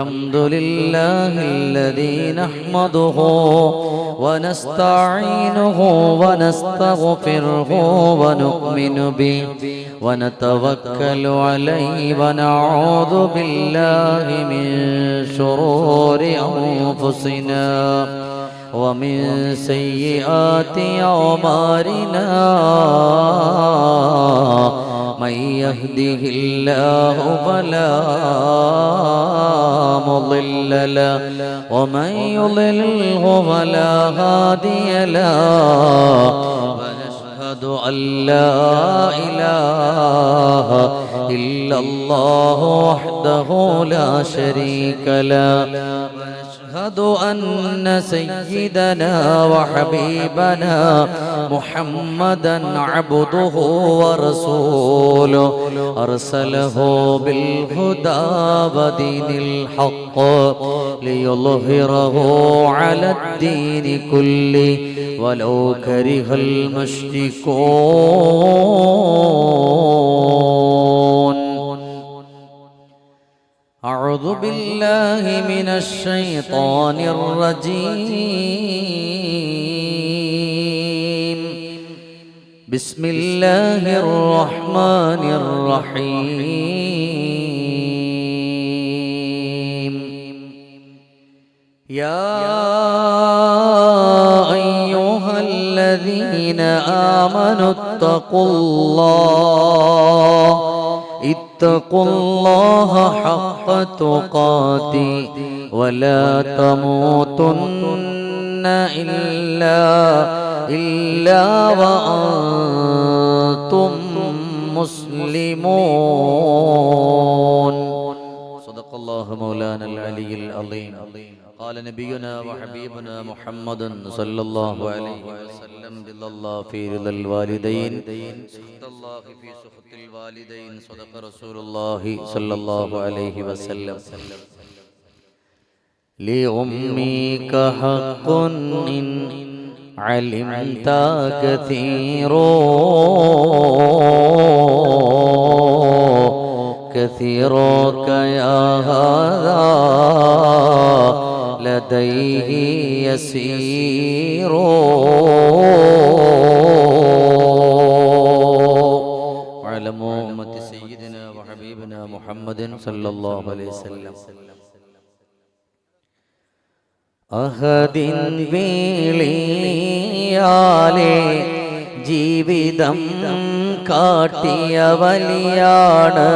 الحمد لله الذي نحمده ونستعينه ونستغفره ونؤمن به ونتوكل عليه ونعوذ بالله من شرور أنفسنا ومن سيئات أعمالنا من يهده الله فلا مضل له ومن يضلله فلا هادي له ونشهد أن لا إله إلا الله وحده لا شريك له ونشهد أن سيدنا وحبيبنا محمدا عبده ورسوله أرسله بالهدى ودين الحق ليظهره على الدين كله ولو كره المشركون. أعوذ بالله من الشيطان الرجيم. بسم الله الرحمن الرحيم. يا أيها الذين آمنوا اتقوا الله حق تقاته ولا تموتن إلا وأنتم مسلمون. صدق الله مولانا العلي العظيم. قال نبينا وحبيبنا محمد صلى الله عليه وسلم رضا الله في رضا الوالدين سخط الله في سخط الوالدين. صدق رسول الله صلى الله عليه وسلم. لأمك حق إن علمت كثيرك يا هذا لديه يسير. وعلموا أمة سيدنا وحبيبنا محمد صلى الله عليه وسلم. അഹദിൻ വേളിയാലെ ജീവിതം കാട്ടിയ വലിയാണ്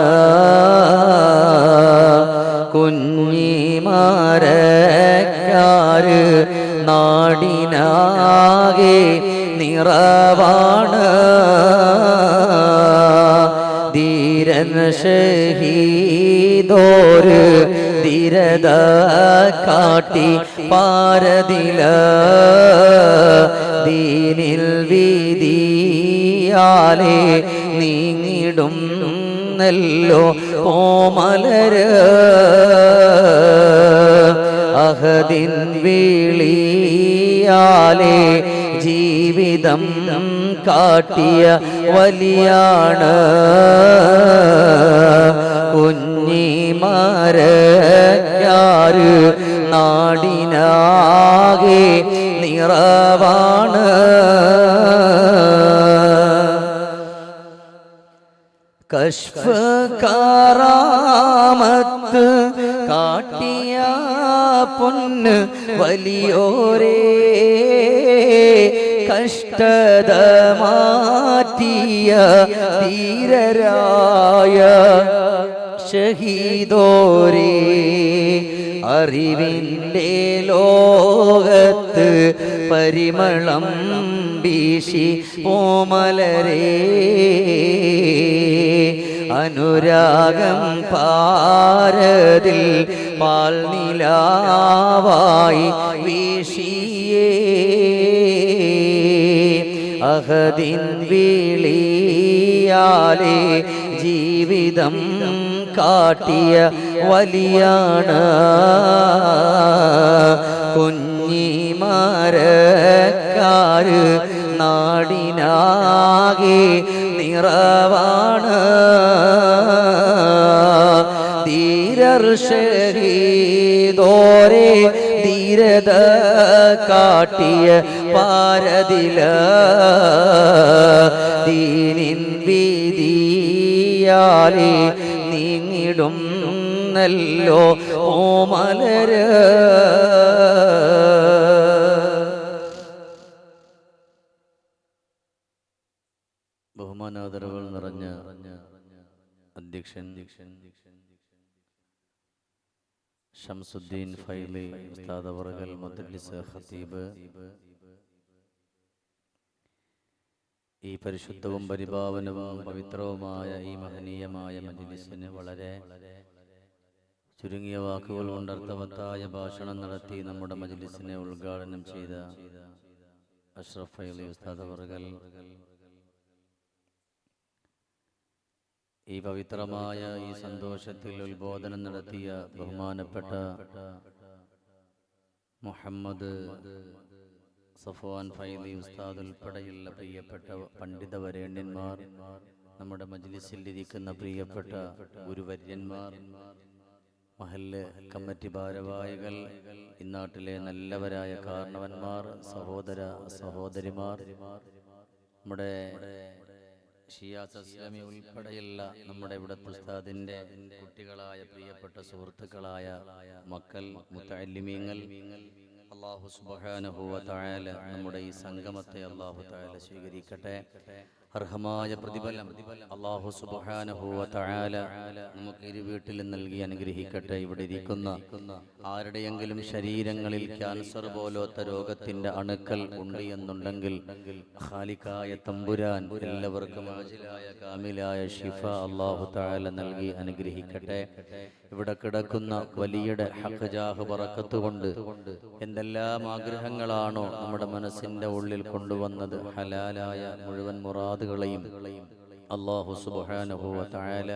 കുഞ്ഞിമാരക്കാര് നാടിനാകെ നിറവാണ് ധീരൻ ഷഹീദോര് ധീരത കാട്ടി പാരതില ദീനിൽ വീതിയാലെ നീങ്ങിടും നെല്ലോ കോമലര് അഹദിൻ വീളിയാലെ ജീവിതം കാട്ടിയ വലിയാണ് കുഞ്ഞിമാരക്കാര് നാടിനാകെ നിറവാണ് കശ്ഫ് കറാമത്ത് കാട്ടിയ പൊന്ന് വലിയോരേ കഷ്ടത മാറ്റിയ ധീരരായ ഷഹീദോരേ അറിവിൻ്റെ ലോകത്ത് പരിമളം വീശി കോമലരേ അനുരാഗം പാരതിൽ പാൽനിലാവായി വീശിയേ അഹദിൻ വീളിയാലെ ജീവിതം കാട്ടിയ വലിയാണ് കുഞ്ഞിമാരക്കാര് നാടിനാകെ നിറവാണ് ധീരർ ഷഹീദ് ധീരത കാട്ടിയ പാരതില ദീനിൻ വീതിയാലേ നീങ്ങിടും നല്ലോ ഓമലര്. ബഹുമാനാദരവുകൾ നിറഞ്ഞ അധ്യക്ഷൻ ഷംസുദ്ദീൻ ഫൈലി ഉസ്താദ് അവറുകൾ, മദ്രസ ഖതീബ്, ഈ പരിശുദ്ധവും പരിപാവനവും പവിത്രവുമായ ഈ മഹനീയമായ മജ്ലിസിന് വളരെ ചുരുങ്ങിയ വാക്കുകൾ കൊണ്ട് അർത്ഥവത്തായ ഭാഷണം നടത്തി നമ്മുടെ മജ്ലിസിനെ ഉദ്ഘാടനം ചെയ്ത അഷ്റഫ് ഫൈലി ഉസ്താദ് അവറുകൾ, ഈ പവിത്രമായ ഈ സന്തോഷത്തിൽ ഉദ്ബോധനം നടത്തിയ ബഹുമാനപ്പെട്ട മുഹമ്മദ് സഫ്വാൻ ഫൈലി ഉസ്താദ് ഉൾപ്പെടെയുള്ള പ്രിയപ്പെട്ട പണ്ഡിത വരേണ്യന്മാർ, നമ്മുടെ മജ്ലിസിൽ ഇരിക്കുന്ന പ്രിയപ്പെട്ട ഗുരുവര്യന്മാർ, മഹല്ല് കമ്മിറ്റി ഭാരവാഹികൾ, ഇന്നാട്ടിലെ നല്ലവരായ കാരണവന്മാർ, സഹോദര സഹോദരിമാർ, നമ്മുടെ ഷിയാസ് അസ്ലമി ഉൾപ്പെടെയുള്ള നമ്മുടെ ഇവിടുത്തെ ഉസ്താദിന്റെ കുട്ടികളായ പ്രിയപ്പെട്ട സുഹൃത്തുക്കളായ മക്കൾ, മുതഅല്ലിമീങ്ങൾ, അല്ലാഹു സുബ്ഹാനഹു വ തആല നമ്മുടെ ഈ സംഗമത്തെ അല്ലാഹു തആല സ്വീകരിക്കട്ടെ. അർഹമായ പ്രതിഫലം അല്ലാഹു സുബ്ഹാനഹു വ തആല നമുക്ക് ഇരു വീട്ടിലും നൽകി അനുഗ്രഹിക്കട്ടെ. ഇവിടെ ഇരിക്കുന്ന ആരുടെയെങ്കിലും ശരീരങ്ങളിൽ ക്യാൻസർ പോലത്തെ രോഗത്തിന്റെ അണുക്കൾ ഉണ്ട് എന്നുണ്ടെങ്കിൽ ഖാലിഖായ തമ്പുരാൻ എല്ലാവർക്കും ആജിലായ കാമിലായ ശിഫ അല്ലാഹു തആല നൽകി അനുഗ്രഹിക്കട്ടെ. ഇവിടെ കിടക്കുന്ന വലിയുടെ ഹഖ് ജാഹ് ബറക്കത്ത് കൊണ്ട് എന്തെല്ലാം ആഗ്രഹങ്ങളാണോ നമ്മുടെ മനസ്സിന്റെ ഉള്ളിൽ കൊണ്ടുവന്നത്, ഹലാലായ മുഴുവൻ മുറാദുകളെയും അല്ലാഹു സുബ്ഹാനഹു വ തആല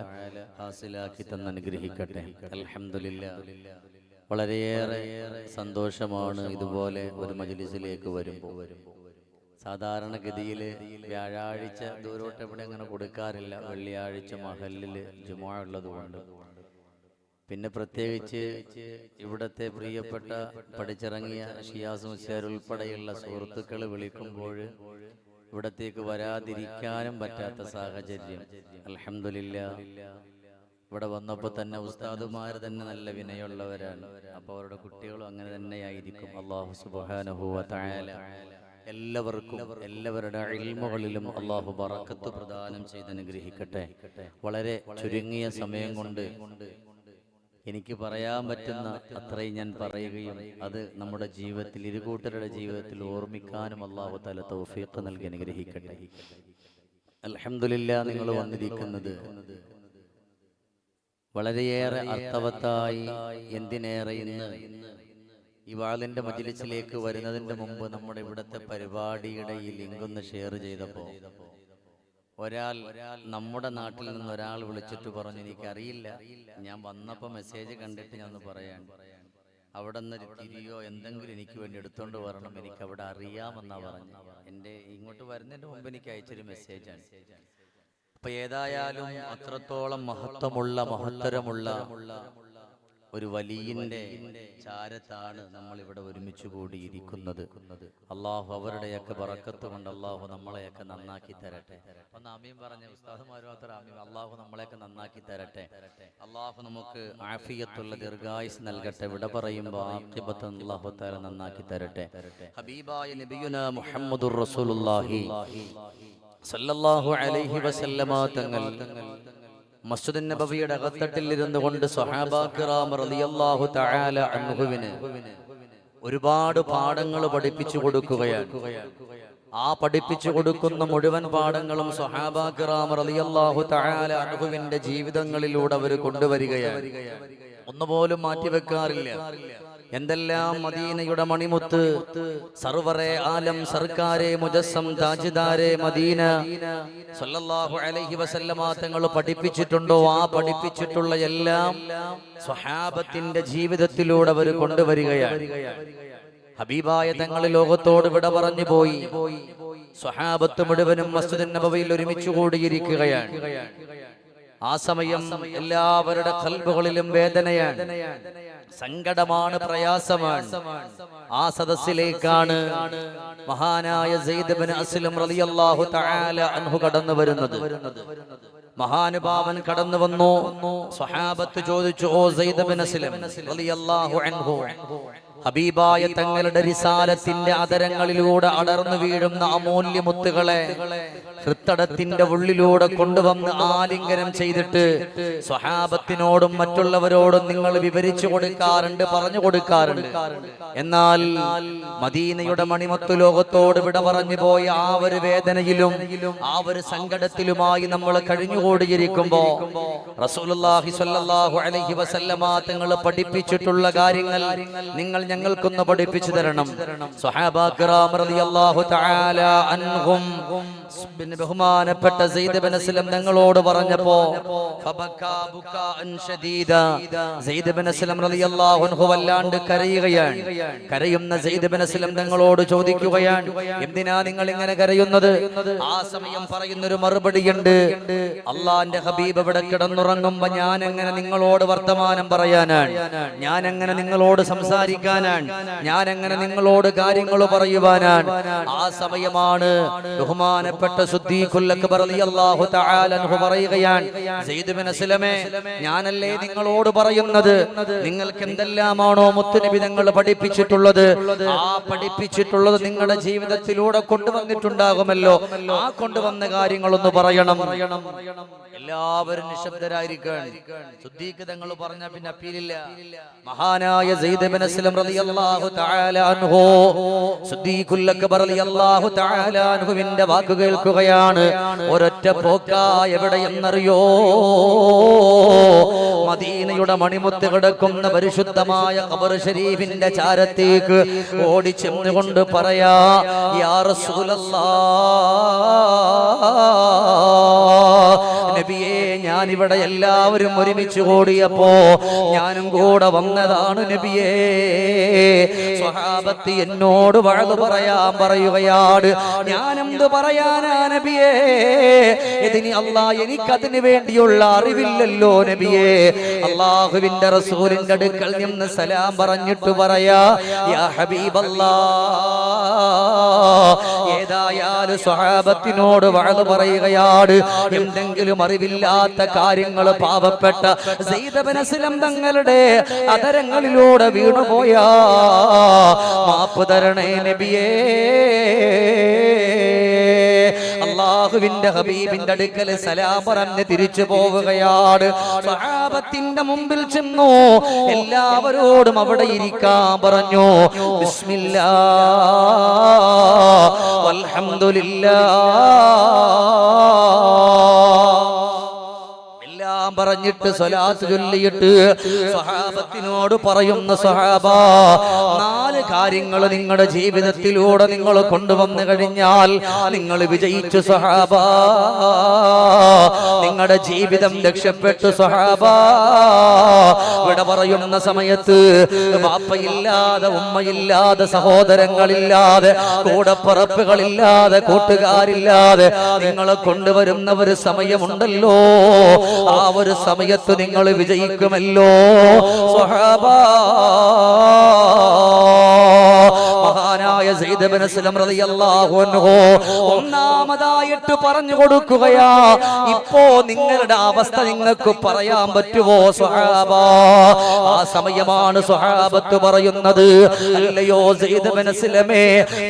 ഹാസിലാക്കി തന്ന് അനുഗ്രഹിക്കട്ടെ. അൽഹംദുലില്ലാഹ്, വളരെയേറെ സന്തോഷമാണ് ഇതുപോലെ ഒരു മജ്ലിസിലേക്ക് വരുമ്പോൾ. സാധാരണഗതിയിൽ വ്യാഴാഴ്ച ദൂരോട്ട് എവിടെ അങ്ങനെ കൊടുക്കാറില്ല, വെള്ളിയാഴ്ച മഹല്ലിൽ ജുമുഅ ഉള്ളതുകൊണ്ട്. പിന്നെ പ്രത്യേകിച്ച് ഇവിടത്തെ പ്രിയപ്പെട്ട പഠിച്ചിറങ്ങിയ ഷിയാസ് മുസ്ലിയാർ ഉൾപ്പെടെയുള്ള സുഹൃത്തുക്കൾ വിളിക്കുമ്പോൾ ഇവിടത്തേക്ക് വരാതിരിക്കാനും പറ്റാത്ത സാഹചര്യം. അൽഹംദുലില്ലാഹ്, ഇവിടെ വന്നപ്പോൾ തന്നെ ഉസ്താദുമാർ തന്നെ നല്ല വിനയമുള്ളവരാണ്. അപ്പോൾ അവരുടെ കുട്ടികളും അങ്ങനെ തന്നെയായിരിക്കും. അല്ലാഹു സുബ്ഹാനഹു വ തആല എല്ലാവർക്കും എല്ലാവരുടെ ഇൽമുകളിലും അല്ലാഹു ബറക്കത്ത് പ്രദാനം ചെയ്ത് അനുഗ്രഹിക്കട്ടെ. വളരെ ചുരുങ്ങിയ സമയം കൊണ്ട് എനിക്ക് പറയാൻ പറ്റുന്ന അത്രയും ഞാൻ പറയുകയും അത് നമ്മുടെ ജീവിതത്തിൽ, ഇരുകൂട്ടരുടെ ജീവിതത്തിൽ ഓർമ്മിക്കാനും അല്ലാഹു തആല തൗഫീഖ് നൽകി അനുഗ്രഹിക്കട്ടെ. അൽഹംദുലില്ലാഹ്, നിങ്ങൾ വന്നിരിക്കുന്നത് വളരെയേറെ അർത്ഥവത്തായി. എന്തിനേറെ ഇന്ന് ഈ വാളിന്റെ മജ്ലിസിലേക്ക് വരുന്നതിന്റെ മുമ്പ് നമ്മുടെ ഇവിടുത്തെ പരിപാടിയുടെ ഈ ലിങ്ക് ഒന്ന് ഷെയർ ചെയ്തപ്പോൾ ഒരാൾ, നമ്മുടെ നാട്ടിൽ നിന്ന് ഒരാൾ വിളിച്ചിട്ട് പറഞ്ഞു, എനിക്കറിയില്ല, ഞാൻ വന്നപ്പോൾ മെസ്സേജ് കണ്ടിട്ട് ഞാൻ ഒന്ന് പറയാൻ, അവിടെ നിന്ന് തിരിയോ എന്തെങ്കിലും എനിക്ക് വേണ്ടി എടുത്തോണ്ട് വരണം, എനിക്ക് അവിടെ അറിയാമെന്നാ പറഞ്ഞു. എൻ്റെ ഇങ്ങോട്ട് വരുന്നതിന് മുമ്പ് എനിക്ക് അയച്ചൊരു മെസ്സേജാണ്. അപ്പൊ ഏതായാലും അത്രത്തോളം മഹത്തരമുള്ള ഒരു വലിയന്റെ ചാരത്താണ് നമ്മൾ ഇവിടെ ഒരുമിച്ച് കൂടിയിരിക്കുന്നത്. അള്ളാഹു അവരുടെയൊക്കെ ബറക്കത്ത് കൊണ്ട് അള്ളാഹു നമ്മളെയൊക്കെ നന്നാക്കി തരട്ടെ. ഒന്ന് ആമീൻ പറഞ്ഞ ഉസ്താദുമാരും അത്ര ആമീൻ. അള്ളാഹു നമ്മളെയൊക്കെ നന്നാക്കി തരട്ടെ. അള്ളാഹു നമുക്ക് ആഫിയത്തുള്ള ദീർഘായുസ് നൽകട്ടെ. ഇവിടെ പറയുമ്പോൾ ആഖിബത്ത് അള്ളാഹു തആല നന്നാക്കി തരട്ടെ. ഹബീബായ നബിയുനാ മുഹമ്മദുർ റസൂലുള്ളാഹി സല്ലല്ലാഹു അലൈഹി വസല്ലമ തങ്ങൾ മസ്ജിദുൻ നബവിയുടെ അകത്തട്ടിൽ ഇരുന്നു കൊണ്ട് സ്വഹാബാ കിറാം റളിയല്ലാഹു തആല അൻഹുവിന് ഒരുപാട് പാഠങ്ങൾ പഠിപ്പിച്ചു കൊടുക്കുകയാണ്. ആ പഠിപ്പിച്ചു കൊടുക്കുന്ന മുഴുവൻ പാഠങ്ങളും സ്വഹാബാ കിറാം റളിയല്ലാഹു തആല അൻഹുവിന്റെ ജീവിതങ്ങളിലൂടെ അവർ കൊണ്ടുവരികയാണ്. ഒന്നുപോലും മാറ്റിവെക്കാറില്ല. എന്തെല്ലാം മദീനയുടെ മണിമുത്ത്, സർവറെ ആലം സർക്കാരെ മുജസ്സം താജ്ദാരെ മദീന സല്ലല്ലാഹു അലൈഹി വസല്ലമ തങ്ങൾ പഠിപ്പിച്ചിട്ടുണ്ടോ, ആ പഠിപ്പിച്ചിട്ടുള്ള എല്ലാം സ്വഹാബത്തിന്റെ ജീവിതത്തിലൂടെ അവർ കൊണ്ടുവരികയാണ്. ഹബീബായ തങ്ങൾ ലോകത്തോട് വിട പറഞ്ഞു പോയി. സ്വഹാബത്ത് മുഴുവനും മസ്ജിദുൻ നബവിയിൽ ഒരുമിച്ച് കൂടിയിരിക്കുകയാണ്. ആ സമയം എല്ലാവരുടെ ഖൽബുകളിലും വേദനയാണ്. സങ്കടമാണ്, പ്രയാസമാണ്. ആ സദസ്സിലേക്കാണ് മഹാനായ സെയ്ദ് ഇബ്നു അസ്ലം റളിയല്ലാഹു തആല അൻഹു കടന്നു വരുന്നത്. മഹാനുഭാവൻ കടന്നു വന്നു. സ്വഹാബത്ത് ചോദിച്ചു, ഓ സെയ്ദ് ഇബ്നു അസ്ലം റളിയല്ലാഹു അൻഹു, ഹബീബായ തങ്ങളുടെ റിസാലത്തിന്റെ അതരങ്ങളിലൂടെ അടർന്നു വീഴുന്ന അമൂല്യ മുത്തുകളെ ഹൃത്തടത്തിന്റെ ഉള്ളിലൂടെ കൊണ്ടുവന്ന് ആലിംഗനം ചെയ്തിട്ട് സ്വഹാബത്തിനോടും മറ്റുള്ളവരോടും നിങ്ങൾ വിവരിച്ചു കൊടുക്കാറുണ്ട്, പറഞ്ഞു കൊടുക്കാറുണ്ട്. എന്നാൽ മദീനയുടെ മണിമുത്തു ലോകത്തോട് വിട പറഞ്ഞു പോയ ആ ഒരു വേദനയിലും ആ ഒരു സങ്കടത്തിലുമായി നമ്മൾ കഴിഞ്ഞുകൂടിയിരിക്കുമ്പോ റസൂലുള്ളാഹി സ്വല്ലല്ലാഹു അലൈഹി വസല്ലമ തങ്ങൾ പഠിപ്പിച്ചിട്ടുള്ള കാര്യങ്ങൾ നിങ്ങൾ ഞങ്ങൾക്കൊന്ന് പഠിപ്പിച്ചു തരണം. സ്വഹാബാ കിറാം റളിയല്ലാഹു തആല അൻഹും ബഹുമാനപ്പെട്ട സെയ്ദ് ഇബ്നു അസ്ലം തങ്ങളോട് പറഞ്ഞപ്പോ ഫബകാ ബുകാഅൻ ശദീദാ, സെയ്ദ് ഇബ്നു അസ്ലം റളിയല്ലാഹു അൻഹു വല്ലാണ്ട് കരയുകയാണ്. കരയുന്ന സെയ്ദ് ഇബ്നു അസ്ലം തങ്ങളോട് ചോദിക്കുകയാണ്, എന്തിനാ നിങ്ങൾ ഇങ്ങനെ കരയുന്നത്? ആ സമയം പറയുന്നൊരു മറുപടിയുണ്ട്, അള്ളാന്റെ ഹബീബ് ഇവിടെ കിടന്നുറങ്ങുമ്പോ ഞാൻ എങ്ങനെ നിങ്ങളോട് വർത്തമാനം പറയാനാണ്, ഞാൻ എങ്ങനെ നിങ്ങളോട് സംസാരിക്കാനാണ്, ഞാൻ എങ്ങനെ നിങ്ങളോട് കാര്യങ്ങൾ പറയുവാനാണ്. ആ സമയമാണ് ബഹുമാനപ്പെട്ട സിദ്ദീഖുൽ അക്ബർ റളിയല്ലാഹു തആല അൻഹു പറയുകയാണ്, സെയ്ദ് ഇബ്നു അസ്ലമേ, ഞാനല്ലേ നിങ്ങളോട് പറയുന്നത്, നിങ്ങൾക്ക് എന്തെല്ലാമാണോ മുത്തുനബി തങ്ങൾ പഠിപ്പിച്ചിട്ടുള്ളത്, ആ പഠിപ്പിച്ചിട്ടുള്ളത് നിങ്ങളുടെ ജീവിതത്തിലൂടെ കൊണ്ടുവന്നിട്ടുണ്ടാകുമല്ലോ, ആ കൊണ്ടുവന്ന കാര്യങ്ങളൊന്ന് പറയണം. എല്ലാവരും നിശബ്ദരായിരിക്കുകയാണ്. സിദ്ദീഖ് തങ്ങൾ പറഞ്ഞ പിന്നെ അപ്പീലില്ല. മഹാനായ സെയ്ദ് ഇബ്നു അസ്ലം റളിയല്ലാഹു തആല അൻഹു, സിദ്ദീഖുൽ അക്ബർ റളിയല്ലാഹു തആല അൻഹുവിന്റെ വാക്ക് കേൾക്കുകയാണ്. ഒരൊറ്റ പോക്കാ എവിടെയെന്നറിയോ? മദീനയുടെ മണിമുത്ത് കിടക്കുന്ന പരിശുദ്ധമായ ഖബർ ശരീഫിന്റെ ചാരത്തേക്ക് ഓടിച്ചെന്നുകൊണ്ട് പറയാ, യാ റസൂലല്ലാഹ്, നബിയേ, ഞാൻ ഇവിടെ എല്ലാവരും ഒരുമിച്ച് കൂടിയപ്പോ ഞാനും കൂടെ വന്നതാണ് നബിയേ. സ്വഹാബത്ത് എന്നോട് വഅദ് പറയാൻ പറയുകയാണ്. ഞാൻ എന്ത് പറയാനാ നബിയേ? ഇതിനി അല്ലാഹ് എനിക്കതിന് വേണ്ടിയുള്ള അറിവില്ലല്ലോ നബിയേ. അല്ലാഹുവിന്റെ റസൂലിന്റെ അടുക്കൽ നിന്ന് സലാം പറഞ്ഞിട്ട് പറയാ, യാ ഹബീബല്ലാഹ്, ഏതായാലും സ്വഹാബത്തിനോട് വഅദ് പറയുകയാണ്. എന്തെങ്കിലും അറിവില്ലാത്ത കാര്യങ്ങൾ പാവപ്പെട്ട സെയ്ദ് ഇബ്നു അസ്ലം തങ്ങളുടെ അതരങ്ങളിലൂടെ വീണുപോയാ മാപ്പ് തരണേ നബിയേ. അല്ലാഹുവിന്റെ ഹബീബിന്റെ അടുക്കൽ സലാം പറഞ്ഞ് തിരിച്ചു പോവുകയാണ്. സ്വഹാബത്തിന്റെ മുമ്പിൽ ചെന്നു എല്ലാവരോടും അവിടെ ഇരിക്കാൻ പറഞ്ഞു. ബിസ്മില്ലാഹ് വൽഹംദുലില്ലാഹ് പറഞ്ഞിട്ട് സ്വലാത്ത് ചൊല്ലിയിട്ട് സ്വഹാബത്തിനോട് പറയുന്ന, സ്വഹാബാ, 4 കാര്യങ്ങൾ നിങ്ങളുടെ ജീവിതത്തിലൂടെ നിങ്ങൾ കൊണ്ടുവന്നു കഴിഞ്ഞാൽ നിങ്ങൾ വിജയിച്ചു സ്വഹാബാ, നിങ്ങളുടെ ജീവിതം രക്ഷപ്പെട്ടു സ്വഹാബാ. ഇവിടെ പറയുന്ന സമയത്ത് ബാപ്പയില്ലാതെ, ഉമ്മയില്ലാതെ, സഹോദരങ്ങളില്ലാതെ, കൂടപ്പറപ്പുകളില്ലാതെ, കൂട്ടുകാരില്ലാതെ നിങ്ങളെ കൊണ്ടുവരുന്ന ഒരു സമയമുണ്ടല്ലോ, ആ ഒരു സമയത്ത് നിങ്ങൾ വിജയിക്കുമല്ലോ സ്വഹാബാ. മഹാനായ സെയ്ദ് ഇബ്നു അസ്ലം റളിയല്ലാഹു അൻഹു ഒന്നാമതായിട്ട് പറഞ്ഞു കൊടുക്കുകയാ, ഇപ്പോ നിങ്ങളുടെ അവസ്ഥ നിങ്ങൾക്ക് പറയാൻ പറ്റുമോ സ്വഹാബാ? ആ സമയമാണ് സ്വഹാബത്ത് പറയുന്നത്, അല്ലയോ സെയ്ദ് ഇബ്നു അസ്ലമേ,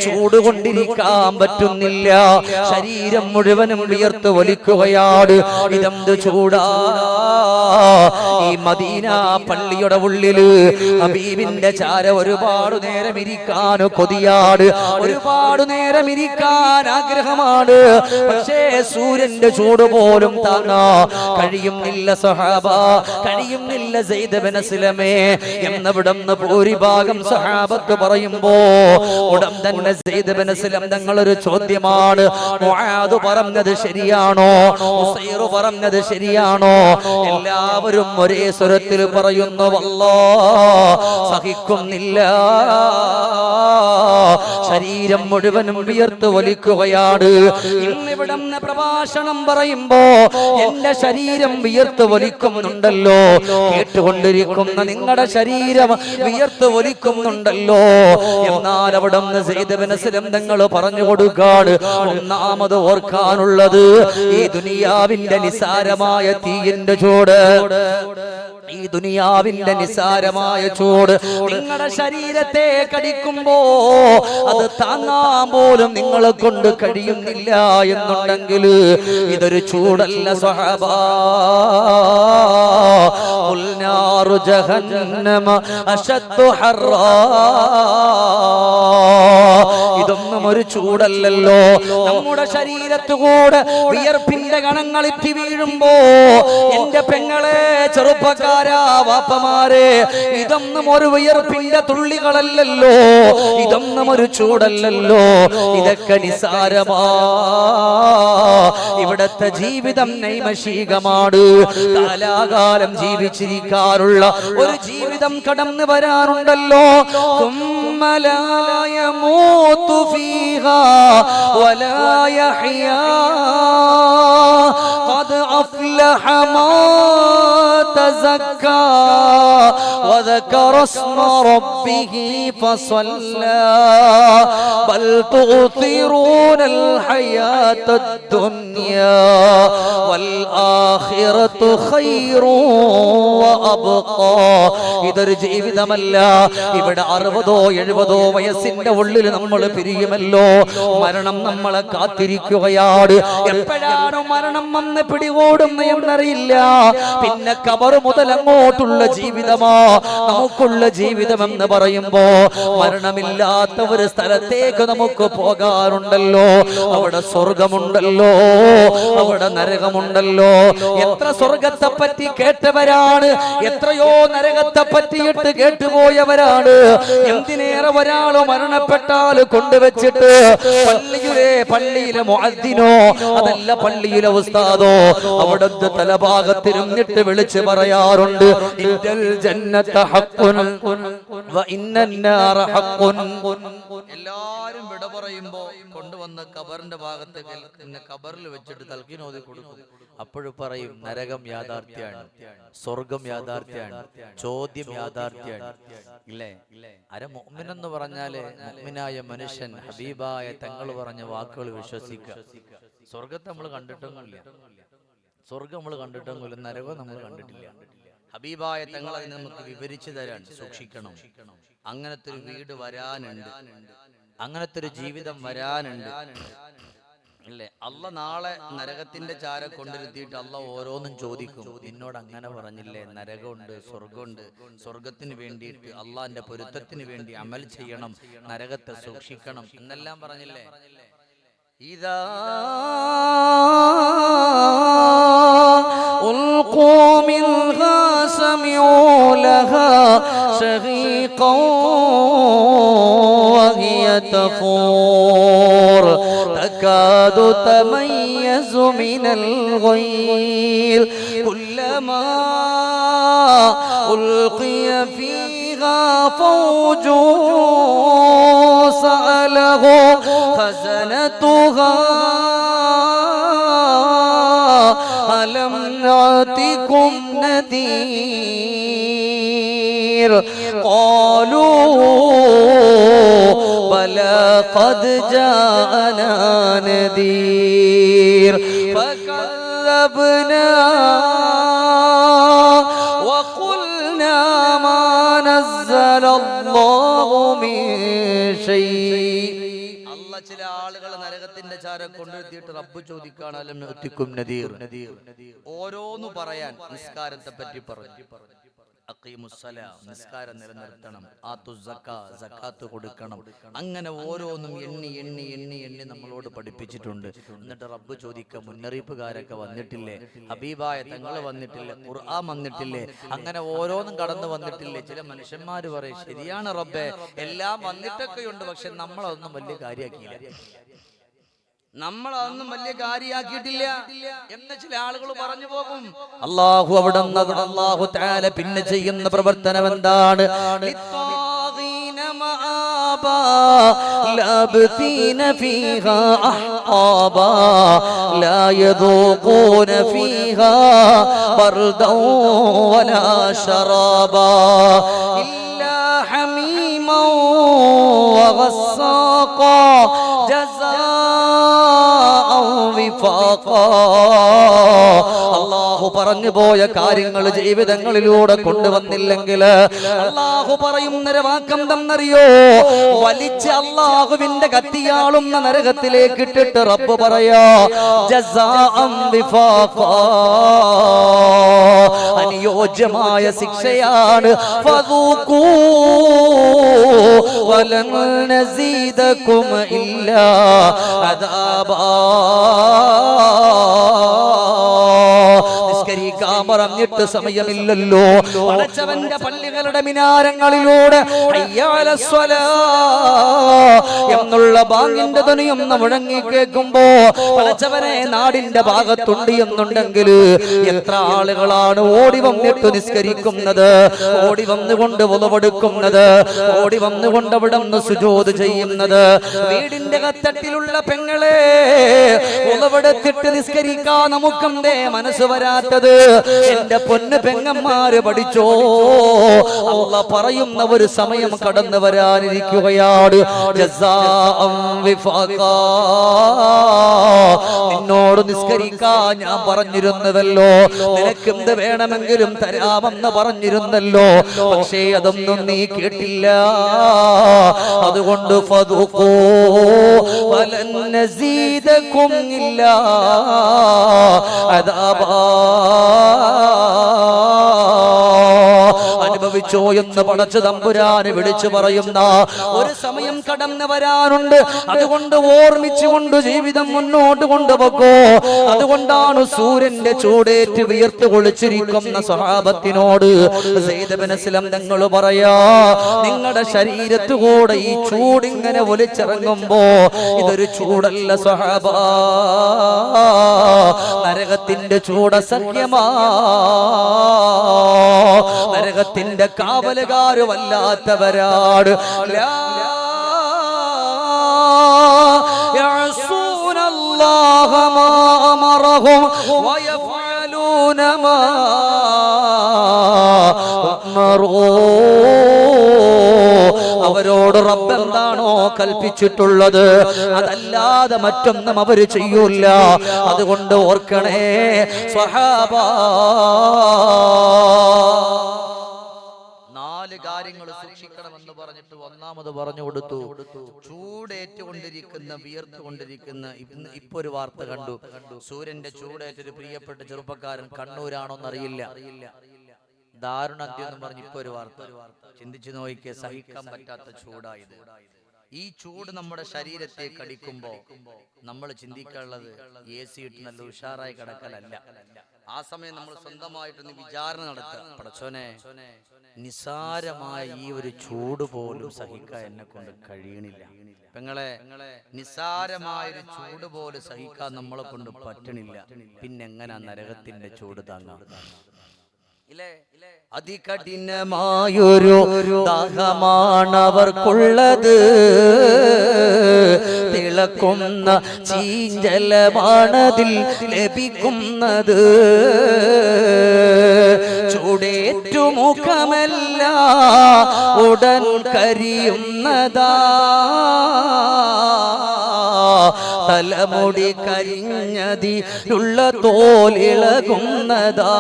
ചൂട് കൊണ്ടിരിക്കാൻ പറ്റുന്നില്ല, ശരീരം മുഴുവനും വിയർത്ത് വലിക്കുകയാണ്. ഇതെന്ത് ചൂടാ? ഈ മദീന പള്ളിയുടെ ഉള്ളില് ഹബീബിന്റെ ചാര ഒരുപാട് നേരം ഇരിക്കാൻ കൊതിയാണ്, ഒരുപാട് നേരം ഇരിക്കാൻ ആഗ്രഹമാണ്. പക്ഷേ സൂര്യന്റെ ചൂട് പോലും താങ്ങാ കഴിയുന്നില്ല സ്വഹാബ, കഴിയുന്നില്ല സെയ്ദ് ഇബ്നു അസ്ലമേ എന്നവിടുന്ന് ഭൂരിഭാഗം സ്വഹാബത്ത് പറയുമ്പോ ഉടൻ തന്നെ സെയ്ദ് ഇബ്നു അസ്ലം തങ്ങളൊരു ചോദ്യമാണ്, മുആദ് പറഞ്ഞത് ശരിയാണോ, ഉസൈർ പറഞ്ഞത് ശരിയാണോ? എല്ലാവരും ഒരേ സ്വരത്തിൽ പറയുന്നു, വല്ലാഹ് സഹിക്കുന്നില്ല, ശരീരം മുഴുവനും വിയർത്ത് വലിക്കുകയാണ്. ഇന്നിവിടെ പ്രഭാഷണം പറയുമ്പോ എന്റെ ശരീരം വിയർത്ത് വലിക്കുന്നുണ്ടല്ലോ, കേട്ടുകൊണ്ടിരിക്കുന്ന നിങ്ങളുടെ ശരീരം വിയർത്ത് വലിക്കുന്നുണ്ടല്ലോ. എന്നാൽ അവിടെ നിന്ന് സെയ്ദ് ബിൻ അസ്ലം തങ്ങൾ പറഞ്ഞു കൊടുക്കാണ്, ഒന്നാമത് ഓർക്കാനുള്ളത് ഈ ദുനിയാവിന്റെ നിസാരമായ തീയിന്റെ ചൂട്, ഈ ദുനിയാവിന്റെ നിസാരമായ ചൂട് നിങ്ങളുടെ ശരീരത്തെ കടിക്കുമ്പോ അത് താങ്ങാൻ പോലും നിങ്ങളെ കൊണ്ട് കഴിയുന്നില്ല എന്നുണ്ടെങ്കിൽ ഇതൊരു ചൂടല്ല സ്വഹബാ. ഉൽനാറു ജഹന്നമ അശദ്ദു ഹർറാ. ഇതൊന്നും ഒരു ചൂടല്ലല്ലോ. നമ്മുടെ ശരീരത്തുകൂടെ വിയർപ്പിന്റെ കണങ്ങൾ ഇറ്റി വീഴുമ്പോ എന്റെ പെങ്ങളെ, ചെറുപ്പക്കാരാ, വാപ്പമാരെ, ഇതൊന്നും ഒരു വിയർപ്പിന്റെ തുള്ളികളല്ലല്ലോ, ഇതൊന്നും ഒരു ചൂടല്ലല്ലോ, ഇതൊക്കെ നിസാരമാ. ഇവിടത്തെ ജീവിതം നൈമഷികമാണ്. കാലാകാലം ജീവിച്ചിരിക്കാനുള്ള ഒരു ജീവിതം കടന്നു വരാനുണ്ടല്ലോ. ثم لا يموت فيها ولا يحيا قد أفلح من تزكى وذكر اسم ربه فصلى بل تؤثرون الحياة الدنيا والآخرة خير وأبقى. ഇതൊരു ജീവിതമല്ല. ഇവിടെ 60-70 വയസ്സിന്റെ ഉള്ളിൽ നമ്മൾ പിരിയുമല്ലോ. മരണം നമ്മളെ കാത്തിരിക്കുകയാണ്. എപ്പോഴാണ് മരണം വന്ന് പിടികൂടുന്ന എന്നറിയില്ല. പിന്നെ ഖബർ മുതൽ അങ്ങോട്ടുള്ള ജീവിതമാ നമുക്കുള്ള ജീവിതം എന്ന് പറയുമ്പോ മരണമില്ലാത്ത ഒരു സ്ഥലത്തേക്ക് നമുക്ക് പോകാറുണ്ടല്ലോ. അവിടെ സ്വർഗമുണ്ടല്ലോ, അവിടെ നരകമുണ്ടല്ലോ. എത്ര സ്വർഗത്തെ പറ്റി കേട്ടവരാണ്, എത്രയോ നരകത്തെ പറ്റിയിട്ട് കേട്ടുപോയവരാണ്. എന്തിനേറെ ഒരാൾ മരണപ്പെട്ടാൽ കൊണ്ടുവച്ചിട്ട് പള്ളിയിലെ മുഅദ്ദിനോ അതല്ല പള്ളിയിലെ ഉസ്താദോ അവിടുത്തെ തലഭാഗത്തിരുന്നിട്ട് വിളിച്ച് പറയാറുണ്ട്, ഇന്നൽ ജന്നത ഹഖ്ഖുൻ വ ഇന്നൻ നാറ ഹഖ്ഖുൻ. എല്ലാരും വിട പറയുമ്പോ കൊണ്ടുവന്ന് ഖബറിന്റെ ഭാഗത്ത് പിന്നെ ഖബറിൽ വെച്ചിട്ട് തൽക്കീൻ ഓതി കൊടുക്കും. അപ്പോഴും പറയും നരകം യാഥാർത്ഥ്യമാണ്, സ്വർഗം യാഥാർത്ഥ്യമാണ്, ചോദ്യം യാഥാർത്ഥ്യമാണ്. ഇല്ലേ? അര മുഅ്മിൻ എന്ന് പറഞ്ഞാല് മുഅ്മിനായ മനുഷ്യൻ ഹബീബായ തങ്ങൾ പറഞ്ഞ വാക്കുകൾ വിശ്വസിക്കുക. സ്വർഗത്തെ നമ്മൾ കണ്ടിട്ടൊന്നുമില്ല, സ്വർഗം നമ്മൾ കണ്ടിട്ടൊന്നുമില്ല, നരകം നമ്മൾ കണ്ടിട്ടില്ല. ഹബീബായ തങ്ങൾ അതിന് നമുക്ക് വിവരിച്ചു തരാൻ സൂക്ഷിക്കണം. അങ്ങനത്തെ ഒരു വീട് വരാനുണ്ട്, അങ്ങനത്തെ ഒരു ജീവിതം വരാനുണ്ട്. അല്ലേ? അല്ല നാളെ നരകത്തിന്റെ ചാര കൊണ്ടിരുത്തിയിട്ട് അല്ല ഓരോന്നും ചോദിക്കും, നിന്നോട് അങ്ങനെ പറഞ്ഞില്ലേ, നരകമുണ്ട്, സ്വർഗമുണ്ട്, സ്വർഗത്തിന് വേണ്ടിയിട്ട് അള്ളാന്റെ പൊരുത്തത്തിന് വേണ്ടി അമൽ ചെയ്യണം, നരകത്തെ സൂക്ഷിക്കണം എന്നെല്ലാം പറഞ്ഞില്ലേ? ഇതാ ഉൽഖൂ മിൻഹാ സമിഊ ലഹാ ശഹീഖാ വഹിയ തഫൂർ തകാദു തമയ്യസു മിനൽ ഗൈർ കുല്ലമാ ഉൽഖിയ ഫീഹാ ഫൗജു സഅലഹു ഖസനതുഹാ അലം നഅതികും നദീർ ഖാലൂ ബലാ ഖദ് ജാഅനാ നദീർ ഫകذبനാ വഖുൽനാ മാ നസ്സലല്ലാഹു മിൻ ശൈഇ. ചില ആളുകൾ നരകത്തിന്റെ ചാരം കൊണ്ടെത്തിയിട്ട് റബ്ബ് ചോദിക്കാണ്, അലം നഅതികും നദീർ. ഓരോന്ന് പറയാൻ നിസ്കാരത്തെ പറ്റി പറഞ്ഞു. അഖീമുസ്സലാം, നിസ്കാരം നിലനിർത്തണം. ആത്തുസ്സക്കാ, സക്കാത്ത് കൊടുക്കണം. അങ്ങനെ ഓരോന്നും എണ്ണി എണ്ണി എണ്ണി എണ്ണി നമ്മളോട് പഠിപ്പിച്ചിട്ടുണ്ട്. എന്നിട്ട് റബ്ബ് ചോദിക്കുക, മുന്നറിയിപ്പുകാരൊക്കെ വന്നിട്ടില്ലേ, ഹബീബായ തങ്ങൾ വന്നിട്ടില്ലേ, ഖുർആൻ വന്നിട്ടില്ലേ, അങ്ങനെ ഓരോന്നും കടന്നു വന്നിട്ടില്ലേ? ചില മനുഷ്യന്മാര് പറയും, ശരിയാണ് റബ്ബേ, എല്ലാം വന്നിട്ടൊക്കെയുണ്ട്, പക്ഷെ നമ്മളതൊന്നും വലിയ കാര്യമാക്കിയില്ല, നമ്മളതൊന്നും വലിയ കാര്യമാക്കിയിട്ടില്ല എന്ന് ചില ആളുകൾ പറഞ്ഞു പോകും. അല്ലാഹു അവിടെ അല്ലാഹു തആല പിന്നെ ചെയ്യുന്ന പ്രവർത്തനം എന്താണ്? لابثين فيها أحقابا لا يذوقون فيها بردا ولا شرابا إلا حميما وغساقا جزاء وفاقا. അല്ലാഹു പറഞ്ഞു പോയ കാര്യങ്ങൾ ജീവിതങ്ങളിലൂടെ കൊണ്ടുവന്നില്ലെങ്കിൽ അല്ലാഹു പറയുന്ന വാക്കെന്തെന്നറിയോ? വലിച്ച് അല്ലാഹുവിന്റെ കത്തിയാളുന്ന നരകത്തിലേക്ക് ഇട്ടിട്ട് റബ്ബ് പറയാ ജസാഅൻ വിഫാഖാ, അനുയോജ്യമായ ശിക്ഷയാണ്. ഫദൂഖൂ വലൻ നസീദകും ഇല്ലാ അദാബാ. നിസ്കരിക്കാൻ പറഞ്ഞിട്ട് സമയമില്ലല്ലോ. പടച്ചവന്റെ പള്ളികളുടെ മിനാരങ്ങളിലൂടെ ഹയ്യാല സ്വലാ എന്നുള്ള ബാങ്കിന്റെ ധ്വനിയൊന്ന് മുഴങ്ങി കേൾക്കുമ്പോ പടച്ചവനെ നാടിന്റെ ഭാഗത്തുണ്ട് എന്നുണ്ടെങ്കിൽ എത്ര ആളുകളാണ് ഓടി വന്നിട്ട് നിസ്കരിക്കുന്നത്, ഓടി വന്നുകൊണ്ട് ഉളവെടുക്കുന്നത്, ഓടി വന്നുകൊണ്ട് അവിടെ നിന്ന് സുജൂദ് ചെയ്യുന്നത്. വീടിന്റെ കത്തട്ടിലുള്ള പെങ്ങളെ ഉളവെടുത്തിട്ട് നിസ്കരിക്കാൻ നമുക്കെന്തേ മനസ്സ് വരാത്തത്? എന്റെ പൊന്ന് പെങ്ങന്മാര് പഠിച്ചോ, അല്ലാഹ് പറയുന്ന ഒരു സമയം കടന്നു വരാനിരിക്കുകയാണ്. ജസാഅൻ വിഫാഖാ. നിന്നോട് നിസ്കരിക്കാൻ ഞാൻ പറഞ്ഞിരുന്നുവല്ലോ, നിനക്കെന്ത് വേണമെങ്കിലും തരാമെന്ന് പറഞ്ഞിരുന്നല്ലോ, പക്ഷേ അതൊന്നും നീ കേട്ടില്ല. അതുകൊണ്ട് ഫദൂഖൂ വലൻ നസീദകും ഇല്ലാ അദാബാ. അനുഭവിച്ചോ എന്ന് പടച്ചു തമ്പുരാന് വിളിച്ചു പറയുന്ന ഒരു സമയം കടന്നു വരാനുണ്ട്. അതുകൊണ്ട് ഓർമ്മിച്ചുകൊണ്ട് ജീവിതം മുന്നോട്ട് കൊണ്ടുപോകോ. അതുകൊണ്ടാണ് സൂര്യന്റെ ചൂടേറ്റ് വിയർത്ത് കൊളിച്ചിരിക്കുന്ന സ്വഹാബത്തിനോട് സയ്യിദ് ഇബ്നു അസ്ലം തങ്ങൾ പറയാ, നിങ്ങളുടെ ശരീരത്തു കൂടെ ഈ ചൂടിങ്ങനെ ഒലിച്ചിറങ്ങുമ്പോ ഇതൊരു ചൂടല്ല സ്വഹാബാ, നരകത്തിന്റെ ചൂട് അസഹ്യമാ. നരകത്തിന്റെ കാവലുകാര് വല്ലാത്തവരാണ്. ലാ യഅസൂനല്ലാഹ മാ അമറഹും വയഫഅലൂന മാ അമറൂ. അവരോട് റബ്ബ് എന്താണോ കൽപ്പിച്ചിട്ടുള്ളത് അതല്ലാതെ മറ്റൊന്നും അവർ ചെയ്യൂല. അതുകൊണ്ട് ഓർക്കണേ സ്വഹാബാ, നാല് കാര്യങ്ങൾ സൂക്ഷിക്കണമെന്ന് പറഞ്ഞിട്ട് ഒന്നാമത് പറഞ്ഞു കൊടുത്തു. ചൂടേറ്റുകൊണ്ടിരിക്കുന്ന വിയർത്തുകൊണ്ടിരിക്കുന്ന ഇപ്പൊ ഒരു വാർത്ത കണ്ടു. സൂര്യന്റെ ചൂടേറ്റൊരു പ്രിയപ്പെട്ട ചെറുപ്പക്കാരൻ കണ്ണൂരാണോന്നറിയില്ല, ദാരുണാന്ത്യം എന്ന് പറഞ്ഞ് ഇപ്പൊ ഒരു വാർത്ത. ചിന്തിച്ചു നോക്കിയേ, സഹിക്കാൻ പറ്റാത്ത ചൂടായത്. ഈ ചൂട് നമ്മുടെ ശരീരത്തെ കടിക്കുമ്പോ നമ്മൾ ചിന്തിക്കാനുള്ളത് AC ഇട്ട് നല്ല ഉഷാറായി കിടക്കലല്ല. ആ സമയം നമ്മൾ സ്വന്തമായിട്ടൊന്ന് വിചാരണ നടത്തുക. പടച്ചോനെ, നിസാരമായ ഈ ഒരു ചൂട് പോലും സഹിക്കാൻ എന്നെ കൊണ്ട് കഴിയണില്ല. പെങ്ങളെ, നിസാരമായൊരു ചൂട് പോലും സഹിക്കാൻ നമ്മളെ കൊണ്ട് പറ്റണില്ല. പിന്നെങ്ങനാ നരകത്തിന്റെ ചൂട് താങ്ങാം? അതികഠിനമായൊരു ദാഹമാണവർക്കുള്ളത്, തിളക്കുന്ന ചീഞ്ചലമാണതിൽ ലഭിക്കുന്നത്. ചൂടേറ്റു മുഖമല്ല ഉടൻ കരിയുന്നതാ, തലമുടി കരിഞ്ഞതിലുള്ള തോലിളകുന്നതാ.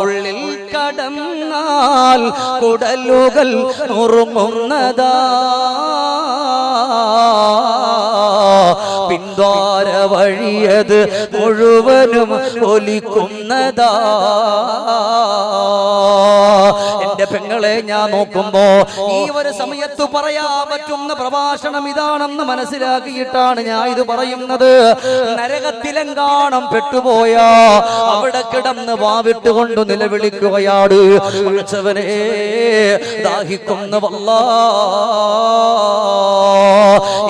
ഉള്ളിൽ കടന്നാൽ കുടലുകൾ നുറുങ്ങുന്നതാ, പിന്താര വഴിയത് മുഴുവനും ഒലിക്കുന്നതാ. എന്റെ പെങ്ങളെ, ഞാൻ നോക്കുമ്പോ ഈ ഒരു സമയത്ത് പറയാൻ പറ്റുന്ന പ്രഭാഷണം ഇതാണെന്ന് മനസ്സിലാക്കിയിട്ടാണ് ഞാൻ ഇത് പറയുന്നത്. നരകത്തിലെങ്കാണം പെട്ടുപോയാ അവിടെ കിടന്ന് വാവിട്ടുകൊണ്ട് നിലവിളിക്കുകയാണ്, പടച്ചവനെ ദാഹിക്കുന്നവല്ലാ,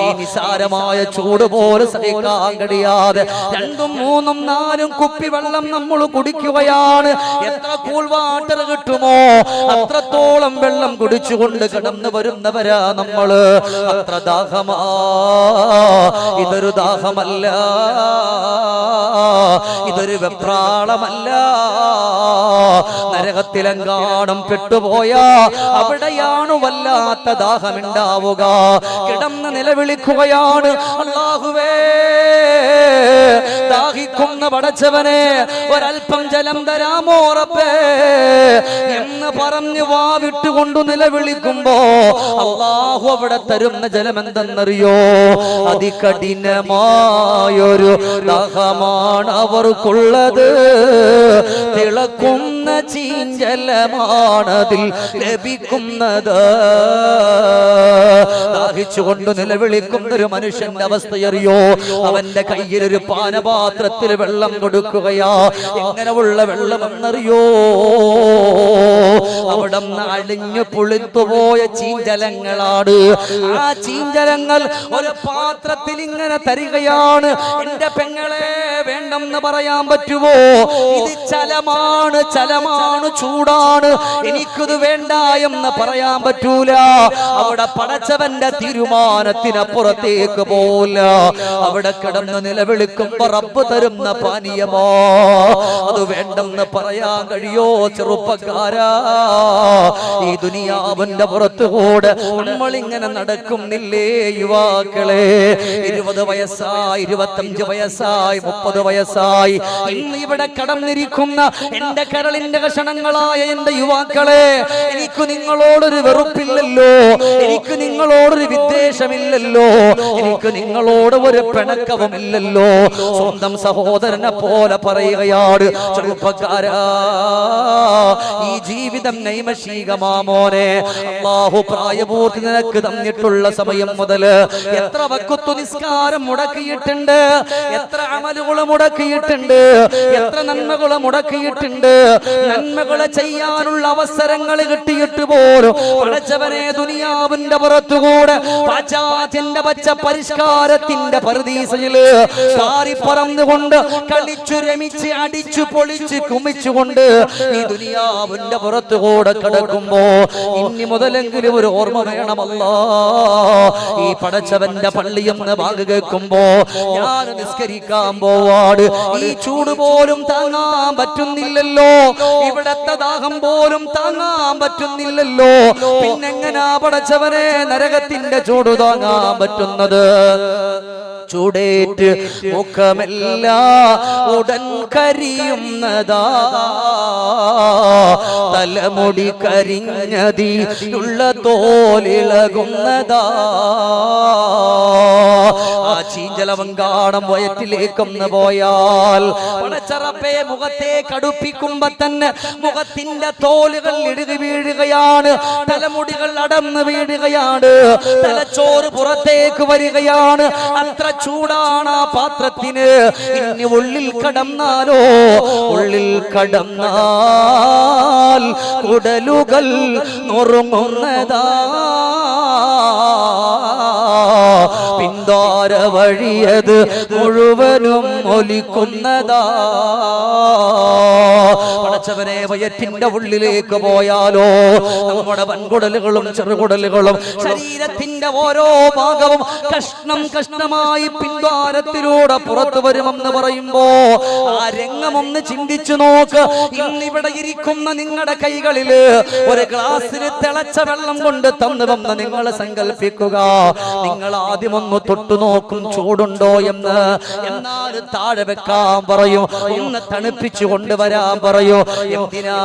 ഈ നിസാര നിസാരമായ ചൂട് പോലെ സഹിക്കാൻ കഴിയാതെ 2ഉം 3ഉം 4ഉം കുപ്പി വെള്ളം നമ്മൾ കുടിക്കുകയാണ്. എത്ര കൂൾ വാട്ടർ കിട്ടുമോ അത്രത്തോളം വെള്ളം കുടിച്ചുകൊണ്ട് കടന്നു വരുന്നവരാ നമ്മള്. അത്ര ദാഹമാ. ഇതൊരു ദാഹമല്ല, ഇതൊരു വെപ്രാളമല്ല. നരകത്തിലെങ്ങാനും പെട്ടുപോയാ അവിടെയാണ് വല്ലാത്ത ദാഹമുണ്ടാവുക. കിടന്ന് നിലവിളിക്കുകയാണ്, അല്ലാഹുവേ, ദാഹിക്കുന്ന പടച്ചവനെ ഒരൽപ്പം ജലം തരാമോ റബ്ബേ എന്ന് പറഞ്ഞ് വാവിട്ടുകൊണ്ടു നിലവിളിക്കുമ്പോ അല്ലാഹു അവിടെ തരുന്ന ജലം എന്തെന്നറിയോ? അതികഠിനമായൊരു ദാഹമാണ് അവർക്കുള്ളത്. തിളക്കുന്ന ചീഞ്ചലമാണതിൽ ലഭിക്കുന്നത്. ദാഹിച്ചുകൊണ്ട് നിലവിളിക്കുന്ന ഒരു മനുഷ്യന്റെ അവസ്ഥയറിയോ? അവന്റെ കയ്യിലൊരു പാനപാത്രത്തിൽ വെള്ളം കൊടുക്കുകയാ. എങ്ങനെയുള്ള വെള്ളമെന്നറിയോ? അവിടെ അഴിഞ്ഞു പുളിത്തുപോയ ചീഞ്ചലങ്ങളാണ്. ആ ചീഞ്ചലങ്ങൾ ഒരു പാത്രത്തിൽ ഇങ്ങനെ തരികയാണ്. എന്റെ പെങ്ങളെ, വേണ്ടെന്ന് പറയാൻ പറ്റുമോ? ഇത് ചലമാണ്, ചലമാണ്, ചൂടാണ്, എനിക്കിത് വേണ്ട എന്ന് പറയാൻ പറ്റൂല. അവിടെ പടച്ചവന്റെ തീരുമാനത്തിനപ്പുറത്തേക്ക് പോല അവിടെ കിടന്ന് നിലവിളിക്കുമ്പോ റബ്ബ് തരുന്ന പാനീയമോ അത് വേണ്ടെന്ന് പറയാൻ കഴിയോ? ചെറുപ്പക്കാരാ, ഈ ദുനിയാവിന്റെ പുറത്തുകൂടെ നമ്മളിങ്ങനെ നടക്കുന്നില്ലേ യുവാക്കളെ? 20 വയസ്സായി, 25 വയസ്സായി, 30 വയസ്സായി, ഇന്ന് ഇവിടെ കടന്നിരിക്കുന്ന എന്റെ കരളിന്റെ കഷണങ്ങളായ എന്റെ യുവാക്കളെ, എനിക്ക് നിങ്ങളോടൊരു വെറുപ്പില്ലല്ലോ, എനിക്ക് നിങ്ങളോടൊരു വിദ്വേഷമില്ലല്ലോ, എനിക്ക് നിങ്ങളോട് ഒരു പിണക്കവുമില്ലല്ലോ. സ്വന്തം സഹോദരനെ പോലെ പറയുകയാണ്, ചെറുപ്പക്കാരാ, ഈ ജീവിതം നൈമശീകമാമോനെ. അല്ലാഹു പ്രായപൂർത്തി നിനക്ക് തന്നിട്ടുള്ള സമയം മുതൽ എത്ര വഖ്തു നിസ്കാരം മുടക്കിയിട്ടുണ്ട്, എത്ര അമലുകൾ മുടക്കിയിട്ടുണ്ട്, എത്ര നന്മകൾ മുടക്കിയിട്ടുണ്ട്. നന്മകൾ ചെയ്യാനുള്ള അവസരങ്ങൾ കിട്ടിയിട്ട് പോലും പടച്ചവനെ ദുനിയാവിന്റെ പുറത്തുകൂടെ പാശ്ചാത്യന്റെ പച്ച പരിഷ്കാരത്തിന്റെ പരദീസയില് കാറി പറന്നുകൊണ്ട് കളിച്ചു രമിച്ച് അടിച്ചു പൊളിച്ച് കുമിച്ചുകൊണ്ട് ഈ ദുനിയാവിന്റെ പുറത്തുകൂടെ കിടക്കുമ്പോ ഇനി മുതലെങ്കിലും ഒരു ഓർമ്മ വേണമല്ലോ. ഈ പടച്ചവന്റെ പള്ളിയെന്ന് വാങ്ങ് കേൾക്കുമ്പോ ഞാൻ നിസ്കരിക്കാൻ പോവാട്. ഈ ചൂട് പോലും താങ്ങാൻ പറ്റുന്നില്ലല്ലോ, ഇവിടത്തെ ദാഹം പോലും താങ്ങാൻ പറ്റുന്നില്ലല്ലോ. പിന്നെങ്ങനാ പടച്ചവനെ നരകത്തിന്റെ ചൂട് താങ്ങാൻ പറ്റുന്നത്? ചൂടേറ്റ് മുഖമല്ല ഉടൻ കരിയുന്നതാ, തലമുടി കരിഞ്ഞതിലുള്ള തോലിളകുന്നതാ. ആ ചീഞ്ചലവങ്കാണം വയറ്റിലേക്കൊന്ന് പോയാൽ പടച്ചറപ്പേ മുഖത്തെ കടുപ്പിക്കുമ്പോ തന്നെ മുഖത്തിന്റെ തോലുകൾ ഇടുകി വീഴുകയാണ്, തലമുടികൾ അടർന്ന് വീഴുകയാണ്, തലച്ചോറ് പുറത്തേക്ക് വരികയാണ്. അത്ര ചൂടാണ് ആ പാത്രത്തിന്. ഇനി ഉള്ളിൽ കടന്നാലോ, ഉള്ളിൽ കടന്നാൽ കുടലുകൾ നുറുങ്ങുന്നതാ, പിന്താര വഴിയത് മുഴുവനും ഒലിക്കുന്നതാ. പടച്ചവനെ വയറ്റിന്റെ ഉള്ളിലേക്ക് പോയാലോ നമ്മുടെ വൻകുടലുകളും ചെറുകുടലുകളും ശരീരത്തിന്റെ ഓരോ ഭാഗവും കഷ്ണം കഷ്ണമായി പിന്താരത്തിലൂടെ പുറത്തു വരുമെന്ന് പറയുമ്പോ ആ രംഗമൊന്ന് ചിന്തിച്ചു നോക്ക്. ഇന്നിവിടെ ഇരിക്കുന്ന നിങ്ങളുടെ കൈകളില് ഒരു ഗ്ലാസ്സിൽ തിളച്ച വെള്ളം കൊണ്ട് തന്നുവെന്ന് നിങ്ങൾ സങ്കല്പിക്കുക. നിങ്ങൾ ആദ്യം ഒന്ന് തൊട്ടു നോക്കും ചൂടുണ്ടോ എന്ന്. എന്നാൽ താഴെ വെക്കാൻ പറയും, ഒന്ന് തണുപ്പിച്ചു കൊണ്ടുവരാൻ പറയൂ. എന്തിനാ?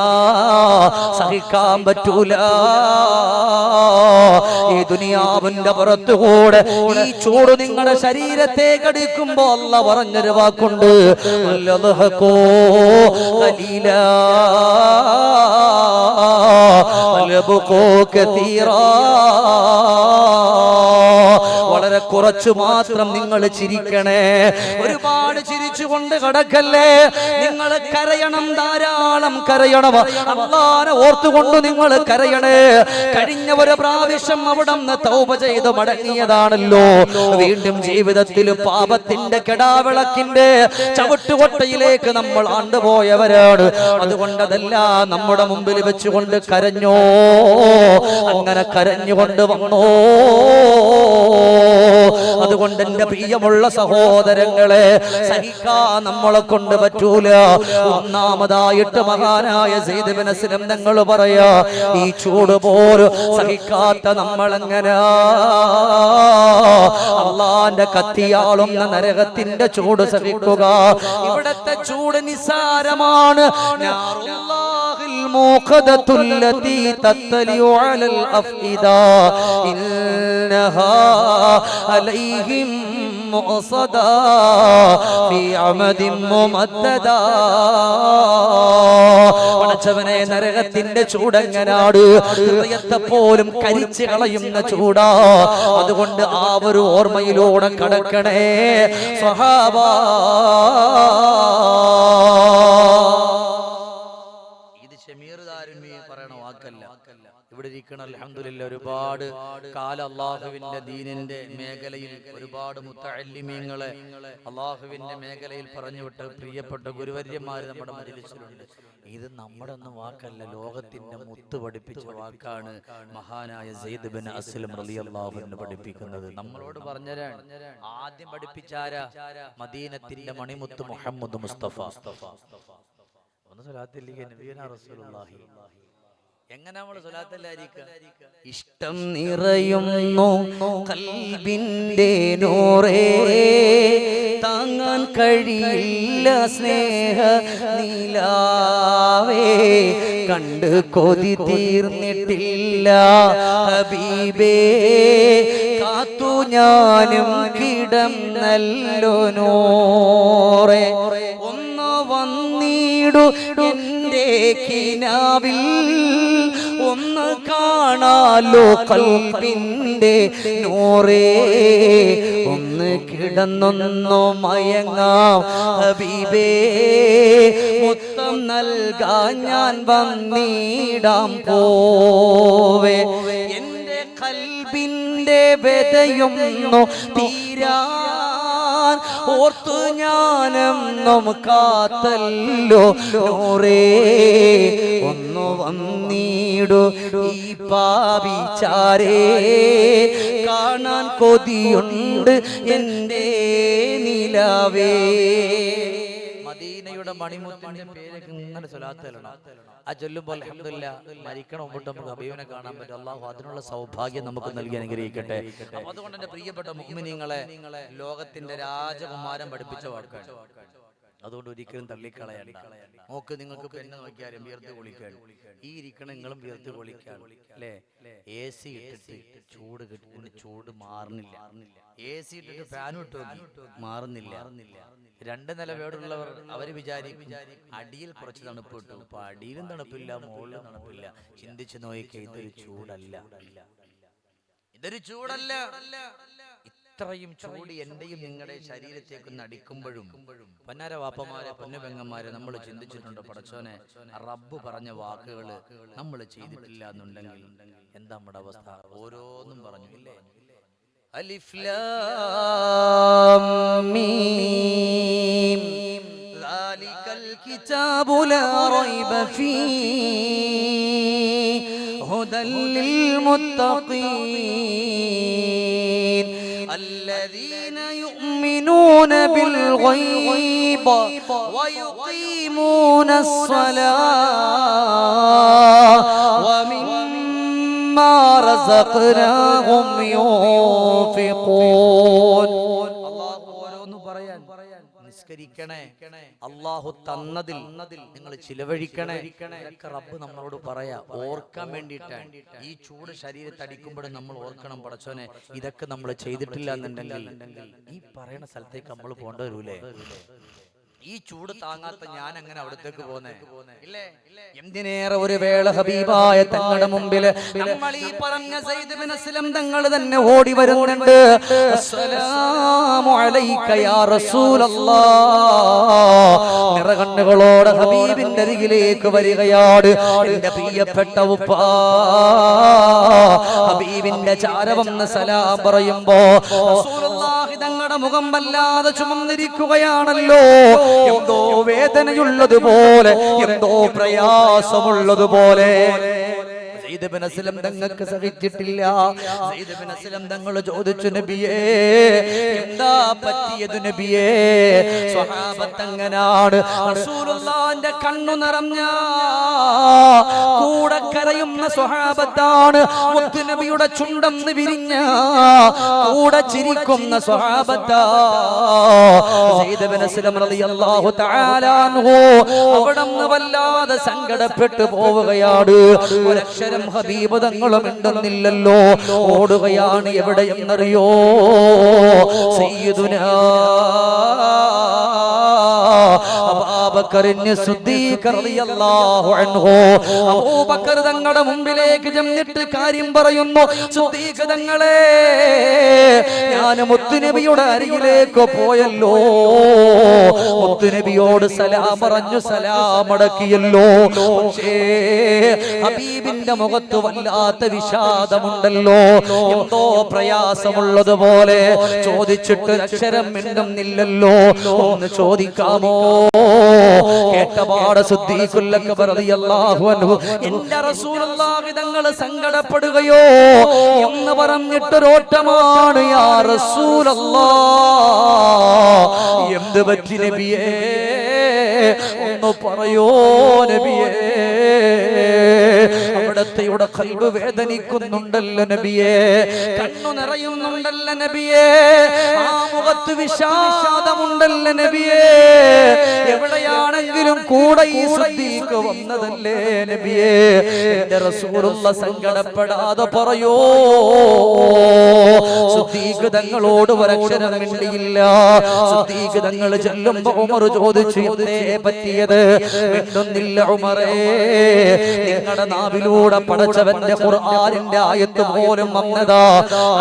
സഹിക്കാൻ പറ്റൂല. ഈ ദുനിയാവിന്റെ പുറത്തുകൂടെ ഈ ചൂട് നിങ്ങളുടെ ശരീരത്തെ കടിക്കുമ്പോ അല്ലാഹു പറഞ്ഞൊരു വാക്കുണ്ട്, അൽബഖൂ കതീറാ. വളരെ കുറച്ചു മാത്രം നിങ്ങൾ ചിരിക്കണേ. ഒരുപാട് ചിരിച്ചുകൊണ്ട് കടക്കല്ലേ. നിങ്ങൾ കരയണം, ധാരാളം കരയണം. അല്ലാഹനെ ഓർത്തുകൊണ്ട് നിങ്ങൾ കരയണേ. കഴിഞ്ഞ ഒരു പ്രാവശ്യം അവിടുന്ന് തൗബ ചെയ്ത് മടങ്ങിയതാണല്ലോ. വീണ്ടും ജീവിതത്തിൽ പാപത്തിന്റെ കെടാവിളക്കിന്റെ ചവിട്ടുകൊട്ടയിലേക്ക് നമ്മൾ ആണ്ടുപോയവരാണ്. അതുകൊണ്ട് അതെല്ലാം നമ്മുടെ മുമ്പിൽ വെച്ചുകൊണ്ട് കരഞ്ഞോ. അങ്ങനെ കരഞ്ഞുകൊണ്ട് വന്നോ. അതുകൊണ്ട് എന്റെ പ്രിയമുള്ള സഹോദരങ്ങളെ, സഹിക്കാൻ നമ്മളെ കൊണ്ട് പറ്റൂല. ഒന്നാമതായിട്ട് മഹാനായ സെയ്ദ് ബിൻ അസ്ലം തങ്ങൾ പറയാ, ഈ ചൂട് പോലും സഹിക്കാത്ത നമ്മളെങ്ങനെ അള്ളാന്റെ കത്തിയാളുന്ന നരകത്തിന്റെ ചൂട് സഹിക്കുക? ഇവിടത്തെ ചൂട് നിസാരമാണ്. عليهم مؤصدا في عمد ممددا. പടച്ചവനെ, നരകത്തിന്റെ ചൂടെങ്ങനാട് ഹൃദയത്തെ പോലും കരിച്ചു കളയുന്ന ചൂടാ. അതുകൊണ്ട് ആ ഒരു ഓർമ്മയിലൂടെ കടക്കണേ സ്വഹാബാ. ഇത് ഷമീർദാരുമി പറയണ വാക്കല്ല. ഇവിടെ ഇരിക്കണം അൽഹംദുലില്ലാ. ഒരുപാട് കാലം അള്ളാഹുവിന്റെ ദീനിന്റെ മേഖലയിൽ ഒരുപാട് മുത്തഅല്ലിമീങ്ങളെ അള്ളാഹുവിന്റെ മേഖലയിൽ പറഞ്ഞുവിട്ട് പ്രിയപ്പെട്ട ഗുരുവര്യന്മാർ നമ്മുടെ മജ്‌ലിസിലുണ്ട്. ഇത് നമ്മുടെ ഒന്നും വാക്കല്ല, ലോകത്തിന്റെ മുത്ത് പഠിപ്പിച്ച വാക്കാണ് മഹാനായ സെയ്ദ് ബിൻ അസ്ലം റളിയല്ലാഹു അൻഹു പഠിപ്പിക്കുന്നത്. നമ്മളോട് പറഞ്ഞതാണ്. ആദ്യം പഠിപ്പിച്ചാരാ? മദീനത്തിന്റെ മണിമുത്ത് മുഹമ്മദ് മുസ്തഫ. ഒന്ന് സ്വലാത്തിലേക്ക് നബിയനാ റസൂലുള്ളാഹി. എങ്ങനെ നമ്മൾ സ്വലാത്തല്ലായിരിക്കുക? ഇഷ്ടം നിറയുന്നു ഖൽബിന്റെ നൂറേ, താങ്ങാൻ കഴിയില്ല സ്നേഹ നിലാവേ, കണ്ട് കൊതി തീർന്നിട്ടില്ല ഹബീബേ, കാത്തു ഞാനും കിടന്നല്ലോ നൂറേ, ഒന്ന് വന്നിടു എന്റെ കിനാവിൽ, ഒന്ന് കാണാലോ ഖൽബിന്റെ നൂറേ, ഒന്ന് കിടന്നൊന്നു മയങ്ങാം ഹബീബേ, മുത്തം നൽകാൻ ഞാൻ വന്നിടാം പോവേ, എന്റെ ഖൽബിന്റെ വ്യതയൊന്നു തീരാൻ ഓർത്തു ഞാനെന്നും കാത്തല്ലോ നൂറേ, ഒന്നു വന്നിടു ഈ പാപിച്ചാരേ, കാണാൻ കൊതിയുണ്ട് എന്റെ നിലാവേ. മദീനയുടെ മണിമുത്തിന്റെ പേരൊക്കെ ഇങ്ങനെ സ്വലാത്തല്ലണം. ആ ചൊല്ലുമ്പോൾ അൽഹംദുലില്ലാ മരിക്കണം മുമ്പ് നമുക്ക് ഹബീബിനെ കാണാൻ പറ്റും. അല്ലാഹു അതിനുള്ള സൗഭാഗ്യം നമുക്ക് നൽകി അനുഗ്രഹിക്കട്ടെ. അപ്പോൾ അതുകൊണ്ട് എന്റെ പ്രിയപ്പെട്ട മുഅ്മിനീങ്ങളെ, ലോകത്തിന്റെ രാജകുമാരൻ പഠിപ്പിച്ച വാക്കാണ്. അതുകൊണ്ട് ഒരിക്കലും തള്ളിക്കളയണ്ട. നോക്ക്, നിങ്ങൾക്ക് പെണ്ണ് നോക്കിയാലും വിയർത്ത് കൊളിക്കാൻ, ഈ ഇരിക്കണ നിങ്ങളും വിയർത്ത് കൊളിക്കാൻ അല്ലേ? AC ഇട്ടിട്ട് ചൂട് കിട്ടുന്ന ചൂട് മാറുന്നില്ല. AC ഇട്ടിട്ട് ഫാനും ഇട്ട് മാറുന്നില്ല. രണ്ട് നില വീടുള്ളവർ അവര് വിചാരിക്കും അടിയിൽ കുറച്ച് തണുപ്പ് കിട്ടും. അപ്പൊ അടിയിലും തണുപ്പില്ല, മുകളിലും തണുപ്പില്ല. ചിന്തിച്ചു നോക്കിക്കേ, ഇതൊരു ചൂടല്ല, ഇതൊരു ചൂടല്ല. ഇത്രയും ചൂട് എന്റെയും നിങ്ങളുടെ ശരീരത്തേക്ക് അടിക്കുമ്പോഴും പൊന്നാര വാപ്പമാരെ, പൊന്നുപെങ്ങന്മാരെ, നമ്മൾ ചിന്തിച്ചിട്ടുണ്ടോ? പടച്ചോനെ, റബ്ബ് പറഞ്ഞ വാക്കുകൾ നമ്മൾ ചെയ്തിട്ടില്ല എന്നുണ്ടെങ്കിൽ എന്താ നമ്മുടെ അവസ്ഥ? ഓരോന്നും പറഞ്ഞു ഇല്ലേ? അലിഫ് ലാം മീം ദാലികൽ കിതാബു ലാ റൈബ ഫീഹി ഹുദൽ ലിൽ മുത്തഖീൻ الذين يؤمنون بالغيب ويقيمون الصلاة ومما رزقناهم ينفقون. നിസ്കരിക്കണേ, അല്ലാഹു തന്നതിൽ നിങ്ങൾ ചിലവഴിക്കണേ. ഇതൊക്കെ റബ്ബ് നമ്മളോട് പറയാ, ഓർക്കാൻ വേണ്ടിയിട്ടാണ്. ഈ ചൂട് ശരീരത്തടിക്കുമ്പോഴും നമ്മൾ ഓർക്കണം, പടച്ചോനെ ഇതൊക്കെ നമ്മൾ ചെയ്തിട്ടില്ല എന്നുണ്ടെങ്കിൽ ഈ പറയുന്ന സ്ഥലത്തേക്ക് നമ്മൾ പോകേണ്ടി വരൂലേ? ഈ ചൂട് താങ്ങാത്ത ഞാൻ അങ്ങനെ അവിടത്തേക്ക് പോന്നേ ഇല്ലേ? എന്തിനേറെ ഒരു വേള ഹബീബായ തങ്ങളുടെ മുമ്പിൽ നമ്മൾ ഈ പറഞ്ഞ സയ്യിദ് ബിൻ അസ്ലം തങ്ങൾ തന്നെ ഓടി വരുന്നുണ്ട്. അസ്സലാമു അലൈക യാ റസൂലല്ലാഹ്. നിറകണ്ണുകളോടെ ഹബീബിന്റെ അരികിലേക്ക് വരികയാണ്. എന്റെ പ്രിയപ്പെട്ട ഉപ്പ ഹബീബിന്റെ ചാരവന്ന് സലാം പറയുമ്പോ റസൂലുള്ളാഹി തങ്ങളുടെ മുഖം വല്ലാതെ ചുമന്നിരിക്കുകയാണല്ലോ. എന്തോ വേദനയുള്ളതുപോലെ, എന്തോ പ്രയാസമുള്ളതുപോലെ. സയ്യിദ് ബിൻ അസ്ലം തങ്ങൾക്ക് സഹിച്ചിട്ടില്ല. സയ്യിദ് ബിൻ അസ്ലം തങ്ങൾ ചോദിച്ചു, നബിയേ എന്താ പറ്റിയത് നബിയേ? സ്വഹാബത്ത് എങ്ങനാണ്? റസൂലുള്ളാഹിന്റെ കണ്ണു നിറഞ്ഞ കൂടെ കരയുന്ന സ്വഹാബത്താണ്. മുത്ത് നബിയുടെ ചുണ്ടന്ന് വിരിഞ്ഞ കൂടെ ചിരിക്കുന്ന സ്വഹാബത്താ. സയ്യിദ് ബിൻ അസ്ലം റളിയല്ലാഹു തആല അൻഹു അവിടുന്ന് വല്ലാതെ സങ്കടപ്പെട്ടു പോവുകയാണ്. ഒരക്ഷരം ഹബീബ് തങ്ങളും ഉണ്ടെന്നില്ലല്ലോ. ഓടുകയാണ്. എവിടെയെന്നറിയോ? സയ്യിദുനാ അബൂബക്കറിന് സിദ്ദീഖ് റളിയല്ലാഹു അൻഹു. അബൂബക്കർ തങ്ങളുടെ മുമ്പിലേക്ക് ചെന്നിട്ട് കാര്യം പറയുന്നു. സിദ്ദീഖ് തങ്ങളെ, ഞാൻ മുത്തുനബിയുടെ അരികിലേക്ക് പോയല്ലോ, മുത്തുനബിയോട് സലാം പറഞ്ഞു, സലാം അടക്കിയല്ലോ. പക്ഷേ ഹബീബിന്റെ മുഖത്ത് വല്ലാത്ത വിഷാദമുണ്ടല്ലോ, എന്തോ പ്രയാസമുള്ളതുപോലെ. ചോദിച്ചിട്ട് അക്ഷരം മിണ്ടുന്നില്ലല്ലോ. ഒന്ന് ചോദിക്കാമോ? കേട്ടപാട് സിദ്ദീഖുൽ അക്ബർ റളിയല്ലാഹു അൻഹു, എന്റെ റസൂലുള്ളാഹി തങ്ങൾ സങ്കടപ്പെടുകയോ എന്ന് പറഞ്ഞിട്ടൊരോട്ടമാണ്. യാ റസൂലല്ലാഹ്, എന്ത് പറ്റി നബിയേ? ഒന്ന് പറയോ നബിയേ? അവിടത്തെയുടെ ഖൽബ് വേദനിക്കുന്നുണ്ടല്ലോ നബിയേ, കണ്ണു നിറയുന്നുണ്ടല്ലോ നബിയേ, ആ മുഖത്ത് വിഷാദമുണ്ടല്ലോ നബിയേ. എവിടെയാണെങ്കിലും കൂടെ ഈ സിദ്ദീഖ് വന്നതല്ലേ നബിയേ? എന്റെ റസൂലുള്ള സങ്കടപ്പെടാതെ പറയോ? സിദ്ദീഖ് തങ്ങളോട് ഒരക്ഷരം മിണ്ടിയില്ല. സിദ്ദീഖ് തങ്ങൾ ചെല്ലുമ്പോ ഉമർ ചോദിച്ചു, എന്തേ പറ്റിയത്? മിണ്ടുന്നില്ല ഉമറേ. നിങ്ങളുടെ നാവിലൂടെ പടച്ചവന്റെ ഖുർആനിന്റെ ആയത്ത് പോലും വന്നതാ,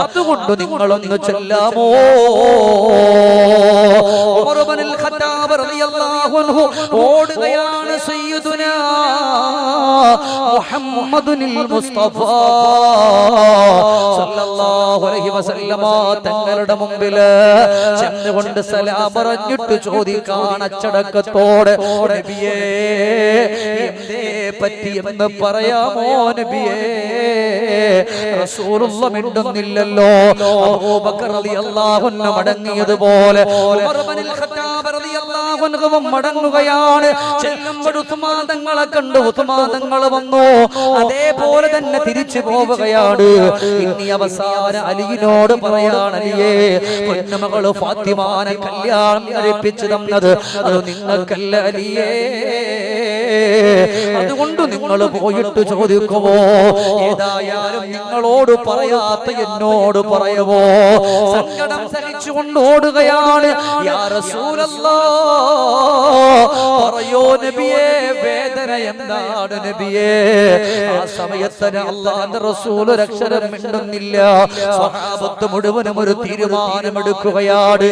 അതുകൊണ്ട് നിങ്ങളൊന്ന് ചൊല്ലാമോ? ഉമർ ഇബ്നുൽ ഖത്താബ് റളിയല്ലാഹു അൻഹു ഓടുകയാണ്. സയ്യിദുനാ മുഹമ്മദുൽ മുസ്തഫ സല്ലല്ലാഹു അലൈഹി വസല്ലമ തങ്ങളുടെ മുമ്പിൽ ചെന്നുകൊണ്ട് സലാം പറഞ്ഞിട്ട് ചോദിക്കാൻ അച്ചടക്കത്തോടെ, നബിയേ എന്തേ പറ്റി എന്ന് പറയാമോ നബിയേ? റസൂലുള്ള മിണ്ടുന്നില്ലല്ലോ. അബൂബക്കർ റളിയല്ലാഹു അൻഹു മടങ്ങിയതുപോലെ ഉമർ ഇബ്നുൽ ഖത്താബ് റളിയല്ലാഹു അൻഹു മടങ്ങുകയാണ്. ചെല്ലുമ്പോൾ ഉസ്മാൻ തങ്ങളെ കണ്ടു. ഉസ്മാൻ തങ്ങൾ വന്നു. അതേപോലെ തന്നെ തിരിച്ചു പോവുകയാണ്. ഇനി അവസാന അലിയിനോട് പറയാണ്, അലിയേ, പൊന്നുമകള് ഫാത്തിമാനെ കല്യാണം കഴിപ്പിച്ചു തന്നത് അത് നിങ്ങൾക്കല്ല അലിയേ. അതുകൊണ്ട് നിങ്ങൾ പോയിട്ട് ചോദിക്കുമോ? ഏതായാലും നിങ്ങളോട് പറയാത്ത എന്നോട് പറയുമോ? സങ്കടം സഹിച്ചുകൊണ്ട് ഓടുകയാണ്. യാ റസൂലല്ലാഹ്, പറയോ നബിയേ, വേദന എന്താണ് നബിയേ? ആ സമയത്ത് അല്ലാഹുവിന്റെ റസൂൽ ഒരക്ഷരം മിണ്ടുന്നില്ല. സ്വഹാബത്ത് മുഴുവനും ഒരു തീരുമാനമെടുക്കുകയാണ്.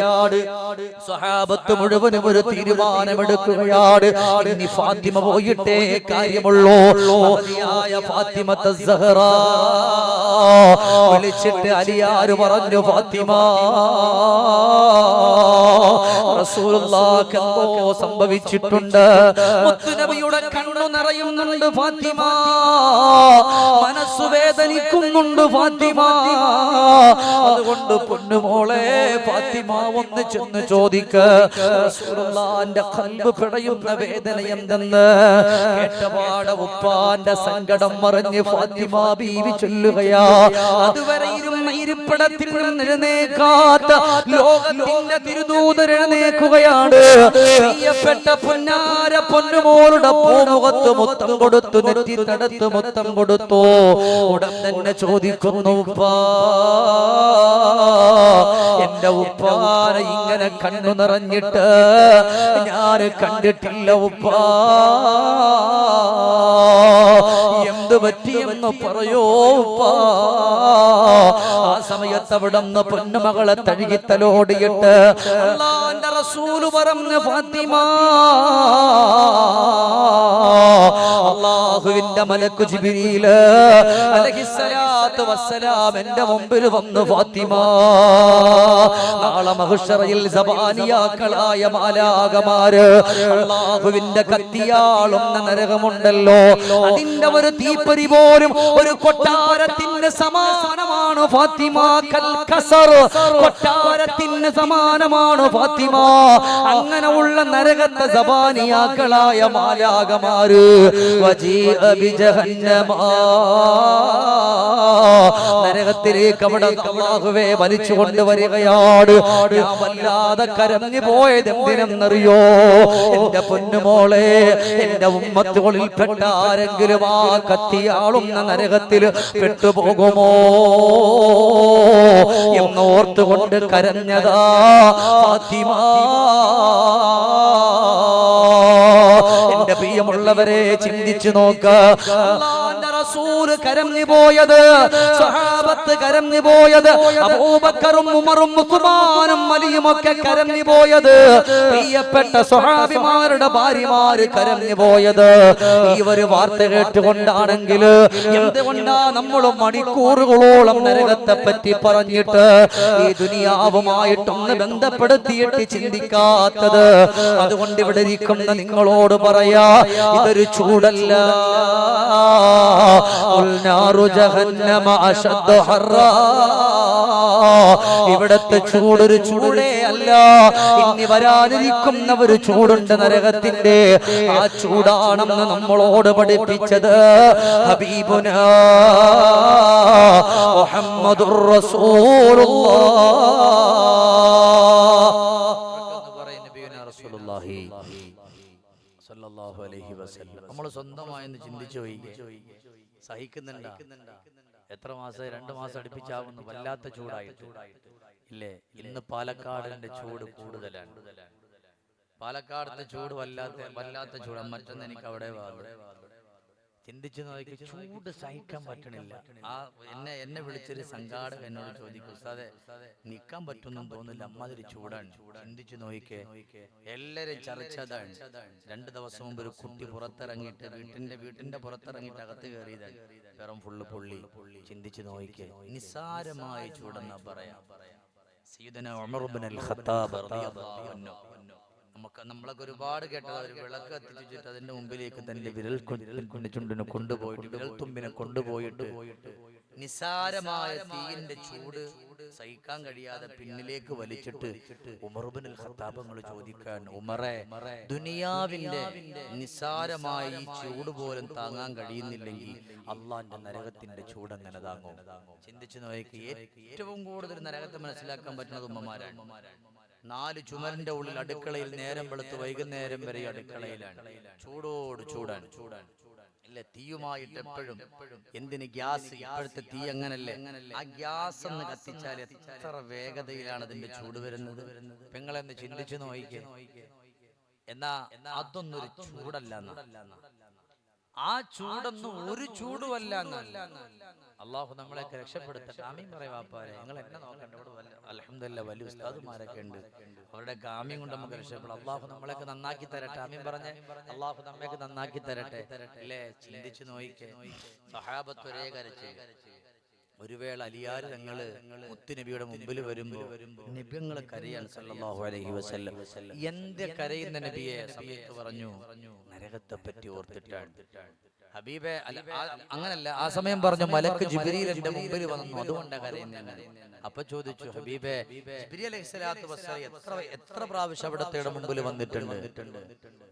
സ്വഹാബത്ത് മുഴുവനും ഒരു തീരുമാനമെടുക്കുകയാണ്. ഇനി ഫാത്തിമ പോയിട്ടേ കാര്യമുള്ളൂ. മഹദിയായ ഫാത്തിമത്ത് സഹറ വിളിച്ചിട്ട് അലിയാർ പറഞ്ഞു, ഫാത്തിമ, റസൂലുള്ളാഹിക്ക് എന്തോ സംഭവിച്ചിട്ടുണ്ട്. മുത്തുനബിയുടെ കണ്ണു നിറയുന്നുണ്ട് ഫാത്തിമ, മനസ്സു വേദനിക്കുന്നുണ്ട് ഫാത്തിമ. അതുകൊണ്ട് പൊന്നുമോളെ ഫാത്തിമ, ഒന്ന് ചെന്ന് ചോദിക്ക, റസൂലുള്ളാഹിന്റെ ഖൽബ് പിടയുന്ന വേദന എന്തെന്ന്. കേട്ടപാട് ഉപ്പാന്റെ സങ്കടം മറിഞ്ഞ് ഫാത്തിമ ബീവി ചൊല്ലുകയാ, അതുവരെ ഇരുന്ന ഇരിപ്പിടത്തിൽ നിന്ന് എഴുന്നേക്കാത്ത ലോകത്തിന്റെ തിരുദൂതർ എഴുന്നേൽക്കുകയാണ്. പ്രിയപ്പെട്ട പൊന്നാര പൊന്നുമോളുടെ പൂമുഖത്ത് മുഖത്ത് മുത്തം കൊടുത്തു, നെറ്റി തടത്ത് മുത്തം കൊടുത്തു. ഉടൻ തന്നെ ചോദിക്കുന്നു, ഉപ്പാ, എന്റെ ഉപ്പാനെ ഇങ്ങനെ കണ്ണു നിറഞ്ഞിട്ട് ഞാൻ കണ്ടിട്ടില്ല ഉപ്പാ, എന്ത് പറ്റിയെന്ന് പറയോ ഉപ്പാ. ആ സമയത്ത് അവിടുന്ന് പൊന്നുമകളെ തഴുകിത്തലോടിയിട്ട് അല്ലാഹുവിന്റെ റസൂല് പറഞ്ഞു, ഫാത്തിമ, അല്ലാഹുവിന്റെ മലക്ക് ജിബ്രീൽ അലൈഹിസ്സലാത്തു വസ്സലാം എന്റെ മുമ്പിൽ വന്നു, ഫാത്തിമ, നാളെ മഹ്ശറയിൽ സബാനിയാക്കളായ മാലാഖമാര് അല്ലാഹുവിന്റെ കത്തിയാളുന്ന നരകമുണ്ടല്ലോ, അതിന്റെ ഒരു തീപ്പൊരി പോലും ഒരു കൊട്ടാരത്തിന് സമാനമാണ് ഫാത്തിമ. കൽകസർ, കൊട്ടാരത്തിന് സമാനമാണ് ഫാത്തിമ. അങ്ങനെയുള്ള നരകത്തെ സബാനിയാക്കളായ മാലാഖമാര് വജീഅ ബിജഹന്നമ, നരകത്തിലേക്ക് അവിടെ അല്ലാഹുവേ വലിച്ചു കൊണ്ടുവരികയാണ്. ഞാൻ വല്ലാതെ കരഞ്ഞു പോയത് എന്തിനെന്നറിയോ? എന്റെ പൊന്നുമോളെ, എന്റെ ഉമ്മത്തുകളിൽ പെട്ട ആരെങ്കിലും ആ കത്തിയാളുന്ന നരകത്തിൽ പെട്ടുപോകുമോ എന്നോർത്തുകൊണ്ട് കരഞ്ഞതാ ഫാത്തിമ. എന്റെ പ്രിയമുള്ളവരെ, ചിന്തിച്ചു നോക്ക, അല്ലാഹുവിന്റെ റസൂൽ കരഞ്ഞു പോയത്, സ്വഹാബത്ത് കരഞ്ഞു പോയത്, അബൂബക്കറും ഉമറും ഉസ്മാനും അലിയും ഒക്കെ കരഞ്ഞു പോയത്, പ്രിയപ്പെട്ട സ്വഹാബിമാരുടെ ഭാര്യമാര് കരഞ്ഞു പോയത് ഈ ഒരു വാർത്ത കേട്ടുകൊണ്ടാണെങ്കിൽ എന്തുകൊണ്ടാ നമ്മൾ മണിക്കൂറുകളോളം നരകത്തെ പറ്റി പറഞ്ഞിട്ട് ഈ ദുനിയാവുമായിട്ടൊന്ന് ബന്ധപ്പെടുത്തിയിട്ട് ചിന്തിക്കാത്തത്? അതുകൊണ്ട് ഇവിടെ ഇരിക്കുന്ന നിങ്ങളോട് പറയാ, ഇതൊരു ചൂടല്ല, ഇവിടത്തെ ചൂടൊരു ചൂടേ അല്ല, ഇനി വരാനിരിക്കുന്ന ഒരു ചൂടുണ്ട് നരകത്തിന്റെ. ആ ചൂടാണെന്ന് നമ്മളോട് പഠിപ്പിച്ചത് ഹബീബുനാ മുഹമ്മദുർ റസൂലുള്ളാഹി സ്വല്ലല്ലാഹു അലൈഹി വസല്ലം. നമ്മൾ സ്വന്തമായി ചിന്തിച്ചു പോയി, സഹിക്കുന്നുണ്ട? എത്ര മാസം? 2 മാസം അടുപ്പിച്ചാവുന്നു, വല്ലാത്ത ചൂടായി ഇല്ലേ? ഇന്ന് പാലക്കാടിന്റെ ചൂട് കൂടുതലാണ്. പാലക്കാടത്തെ ചൂട് വല്ലാത്ത ചൂടാണ്. മറ്റൊന്ന് എനിക്ക് അവിടെ ചിന്തിച്ചു നോക്കി, ചൂട് സഹിക്കാൻ പറ്റണില്ല. എന്നെ വിളിച്ചൊരു സംഘാടകൻ എന്നോട് ചോദിക്കും, ഉസ്താദേ നിൽക്കാൻ പറ്റുമെന്നും തോന്നില്ല, അമ്മാതിരി ചൂടാണ്. ചിന്തിച്ചു നോക്കിക്കേ, എല്ലാരും ചർച്ചതാണ്. 2 ദിവസം മുമ്പ് ഒരു കുട്ടി പുറത്തിറങ്ങിയിട്ട് വീട്ടിന്റെ പുറത്തിറങ്ങിയിട്ട് അകത്ത് കയറിയതാണ്, വെറും ഫുള്ള് പൊള്ളി. ചിന്തിച്ചു നോക്കിക്കേ, നിസ്സാരമായ ചൂടെന്നാ പറയാ. സയ്യിദുനാ ഉമർ ഇബ്നുൽ ഖത്താബ് റളിയല്ലാഹു അൻഹു, നമ്മളൊക്കെ ഒരുപാട് കേട്ടത്, ഒരു വിളക്ക് കത്തിച്ചിട്ട് അതിന്റെ മുമ്പിലേക്ക് തന്റെ ചുണ്ടിനെ കൊണ്ടുപോയിട്ട്, വിരൽത്തുമ്പിനെ കൊണ്ടുപോയിട്ട് നിസാരമായ തീയിന്റെ ചൂട് സഹിക്കാൻ കഴിയാതെ പിന്നിലേക്ക് വലിച്ചിട്ട് ഉമർ ഇബ്നുൽ ഖത്താബ് ചോദിക്കാൻ, ഉമറേ, ദുനിയാവിന്റെ നിസാരമായ ഈ ചൂട് പോലും താങ്ങാൻ കഴിയുന്നില്ലെങ്കിൽ അള്ളാന്റെ നരകത്തിന്റെ ചൂട് എങ്ങനെ താങ്ങും? ചിന്തിച്ചു നോക്കി. ഏറ്റവും കൂടുതൽ നരകത്തെ മനസ്സിലാക്കാൻ പറ്റുന്നത് ഉമ്മമാരാണ്. 4 ചുമരിന്റെ ഉള്ളിൽ അടുക്കളയിൽ നേരം വെളുത്ത് വൈകുന്നേരം വരെ അടുക്കളയിലാണ്. ചൂടോട് ചൂടാണ് ഇല്ല, തീയുമായിട്ട് എപ്പോഴും. എന്തിന്? ഗ്യാസ്. ഇപ്പോഴത്തെ തീ അങ്ങനല്ലേ, ആ ഗ്യാസ് ഒന്ന് കത്തിച്ചാൽ എത്ര വേഗതയിലാണ് അതിന്റെ ചൂട് വരുന്നത്. പെങ്ങളെന്ന് ചിന്തിച്ചു നോക്കിക്കേ. എന്നാ അതൊന്നൊരു ചൂടല്ല, ആ ചൂടൊന്നും ഒരു ചൂടുമല്ല. അള്ളാഹു നമ്മളെയൊക്കെ രക്ഷപ്പെടുത്തട്ടെ. ആമീൻ പറയുവാപ്പാരെ. നിങ്ങൾ എന്നെ നോക്കണ്ട, ഇവിടെ അൽഹംദുലില്ലാഹ് വലിയ ഉസ്താദുമാരൊക്കെ ഉണ്ട്, അവരുടെ കാമ്യം കൊണ്ട് നമുക്ക് രക്ഷപ്പെടാം. അള്ളാഹു നമ്മളെയൊക്കെ നന്നാക്കി തരട്ടെ. ആമീൻ പറഞ്ഞേ, അള്ളാഹു നമ്മയൊക്കെ നന്നാക്കി തരട്ടെ അല്ലേ? ചിന്തിച്ചു നോക്കിക്കേ, സഹാബത്ത് ഒരേ കരച്ച്. ഒരു വേള അലിയാർ തങ്ങള് മുത്തുനബിയുടെ മുമ്പിൽ വരുമ്പോ നബിങ്ങൾ കരയാണ് സല്ലല്ലാഹു അലൈഹി വസല്ലം. എന്ത് കരയുന്ന നബിയെ? സമയത്ത് പറഞ്ഞു, നരകത്തെ പറ്റി ഓർത്തിട്ടാണ്. ഹബീബെ അങ്ങനല്ല, ആ സമയം പറഞ്ഞു, മലക്ക് ജിബ്രീൽ എന്റെ മുമ്പിൽ വന്നു, അതുകൊണ്ടാണ് കരയുന്നത്. അപ്പൊ ചോദിച്ചു, ഹബീബേ, ജിബ്രീൽ അലൈഹിസ്സലാത്തു വസ്സലാം എത്ര പ്രാവശ്യം അവിടത്തെ മുമ്പിൽ വന്നിട്ടുണ്ട്?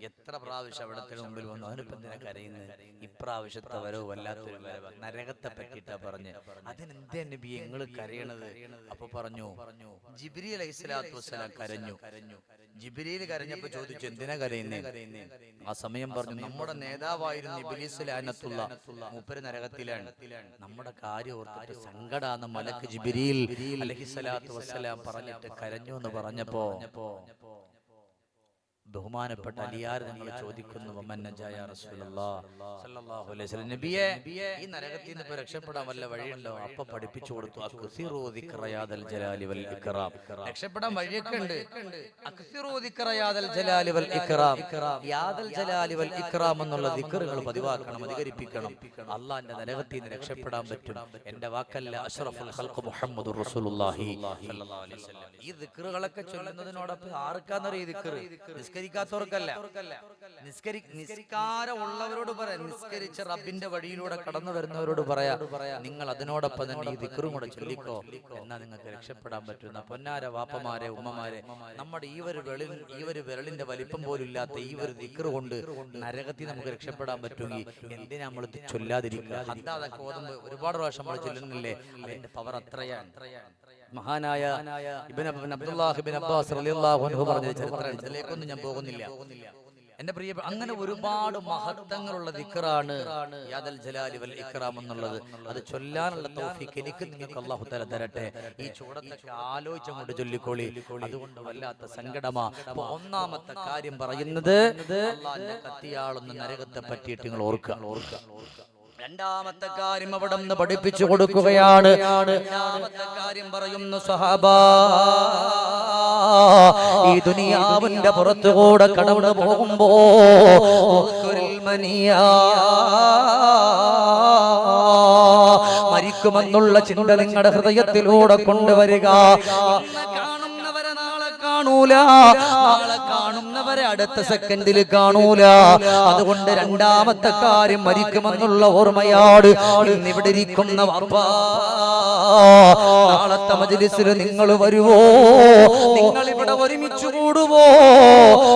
എത്ര പ്രാവശ്യം അവിടത്തെ മുമ്പിൽ വന്നു? അതിനിപ്പോ എന്തിനാ കരയുന്നത്? ഇപ്രാവശ്യത്തെ വരവ് വല്ലാത്തൊരു വരവ്, നരകത്തെ പറ്റിയിട്ടാ പറഞ്ഞ്. അതിനെന്തേ നബിയെ നിങ്ങൾ കരയണത്? അപ്പൊ പറഞ്ഞു, ജിബ്രീൽ അലൈഹിസ്സലാത്തു വസ്സലാം കരഞ്ഞു. ജിബ്രീൽ കരഞ്ഞപ്പോ ചോദിച്ചു, എന്തിനാ കരയുന്നേ? ആ സമയം പറഞ്ഞു, നമ്മുടെ നേതാവായിരുന്നു ഇബ്ലീസ് ലഅനത്തുള്ള, മൂപ്പര് നരകത്തിലാണ്. നമ്മുടെ കാര്യം ഓർത്തിട്ട് സങ്കടാന്ന് മലക്ക് ജിബ്രീൽ അലൈഹിസ്സലാത്തു വസ്സലാം പറഞ്ഞിട്ട് കരഞ്ഞു എന്ന് പറഞ്ഞപ്പോ ബഹുമാനപ്പെട്ട അലിയാർ നിങ്ങൾ ചോദിക്കുന്നു, നബിയെ, ഈ നരകത്തിൽ നിന്ന് ഇപ്പൊ രക്ഷപ്പെടാൻ വല്ല വഴിയുണ്ടോ? അപ്പൊ പഠിപ്പിച്ചു കൊടുത്തു, രക്ഷപ്പെടാൻ വഴിയൊക്കെ ഉണ്ട്. എന്നുള്ള ദിക്റുകൾ പതിവാക്കണം, അധികരിപ്പിക്കണം. അള്ളാന്റെ നരകത്തിൽ നിന്ന് രക്ഷപ്പെടാൻ പറ്റും. എന്റെ വാക്കല്ല, അഷ്റഫുൽ ഖൽഖ് മുഹമ്മദുർ റസൂലുള്ളാഹി സ്വല്ലല്ലാഹു അലൈഹി വസല്ലം. ഈ ദിക്റുകളൊക്കെ ചൊല്ലുന്നതിനോടൊപ്പം ആർക്കാന്നറിയ ഈ ദിക്റ്? നിസ്കരിക്കാത്തവർക്കല്ല. നിസ്കാരം ഉള്ളവരോട് പറയാം, നിസ്കരിച്ച റബ്ബിന്റെ വഴിയിലൂടെ കടന്നു വരുന്നവരോട് പറയാ, നിങ്ങൾ അതിനോടൊപ്പം തന്നെ ഈ ദിക്റും കൂടെ ചൊല്ലിക്കോ, എന്നാ നിങ്ങൾക്ക് രക്ഷപ്പെടാൻ പറ്റുന്ന പൊന്നാര വാപ്പമാരെ, ഉമ്മമാരെ, നമ്മുടെ ഈ ഒരു വിരലിന്റെ വലിപ്പം പോലും ഇല്ലാത്ത ഈ ഒരു ദിക്റ് കൊണ്ട് നരകത്തിൽ നമുക്ക് രക്ഷപ്പെടാൻ പറ്റുമെങ്കിൽ എന്തിനാ നമ്മൾ ചൊല്ലാതിരിക്കുക? അതൊക്കെ ഓതുമ്പോൾ ഒരുപാട് പ്രാവശ്യം നമ്മൾ ചൊല്ലുന്നില്ലേ? അതിന്റെ പവർ അത്രയാണ്. മഹാനായ അബ്ദുല്ലാഹ് ഇബ്നു അബ്ബാസ് റളിയല്ലാഹു അൻഹു പറഞ്ഞ ചരിത്രം, ഇതിലേക്കൊന്നും ഞാൻ പോകുന്നില്ല. എന്റെ പ്രിയ, അങ്ങനെ ഒരുപാട് മഹത്വങ്ങളുള്ള ദിക്റാണ് യാദൽ ജലാലി വൽ ഇക്റാം എന്നുള്ളത്. അത് ചൊല്ലാനുള്ള തൗഫീഖ് എനിക്ക് നിങ്ങൾക്ക് അല്ലാഹു തആല തരട്ടെ. ഈ ചൂടത്തൊക്കെ ആലോചിച്ചങ്ങോട്ട് ചൊല്ലിക്കോളി. അതുകൊണ്ട് വല്ലാത്ത സങ്കടമാ. ഒന്നാമത്തെ കാര്യം പറയുന്നത്, അല്ലാഹുവിന്റെ കത്തിയാളുന്ന നരകത്തെ പറ്റിയിട്ട് നിങ്ങൾ ഓർക്കുക. രണ്ടാമത്തെ കാര്യം അവിടെ നിന്ന് പഠിപ്പിച്ചു കൊടുക്കുകയാണ്. രണ്ടാമത്തെ കാര്യം പറയുന്നു, സഹാബാ, ഈ ദുനിയാവിന്റെ പുറത്തുകൂടെ കടന്നു പോകുമ്പോ മരിക്കുമെന്നുള്ള ചിന്ത നിങ്ങളുടെ ഹൃദയത്തിലൂടെ കൊണ്ടുവരിക. നാളെ കാണുന്നവരെ അടുത്ത സെക്കൻഡിൽ കാണൂല. അതുകൊണ്ട് രണ്ടാമത്തെ കാര്യം മരിക്കുമെന്നുള്ള ഓർമ്മയാണ്. ഇന്നിവിടെ ഇരിക്കുന്ന വാപ്പാ, നാളത്തെ മജ്‌ലിസിൽ നിങ്ങൾ വരുവോ? നിങ്ങൾ ഇവിടെ ഒരുമിച്ച് കൂടുവോ?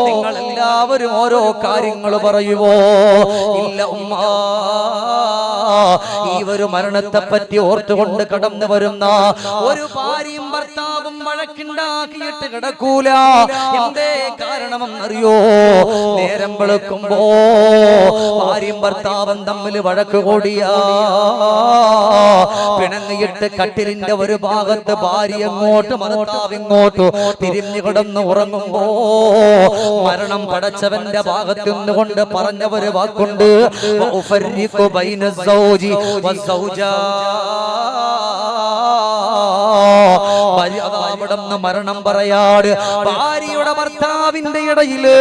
നിങ്ങൾ എല്ലാവരും ഓരോ കാര്യങ്ങൾ പറയുവോ? ഇല്ല ഉമ്മാ, ഈ ഒരു മരണത്തെ പറ്റി ഓർത്തുകൊണ്ട് കടന്നു വരുന്ന ഒരു ഭാര്യയും ഭർത്താവും വഴക്കുണ്ടാക്കിയിട്ട് കിടക്കൂല. എന്തേ കാരണമെന്നറിയോ? നേരം വെളുക്കുമ്പോ ഭാര്യയും ഭർത്താവും തമ്മിൽ വഴക്ക് കൂടിയാ, പിണങ്ങിയിട്ട് കട്ടിലിന്റെ ഒരു ഭാഗത്ത് ഭാര്യ എങ്ങോട്ട് ഭർത്താവ് ഇങ്ങോട്ട് തിരിഞ്ഞു കിടന്ന് ഉറങ്ങുമ്പോ മരണം പടച്ചവന്റെ ഭാഗത്ത് നിന്നുകൊണ്ട് പറഞ്ഞ ഒരു വാക്കുണ്ട്, മരണം പറയാട്. ഭാര്യയുടെ ഭർത്താവിന്റെ ഇടയില്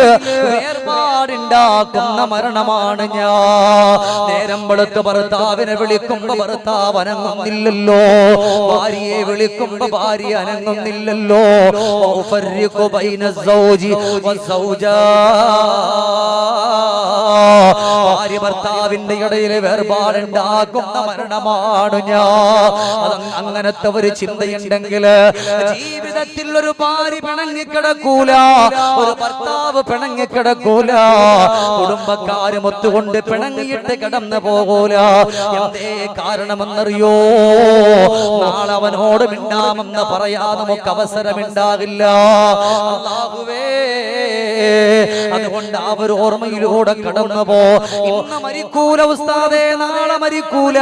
വേർപാടുണ്ടാക്കുന്ന മരണമാണ് ഞാൻ. നേരം വെളുത്ത് ഭർത്താവിനെ വിളിക്കുമ്പോ ഭർത്താവ് അനങ്ങുന്നില്ലല്ലോ, ഭാര്യയെ വിളിക്കുമ്പോ ഭാര്യ അനങ്ങുന്നില്ലല്ലോ. ഭാര്യ ഭർത്താവിന്റെ ഇടയിൽ വേർപാടുണ്ടാക്കുന്ന മരണമാണ് ഞാൻ. അങ്ങനത്തെ ഒരു ചിന്തയുണ്ടെങ്കിൽ ജീവിതത്തിൽ ഒരു ഭാര്യ പിണങ്ങിക്കിടക്കൂല, ഒരു ഭർത്താവ് പിണങ്ങിക്കിടക്കൂല, കുടുംബക്കാരും ഒത്തുകൊണ്ട് പിണങ്ങിയിട്ട് കിടന്നു പോകൂല. എന്തേ കാരണമെന്നറിയോ? നാളെ അവനോട് മിണ്ടാമെന്ന് പറയാ നമുക്ക് അവസരമുണ്ടാകില്ല. അല്ലാഹുവേ, അതുകൊണ്ട് ആ ഒരു ഓർമ്മയിലൂടെ കടന്നു പോ. ഇന്ന് മരിക്കൂല ഉസ്താദേ, നാളെ മരിക്കൂല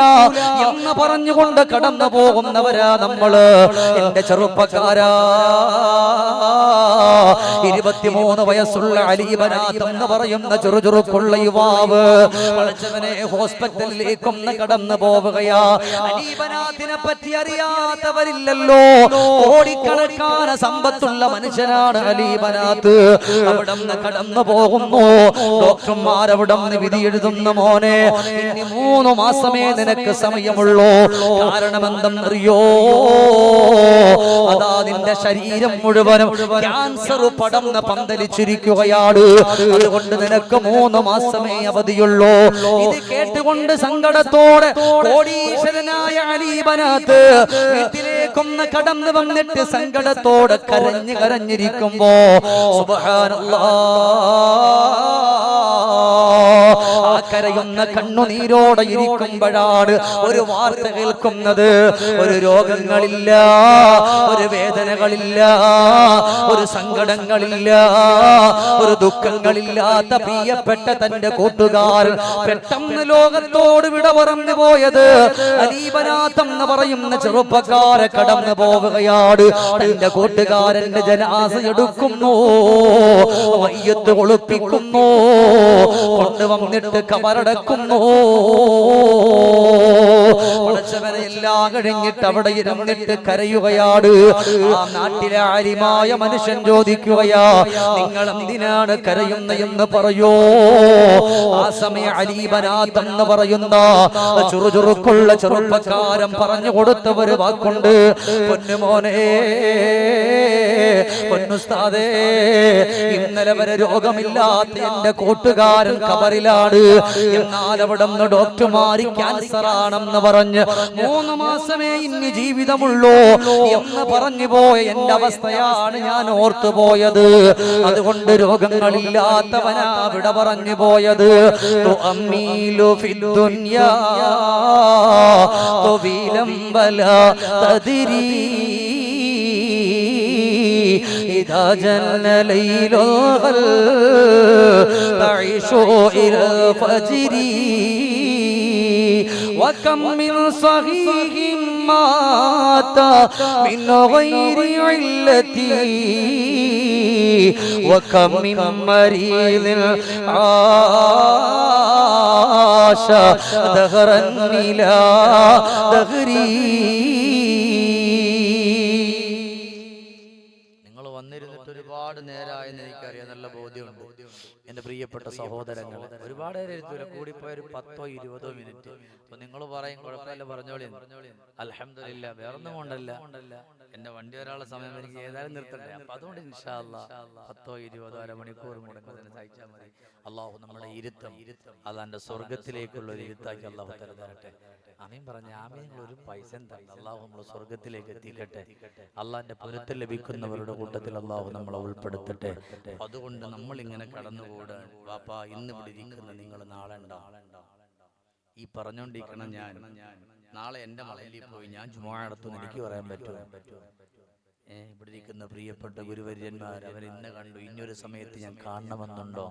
എന്ന് പറഞ്ഞുകൊണ്ട് കടന്നു പോകുന്നവരാ നമ്മള്. എന്റെ ചെറുപ്പക്കാരാ, 23 വയസ്സുള്ള അലീബനാത്ത് എന്ന് പറയുന്ന ചെറുചുറുക്കുള്ള യുവാവ് പഠിച്ചവനെ ഹോസ്പിറ്റലിലേക്കൊന്ന് കടന്നു പോവുകയാ. അലീബനാത്തിനെ പറ്റി അറിയാത്തവരില്ലല്ലോ. കോടിക്കണക്കാന സമ്പത്തുള്ള മനുഷ്യനാണ് അലീബനാത്ത്. അവിടെ നിന്ന് കടന്നു പോകുന്നു. ഡോക്ടർമാർ അവിടെ നിന്ന് വിധി എഴുതുന്ന, മോനെ ഇനി 3 മാസമേ നിനക്ക് സമയമുള്ളൂ. കാരണം എന്തെന്നറിയോ? അതാ നിന്റെ ശരീരം മുഴുവനും ക്യാൻസർ പടർന്ന് പന്തലിച്ചിരിക്കുകയാണ്. അതുകൊണ്ട് നിനക്ക് 3 മാസമേ അവധിയുള്ളൂ. ഇത് കേട്ടുകൊണ്ട് സങ്കടത്തോടെ കോടീശ്വരനായ അലീബനാത്ത് വീട്ടിലേക്ക് അടുത്തേക്കൊന്ന് കടന്നു വന്നിട്ട് സങ്കടത്തോടെ കരഞ്ഞിരിക്കുമ്പോ സുബ്ഹാനല്ലാഹ് ആ കരയുന്ന കണ്ണുനീരോടെ ഇരിക്കുമ്പോഴാണ് ഒരു വാർത്ത കേൾക്കുന്നത്. ഒരു രോഗങ്ങളില്ല, ഒരു വേദനകളില്ല, ഒരു സങ്കടങ്ങളില്ല, ഒരു ദുഃഖങ്ങളില്ലാത്ത പ്രിയപ്പെട്ട തന്റെ കൂട്ടുകാരൻ പെട്ടെന്ന് ലോകത്തോട് വിട പറഞ്ഞു പോയത്. അലീബനാഥ് എന്ന് പറയുന്ന ചെറുപ്പക്കാരെ കടന്നു പോവുകയാണ്. തന്റെ കൂട്ടുകാരന്റെ ജനാസ എടുക്കുന്നു, മയ്യത്ത് ഒളിപ്പിക്കുന്നു, കൊണ്ടുവന്നിട്ട് കബറടക്കുന്നു. പടച്ചവനെ എല്ലാം കഴിഞ്ഞിട്ട് അവിടെ ഇരുന്നിട്ട് കരയുകയാണ്. ആ നാട്ടിലെ ആലിമായ മനുഷ്യൻ ചോദിക്കുകയാ, നിങ്ങൾ എന്തിനാണ് കരയുന്നതെന്ന് പറയോ? ആ സമയം അലീബനാഥ് എന്ന് പറയുന്ന ചുറുചുറുക്കുള്ള ചെറുപ്പക്കാരൻ പറഞ്ഞു കൊടുത്ത ഒരു വാക്കുണ്ട്. പൊന്നുമോനെ, പൊന്നുസ്താദേ, ഇന്നലെ വരെ രോഗമില്ലാത്ത എന്റെ കൂട്ടുകാരൻ ഖബറിലാണ്. എന്നാൽ അവിടെ നിന്ന് ഡോക്ടർമാർ ക്യാൻസർ ആണെന്ന് പറഞ്ഞ് 3 മാസമേ ഇനി ജീവിതമുള്ളൂ എന്ന് പറഞ്ഞു പോയ എന്റെ അവസ്ഥയാണ് ഞാൻ ഓർത്തുപോയത്. അതുകൊണ്ട് രോഗങ്ങളില്ലാത്തവനാ വിട പറഞ്ഞു പോയത്. തുഅമ്മീലു ഫിദ്ദുനിയാ തുവീലം വലാ തദ്രീ إذا جن ليل الغل تعيش إلى الفجر وكم من صحيح مات من غير علة وكم من مريض عاش دهرا إلى دهري. ഒരുപാട് നേരമായെന്ന് എനിക്കറിയാം, നല്ല ബോധ്യമുണ്ട്. എന്റെ പ്രിയപ്പെട്ട സഹോദരങ്ങൾ, ഒരുപാട് നേരം എഴുത്തൂല, കൂടിപ്പോയ ഒരു 10-20 മിനിറ്റ്. അപ്പൊ നിങ്ങൾ പറയും കുഴപ്പമില്ല, പറഞ്ഞോളി. അൽഹംദുലില്ലാ, വേറൊന്നും കൊണ്ടല്ല, എന്റെ വണ്ടി ഒരാളെ സമയം എനിക്ക് ഏതായാലും നിർത്തണ്ടേ. അപ്പൊ അതുകൊണ്ട് ഇൻഷാ അല്ലാഹ് 10-20 അരമണിക്കൂർ മുടങ്ങുന്നതിന് സഹിച്ചാൽ മതി. അള്ളാഹു നമ്മുടെ ഇരുത്തം അതാന്റെ സ്വർഗത്തിലേക്കുള്ള ഒരു ഇരുത്താക്കി അള്ളാഹു തരട്ടെ. ആമീൻ പറഞ്ഞ ആമീൻ. ഒരു പൈസ തരണം, അള്ളാഹു നമ്മൾ സ്വർഗത്തിലേക്ക് എത്തിക്കട്ടെ. അള്ളാഹിന്റെ പൊരുത്തം ലഭിക്കുന്നവരുടെ കൂട്ടത്തിൽ അള്ളാഹു നമ്മളെ ഉൾപ്പെടുത്തട്ടെ. അതുകൊണ്ട് നമ്മൾ ഇങ്ങനെ കടന്നുകൂടാൻ വാപ്പാ, ഇന്ന് ഇവിടെ ഇരിക്കുന്ന നിങ്ങൾ നാളെ ഉണ്ടാവും. ഈ പറഞ്ഞോണ്ടിരിക്കണം ഞാൻ നാളെ എന്റെ മലയിൽ പോയി ഞാൻ ജുമുഅ നടത്തുമെന്ന് എനിക്ക് പറയാൻ പറ്റുമോ? ഇവിടെ ഇരിക്കുന്ന പ്രിയപ്പെട്ട ഗുരുവര്യന്മാർ, അവർ ഇന്ന് കണ്ടു, ഇനിയൊരു സമയത്ത് ഞാൻ കാണണമെന്നുണ്ടോ?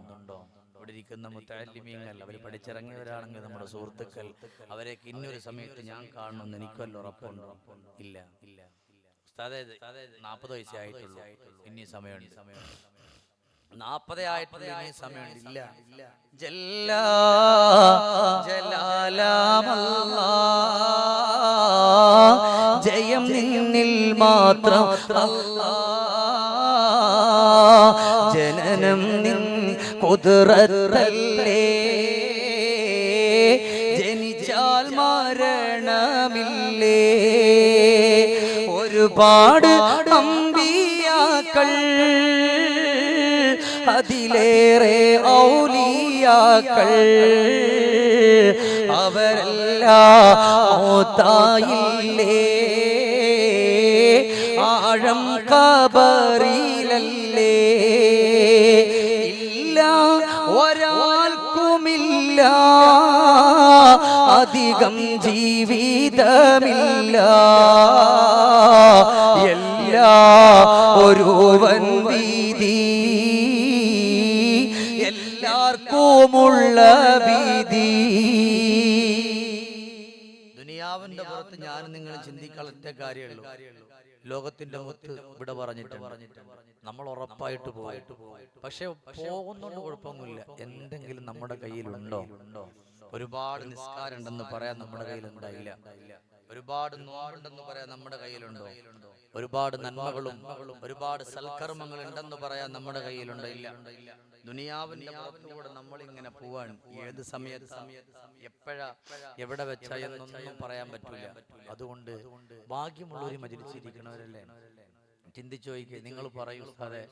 ഇവിടെ ഇരിക്കുന്ന മുത്തഅല്ലിമീങ്ങൾ, അവർ പഠിച്ചിറങ്ങിയവരാണെങ്കിൽ നമ്മുടെ സുഹൃത്തുക്കൾ, അവരേക്ക് ഇന്നൊരു സമയത്ത് ഞാൻ കാണണമെന്ന് എനിക്ക് വല്ല ഉറപ്പുണ്ടോ? ഇല്ല. ഉസ്താദേ 40 വയസ്സേ ആയിട്ടുള്ളൂ, ഇനി സമയമുണ്ട്. 40 ആയിട്ടുള്ള ഇനി സമയമുണ്ട്. ഇല്ല. ജല്ല ജലാലമല്ലാഹ്, ജയം നിന്നിൽ മാത്രം അല്ലാഹ്, ജനനം നിൻ ഖുദ്റത്തല്ലേ, ജനിച്ചാൽ മരണമില്ലേ. ഒരുപാട് അമ്പിയാക്കൾ, അതിലേറെ ഔലിയാക്കൾ, അവരെല്ലാം മൗത്തായില്ലേ, ആഴം ഖബറിലല്ലേ. ഇല്ല ഒരാൾക്കുമില്ല അധികം ജീവിതമില്ല, എല്ലാ ഒരുവൻ വീതി, എല്ലാവർക്കുമുള്ള വീതി. ദുനിയാവിന്റെ പുറത്ത് ഞാൻ നിങ്ങൾ ചിന്തിക്കാത്ത കാര്യമുള്ളൂ. ലോകത്തിന്റെ മുത്ത് ഇവിടെ പറഞ്ഞിട്ട് നമ്മൾ ഉറപ്പായിട്ട് പോയിട്ട് പക്ഷെ പോകുന്നോണ്ട് കുഴപ്പമൊന്നുമില്ല. എന്തെങ്കിലും നമ്മുടെ കയ്യിലുണ്ടോ? ഒരുപാട് നിസ്കാരം ഉണ്ടെന്ന് പറയാൻ നമ്മുടെ കയ്യിലുണ്ടായില്ല. ഒരുപാട് നോമ്പുണ്ടെന്ന് പറയാൻ നമ്മുടെ കയ്യിലുണ്ടോ? ഒരുപാട് നന്മകളും ഒരുപാട് സൽക്കർമ്മങ്ങൾ ഉണ്ടെന്ന് പറയാൻ നമ്മുടെ കയ്യിലുണ്ടോ? ഇല്ല. ദുനിയാവിന്റെ പുറത്തുകൂടെ നമ്മൾ ഇങ്ങനെ പോവാൻ ഏത് സമയത്ത് എപ്പോഴാ എവിടെ വെച്ചാ എന്നൊന്നും പറയാൻ പറ്റില്ല. അതുകൊണ്ട് ഭാഗ്യമുള്ളവരും മജ്‌ലിസിലിരിക്കണവരല്ലേ, ചിന്തിച്ചു നോക്കിയേ. നിങ്ങൾ പറയൂ അതെ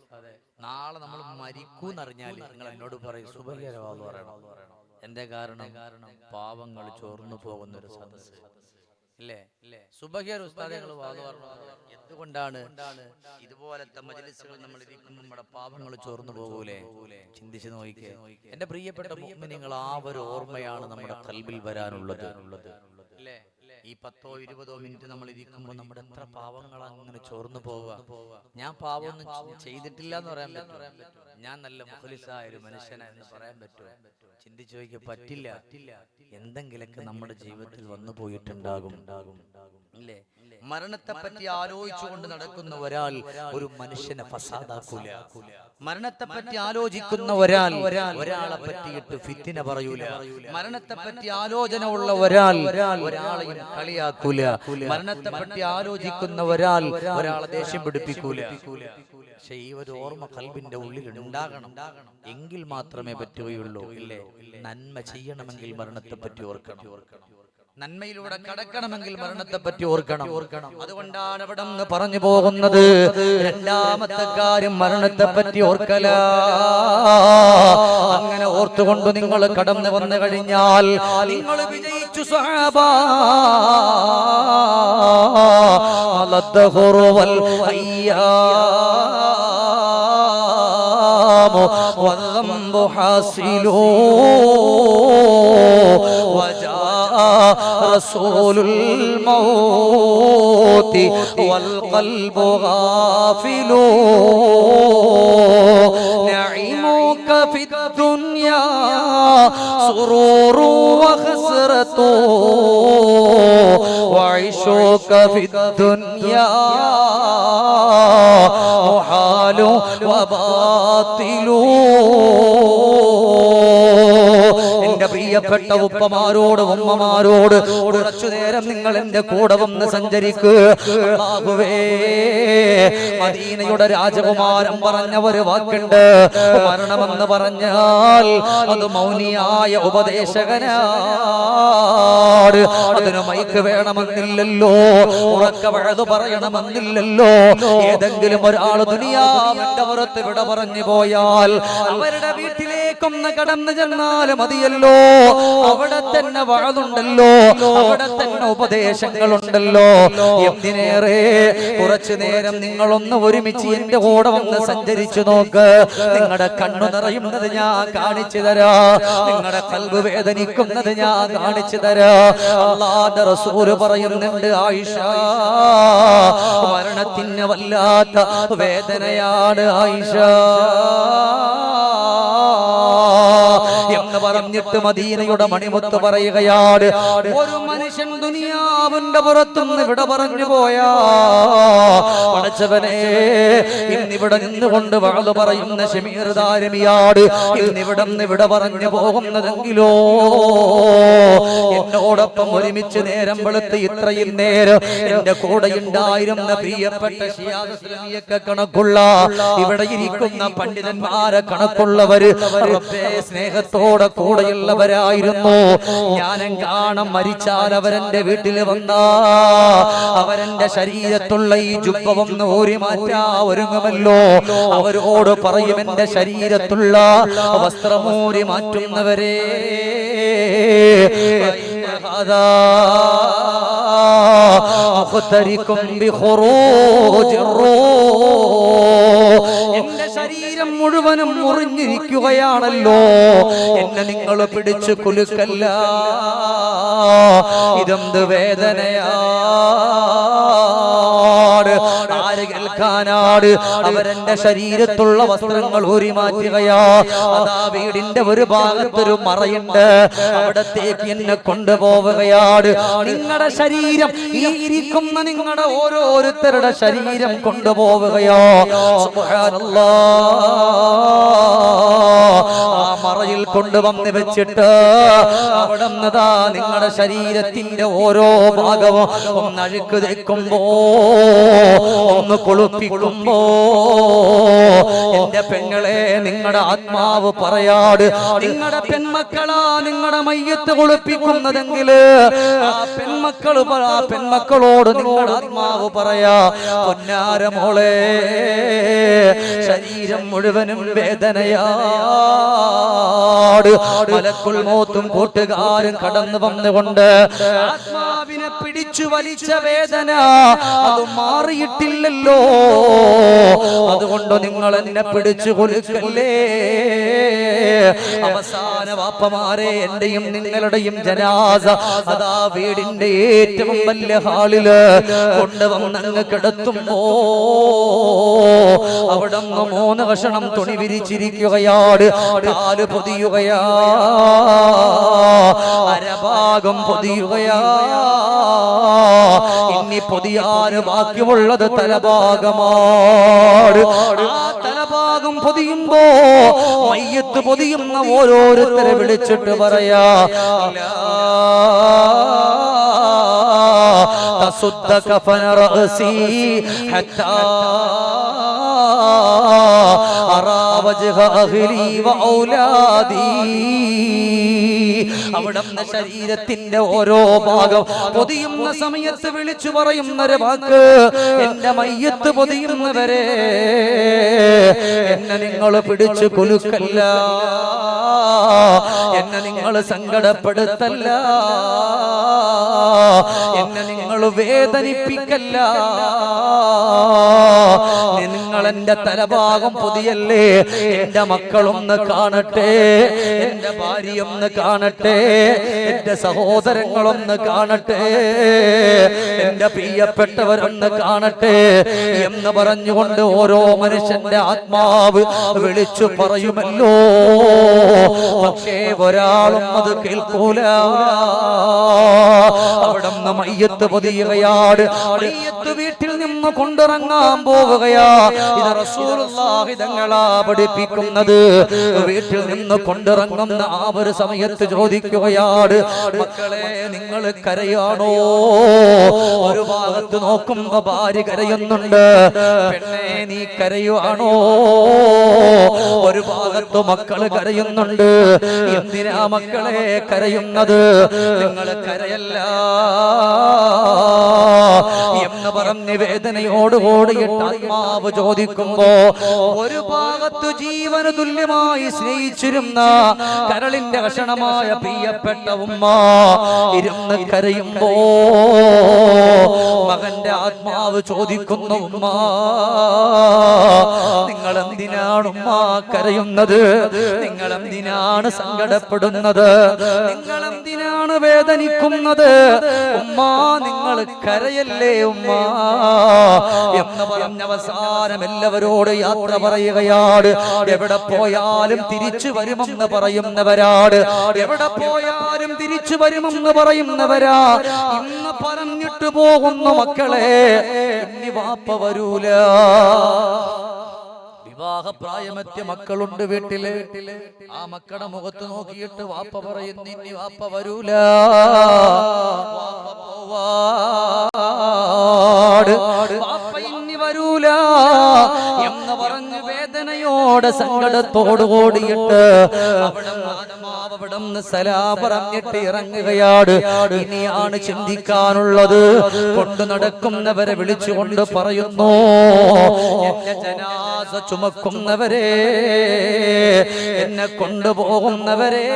നാളെ നമ്മൾ മരിക്കൂന്നറിഞ്ഞാൽ നിങ്ങൾ എന്നോട് പറയും സുബഹിയരവാന്ന് പറയണം. എന്റെ കാരണം പാവങ്ങൾ ചോർന്നു പോകുന്ന ഒരു സദസ്സ്. ഇല്ലേ? സുബഹിയർ ഉസ്താദുകൾ വാദം പറഞ്ഞു. എന്തുകൊണ്ടാണ് ഇതുപോലത്തെ മജ്‌ലിസുകൾ നമ്മൾ ഇരിക്കുമ്പോൾ നമ്മുടെ പാപങ്ങൾ ചോർന്നു പോകൂലേ? ചിന്തിച്ചു നോക്കിക്കേ. എന്റെ പ്രിയപ്പെട്ട മുഅ്മിനീങ്ങൾ, ആ ഒരു ഓർമ്മയാണ് നമ്മുടെ ഖൽബിൽ വരാനുള്ളത്. അല്ലേ? ഈ 10-20 മിനിറ്റ് നമ്മൾ ഇരിക്കുമ്പോൾ നമ്മുടെ എത്ര പാവങ്ങൾ അങ്ങനെ ചോർന്നു പോവുക. ഞാൻ പാവമൊന്നും ചെയ്തിട്ടില്ല എന്ന് പറയാൻ പറ്റും, ഞാൻ നല്ല മുഖ്ലിസായ ഒരു മനുഷ്യനാണെന്ന് പറയാൻ പറ്റുമോ? ചിന്തിച്ചു നോക്കിയാൽ പറ്റില്ല. എന്തെങ്കിലൊക്കെ നമ്മുടെ ജീവിതത്തിൽ വന്നു പോയിട്ടുണ്ടാകും. ഇല്ലേ? മരണത്തെ പറ്റി ആലോചിച്ചുകൊണ്ട് നടക്കുന്ന ഒരാൾ ഒരു മനുഷ്യനെ ഫസാദാക്കൂല. മരണത്തെ പറ്റി ആലോചിക്കുന്ന ഒരാളെ പറ്റിയിട്ട് ഫിത്തിന പറയൂല. മരണത്തെ പറ്റി ആലോചന ഉള്ള ഒരാളെയും കളിയാക്കൂല. മരണത്തെ പറ്റി ആലോചിക്കുന്ന ഒരാളെ ദേഷ്യം പിടിപ്പിക്കൂല. പക്ഷെ ഈ ഒരു ഓർമ്മ ഖൽബിന്റെ ഉള്ളിൽ ഉണ്ടാകണം. എങ്കിൽ മാത്രമേ പറ്റുകയുള്ളൂ. ഇല്ലേ? നന്മ ചെയ്യണമെങ്കിൽ മരണത്തെ പറ്റി ഓർക്കണം. നന്മയിലൂടെ കടക്കണമെങ്കിൽ മരണത്തെ പറ്റി ഓർക്കണം. അതുകൊണ്ടാണ് അവിടെ നിന്ന് പറഞ്ഞു പോകുന്നത്, രണ്ടാമത്തെ കാര്യം മരണത്തെ പറ്റി ഓർക്കല. അങ്ങനെ ഓർത്തുകൊണ്ട് നിങ്ങൾ കടന്നു വന്നു കഴിഞ്ഞാൽ നിങ്ങൾ വിജയിച്ചു സ്വഹാബ. അലദ്ദഹുറുവൽ അയ്യാമു വദ്ദംബു ഹാസിലൂ رسول الموت والقلب غافل نعيمك في الدنيا سرور وخسرة وعيشك في الدنيا محال وباطل. എന്റെ പ്രിയപ്പെട്ട ഉപ്പമാരോട് ഉമ്മമാരോട് കുറച്ചു നേരം നിങ്ങൾ എന്റെ കൂടെ വന്ന് സഞ്ചരിക്കുക. മദീനയുടെ രാജകുമാരൻ പറഞ്ഞ ഒരു വാക്കുണ്ട്, മരണമെന്ന് പറഞ്ഞാൽ അത് മൗനിയായ ഉപദേശകനാണ്. അതിന് മൈക്ക് വേണമെന്നില്ലല്ലോ, ഉറക്ക വഴുതു പറയണമെന്നില്ലല്ലോ. ഏതെങ്കിലും ഒരാൾ ദുനിയാവിന്റെ പുറത്ത് വിട പറഞ്ഞു പോയാൽ അവരുടെ വീട്ടിലേക്കൊന്ന് കടന്നു ചെന്നാൽ മതിയല്ലോ. അവിടെ തന്നെ വാഴുണ്ടല്ലോ, അവിടെ തന്നെ ഉപദേശങ്ങളുണ്ടല്ലോ. എന്തിനേറെ കുറച്ചു നേരം നിങ്ങളൊന്ന് ഒരുമിച്ച് എന്റെ കൂടെ വന്ന് സഞ്ചരിച്ചു നോക്ക്. നിങ്ങളുടെ കണ്ണു നിറയുന്നത് ഞാൻ കാണിച്ചു തരാ, നിങ്ങളുടെ ഖൽബ് വേദനിക്കുന്നത് ഞാൻ കാണിച്ചു തരാ. അല്ലാഹുവിന്റെ റസൂല് പറയുന്നുണ്ട്, ആയിഷ മരണത്തിന് വല്ലാത്ത വേദനയാണ് ആയിഷ എന്ന് പറഞ്ഞിട്ട് മദീനയുടെ മണിമുത്ത് പറയുകയാണ്, ഒരു മനുഷ്യൻ ദുനിയാവിന്റെ പുറത്തുനിന്ന് വിട പറഞ്ഞു പോയാ പടച്ചവനെ, ഇന്നിവിടെ നിന്നുകൊണ്ട് വാള് പറയുന്ന ശമീർ ദാരിമിയാട് ഇന്നിവിടെ നിന്ന് വിട പറഞ്ഞു പോകുന്നതെങ്കിലോ എന്നോടൊപ്പം ഒരുമിച്ച് നേരം വെളുത്ത് ഇത്രയും നേരം എന്റെ കൂടെ ഉണ്ടായിരുന്ന പ്രിയപ്പെട്ട ഷിയാദൊക്കെ കണക്കുള്ള ഇവിടെ ഇരിക്കുന്ന പണ്ഡിതന്മാരെ കണക്കുള്ളവര് സ്നേഹത്തോടെ കൂടെയുള്ളവരായിരുന്നു. ഞാനും കാണാൻ മരിച്ചാൽ അവരെന്റെ വീട്ടിൽ വന്ന അവരെന്റെ ശരീരത്തുള്ള ഈ ജുബ്ബവൊന്ന് ഊരി മാറ്റാ ഒരുങ്ങുമല്ലോ. അവരോട് പറയും, എന്റെ ശരീരത്തുള്ള വസ്ത്രമൂരി മാറ്റുന്നവരെ എന്റെ ശരീരം മുഴുവനും മുറിഞ്ഞിരിക്കുകയാണല്ലോ, എന്നെ നിങ്ങൾ പിടിച്ചു കുലുക്കല്ല. ഇതെന്ത് വേദനയാണ്, ആര് കേൾക്കാനാണ്? അവരെന്റെ ശരീരത്തുള്ള വസ്ത്രങ്ങൾ ഊരി മാറ്റുകയാ. അതാ വീടിന്റെ ഒരു ഭാഗത്തൊരു മറയുണ്ട്, അവിടത്തേക്ക് എന്നെ കൊണ്ടുപോവുകയാണ്. നിങ്ങളുടെ ശരീരം, ഈ ഇരിക്കുന്ന നിങ്ങളുടെ ഓരോരുത്തരുടെ ശരീരം കൊണ്ടുപോവുകയോ. സുബ്ഹാനല്ലാഹ്, ആ മറയിൽ കൊണ്ടുവന്ന് വെച്ചിട്ട് അവിടെ നിന്നതാ നിങ്ങളുടെ ശരീരത്തിന്റെ ഓരോ ഭാഗവും ഒന്ന് അഴുക്ക് തേക്കുമ്പോ, ഒന്ന് കുളിപ്പിക്കുമ്പോ, എന്റെ പെങ്ങളെ നിങ്ങളുടെ ആത്മാവ് പറയാട്, നിങ്ങളുടെ പെൺമക്കളാ നിങ്ങളുടെ മയ്യത്ത് കുളിപ്പിക്കുന്നതെങ്കില് ആ പെൺമക്കളോട് നിങ്ങളുടെ ആത്മാവ് പറയാ, പൊന്നാര മോളെ ശരീരം മുഴുവനും വേദനയാട്. മലക്കുൽ മൗത്തും കൂട്ടുകാരും കടന്നു വന്നുകൊണ്ട് ആത്മാവിനെ പിടിച്ചു പിടിച്ചു വലിച്ച വേദന അത് മാറിയിട്ടില്ലല്ലോ. അതുകൊണ്ട് നിങ്ങൾ എന്നെ പിടിച്ചു കൊലുക്കല്ലേ. അവസാന വാപ്പമാരെ എന്റെയും നിങ്ങളുടെയും ജനാസ അതാ വീടിന്റെ ഏറ്റവും വലിയ ഹാളില് കൊണ്ടുവന്നങ്ങ് കിടത്തുമ്പോ അവിടെ 3 കഷണം തുണി വിരിച്ചിരിക്കുകയാണ്. കാല് പൊതിയുകയാ, അരഭാഗം പൊതിയുകയാ. ഇനി പൊതിയാന് ബാക്കിയുള്ളത് തലഭാഗമാണ്. ആ തലഭാഗം പൊതിയുമ്പോ മയ്യത്ത് പൊതിയുന്ന ഓരോരുത്തരെ വിളിച്ചിട്ട് പറയാ, തസുദ്ദ കഫന റഅസി ഹത്താ അറാ വജ്ഹ അഹ്ലി വഔലാദി. അവിടുന്ന് ശരീരത്തിന്റെ ഓരോ ഭാഗം പൊതിയുന്ന സമയത്ത് വിളിച്ചു പറയുന്നൊരു വാക്ക്, എന്റെ മയ്യത്ത് പൊതിയുന്നവരെ എന്നെ നിങ്ങൾ പിടിച്ചു കുലുക്കല്ല, എന്നെ നിങ്ങൾ സങ്കടപ്പെടുത്തല്ല, എന്നെ നിങ്ങൾ വേദനിപ്പിക്കല്ല. നിങ്ങൾ എന്റെ തലഭാഗം പൊതിയല്ലേ, എന്റെ മക്കളൊന്ന് കാണട്ടെ, എന്റെ ഭാര്യയൊന്ന് കാണട്ടെ, എന്റെ സഹോദരങ്ങളൊന്ന് കാണട്ടെ, എന്റെ പ്രിയപ്പെട്ടവരൊന്ന് കാണട്ടെ എന്ന് പറഞ്ഞുകൊണ്ട് ഓരോ മനുഷ്യന്റെ ആത്മാവ് വിളിച്ചു പറയുമല്ലോ. പക്ഷേ ഒരാളും അത് കേൾക്കൂല. അവിടുന്ന് മയ്യത്ത് പൊതിയുകയാണ്. മയ്യത്ത് വീട്ടിൽ നിന്ന് കൊണ്ടിറങ്ങാൻ പോവുകയാ. ഇത് റസൂലുള്ളാഹി തങ്ങളാ പഠിപ്പിക്കുന്നത്. വീട്ടിൽ നിന്ന് കൊണ്ടിറങ്ങുന്ന ആ ഒരു സമയത്ത് ചോദിക്കുകയാണ്, മക്കളെ നിങ്ങൾ കരയാണോ? ഒരു ഭാഗത്ത് നോക്കുമ്പോ ഭാര്യ കരയുന്നുണ്ട്. പെണ്ണെ നീ കരയുവാണോ? ഒരു ഭാഗത്ത് മക്കള് കരയുന്നുണ്ട്. എന്തിനാ മക്കളെ കരയുന്നത്? നിങ്ങൾ കരയല്ല എന്ന് പറഞ്ഞ് വേദനയോട് ഓടിയിട്ട് ആത്മാവ് ചോദിക്കുമ്പോ ഒരു ഭാഗത്ത് ജീവന് തുല്യമായി സ്നേഹിച്ചിരുന്ന കരളിന്റെ കഷണമായ പ്രിയപ്പെട്ട ഉമ്മ ഇരുന്ന് കരയുമ്പോ മകന്റെ ആത്മാവ് ചോദിക്കുന്നു, ഉമ്മ നിങ്ങൾ എന്തിനാണ് ഉമ്മ കരയുന്നത്? നിങ്ങൾ എന്തിനാണ് സങ്കടപ്പെടുന്നത്? നിങ്ങൾ എന്തിനാണ് വേദനിക്കുന്നത്? ഉമ്മ നിങ്ങൾ കരയല്ലേ ഉമ്മ എന്ന് പറഞ്ഞ അവസാനം എല്ലാവരോട് യാത്ര പറയുകയാണ്. എവിടെ പോയാലും തിരിച്ചു വരുമെന്ന് പറയുന്നവരാണ്. എവിടെ പോയാലും തിരിച്ചു വരുമെന്ന് പറയുന്നവരാ. ഇന്ന് പറഞ്ഞിട്ട് പോകുന്ന മക്കളെ ഇനി വാപ്പ വരൂല. വിവാഹപ്രായമെത്തിയ മക്കളുണ്ട് വീട്ടില്. ആ മക്കളുടെ മുഖത്ത് നോക്കിയിട്ട് വാപ്പ പറയുന്നു, ഇനി വാപ്പ വരൂല, വാപ്പ പോവാട്, വാപ്പ ഇനി വരൂല എന്ന് പറഞ്ഞ് വേദനയോടെ സങ്കടത്തോട് ഓടിയിട്ട് അവിടുന്ന് സലാം പറഞ്ഞിട്ട് ഇറങ്ങുകയാണ്. ഇനിയാണ് ചിന്തിക്കാനുള്ളത്. കൊണ്ടു നടക്കുന്നവരെ വിളിച്ചുകൊണ്ട് പറയുന്നു, എന്റെ ജനാസ ചുമക്കുന്നവരെ, എന്നെ കൊണ്ടുപോകുന്നവരെ,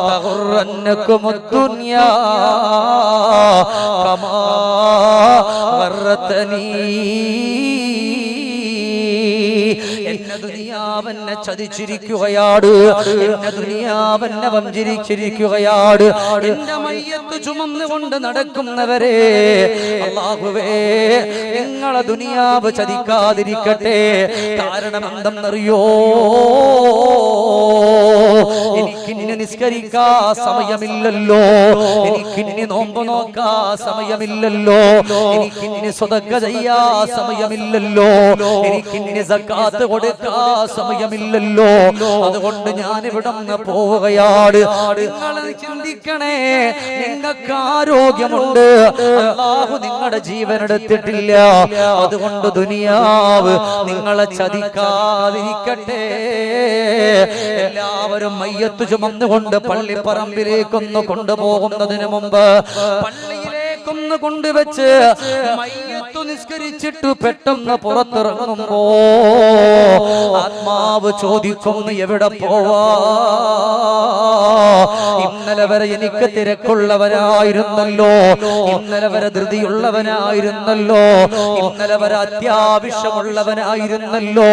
تغرنكم الدنيا كما غرتني. എന്നെ ദുനിയാവെന്നെ ചതിച്ചിരിക്കുകയാണ്, എന്നെ ദുനിയാവെന്നെ വഞ്ചിരിച്ചിരിക്കുകയാണ്. എന്റെ മയ്യത്ത് ചുമന്നുകൊണ്ട് നടക്കുന്നവരെ അല്ലാഹുവേ നിങ്ങളെ ദുനിയാവ് ചതിക്കാതിരിക്കട്ടെ. കാരണം എന്തെന്നറിയോ? എനിക്കിനി നിസ്കരിക്കാ സമയമില്ലല്ലോ, എനിക്കിനി നോമ്പ് നോക്കാ സമയമില്ലല്ലോ, എനിക്കിനി സ്വതക്ക ചെയ്യാ സമയമില്ലല്ലോ, എനിക്കിനി സക്കാത്ത് കൊടുക്കാ സമയമില്ലല്ലോ. അതുകൊണ്ട് ഞാൻ ഇവിടെ നിന്ന് പോവുകയാണ്. നിങ്ങൾ ചിന്തിക്കണേ, നിങ്ങൾക്ക് ആരോഗ്യമുണ്ട്, അല്ലാഹു നിങ്ങളുടെ ജീവൻ എടുത്തിട്ടില്ല. അതുകൊണ്ട് ദുനിയാവ് നിങ്ങളെ ചതിക്കാതിരിക്കട്ടെ. എല്ലാവരും മയ്യത്ത് ചുമന്നുകൊണ്ട് പള്ളിപ്പറമ്പിലേക്കൊന്ന് കൊണ്ടുപോകുന്നതിന് മുമ്പ് പള്ളിയിലേക്കൊന്ന് കൊണ്ടുവച്ച് മയ്യത്ത് നിസ്കരിച്ചിട്ട് പെട്ടെന്ന് പുറത്തിറങ്ങുമ്പോ ആത്മാവ് ചോദിക്കുന്നു എവിടെ പോവാ? ഇന്നലെ വരെ എനിക്ക് തിരക്കുള്ളവനായിരുന്നല്ലോ, ഇന്നലെ വരെ ധൃതിയുള്ളവനായിരുന്നല്ലോ, ഇന്നലെ വരെ അത്യാവശ്യമുള്ളവനായിരുന്നല്ലോ,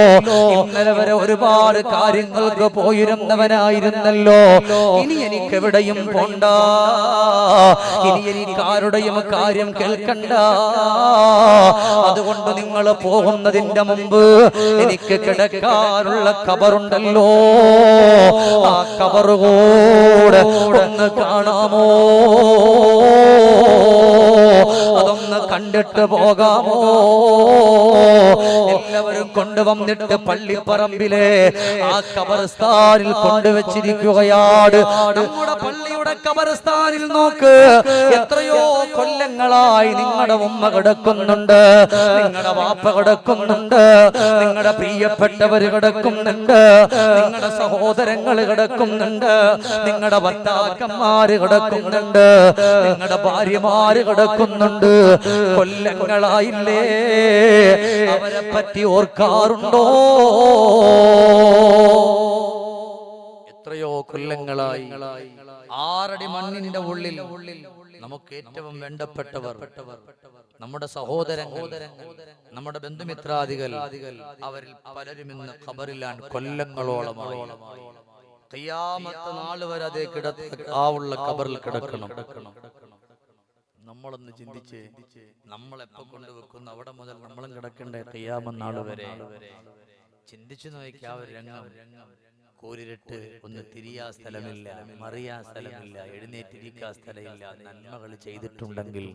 ഇന്നലെ വരെ ഒരുപാട് കാര്യങ്ങൾക്ക് പോയിരുന്നവനായിരുന്നല്ലോ. ഇനി എനിക്ക് എവിടെയും പോണ്ട, ഇനി എനിക്ക് ആരുടെയും കാര്യം കേൾക്കണ്ട. അതുകൊണ്ട് നിങ്ങൾ പോകുന്നതിന്റെ മുമ്പ് എനിക്ക് കിടക്കാനുള്ള ഖബറുണ്ടല്ലോ, ആ ഖബറ് കൂടെ ഒന്ന് കാണാമോ? അതൊന്ന് കണ്ടിട്ട് പോകാമോ? എല്ലാവരും കൊണ്ടുവന്നിട്ട് പള്ളിപ്പറമ്പിലെ ആ ഖബർസ്ഥാനിൽ കൊണ്ടുവച്ചിരിക്കുകയാണ്. നമ്മുടെ പള്ളിയുടെ ഖബർസ്ഥാനിൽ നോക്ക്, എത്രയോ കൊല്ലങ്ങളായി നിങ്ങളുടെ ഉമ്മ കിടക്കുന്നുണ്ട്, നിങ്ങളുടെ വാപ്പ കിടക്കുന്നുണ്ട്, നിങ്ങളുടെ പ്രിയപ്പെട്ടവർ കിടക്കുന്നുണ്ട്, നിങ്ങളുടെ സഹോദരങ്ങൾ കിടക്കുന്നുണ്ട്, നിങ്ങളുടെ ഭർത്താക്കന്മാര് കിടക്കുന്നുണ്ട്, നിങ്ങളുടെ ഭാര്യമാര് കിടക്കുന്നുണ്ട്. കൊല്ലങ്ങളായില്ലേ, അവരെ പറ്റി ഓർക്കാറുണ്ടോ? എത്രയോ കൊല്ലങ്ങളായി 6 അടി മണ്ണിന്റെ ഉള്ളിൽ നമുക്ക് ഏറ്റവും വേണ്ടപ്പെട്ടവർ, നമ്മുടെ സഹോദരങ്ങൾ, നമ്മുടെ ബന്ധുമിത്രാദികൾ, അവരിൽ പലരും ഇന്ന് ഖബറിലാണ്. കൊല്ലങ്ങളോളമായി ഖിയാമത്ത് നാൾ വരെ അതേ ഉള്ള ഖബറിൽ കിടക്കണം. നമ്മളൊന്ന് ചിന്തിച്ച്, നമ്മളെപ്പോ കൊണ്ടുവെക്കുന്നു അവിടെ മുതൽ നമ്മളും കിടക്കണ്ടേ ഖിയാമത്ത് നാൾ വരെ? ചിന്തിച്ചു നോക്കിയാ ഒരു രംഗം. കൂരിരുട്ട്, ഒന്ന് തിരിയാ സ്ഥലമില്ല, മറിയാ സ്ഥലമില്ല, എഴുന്നേറ്റിരിക്കാ സ്ഥലമില്ല. നന്മകൾ ചെയ്തിട്ടുണ്ടെങ്കിൽ,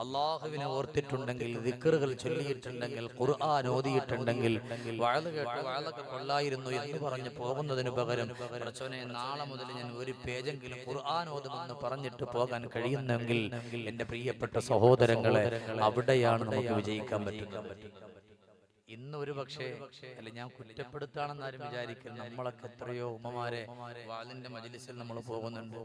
അള്ളാഹുവിനെ ഓർത്തിട്ടുണ്ടെങ്കിൽ, ദിക്റുകൾ ചൊല്ലിയിട്ടുണ്ടെങ്കിൽ, ഖുർആൻ ഓതിയിട്ടുണ്ടെങ്കിൽ, വഅദ് കേട്ട് വഅദൊക്കെ കൊള്ളായിരുന്നു എന്ന് പറഞ്ഞ് പോകുന്നതിന് പകരം പടച്ചോനെ നാളെ മുതൽ ഞാൻ ഒരു പേജെങ്കിലും ഖുർആൻ ഓതുമെന്ന് പറഞ്ഞിട്ട് പോകാൻ കഴിയുന്നെങ്കിൽ എന്റെ പ്രിയപ്പെട്ട സഹോദരങ്ങളെ, അവിടെയാണ് നമുക്ക് വിജയിക്കാൻ പറ്റുന്നത്. ഇന്ന് ഒരു പക്ഷേ, അല്ല ഞാൻ കുറ്റപ്പെടുത്താണെന്ന് ആരും വിചാരിക്കുന്നു, നമ്മളൊക്കെ എത്രയോ ഉമ്മമാരെ വാളിന്റെ മജ്‌ലിസിൽ നമ്മൾ പോകുന്നുണ്ട്.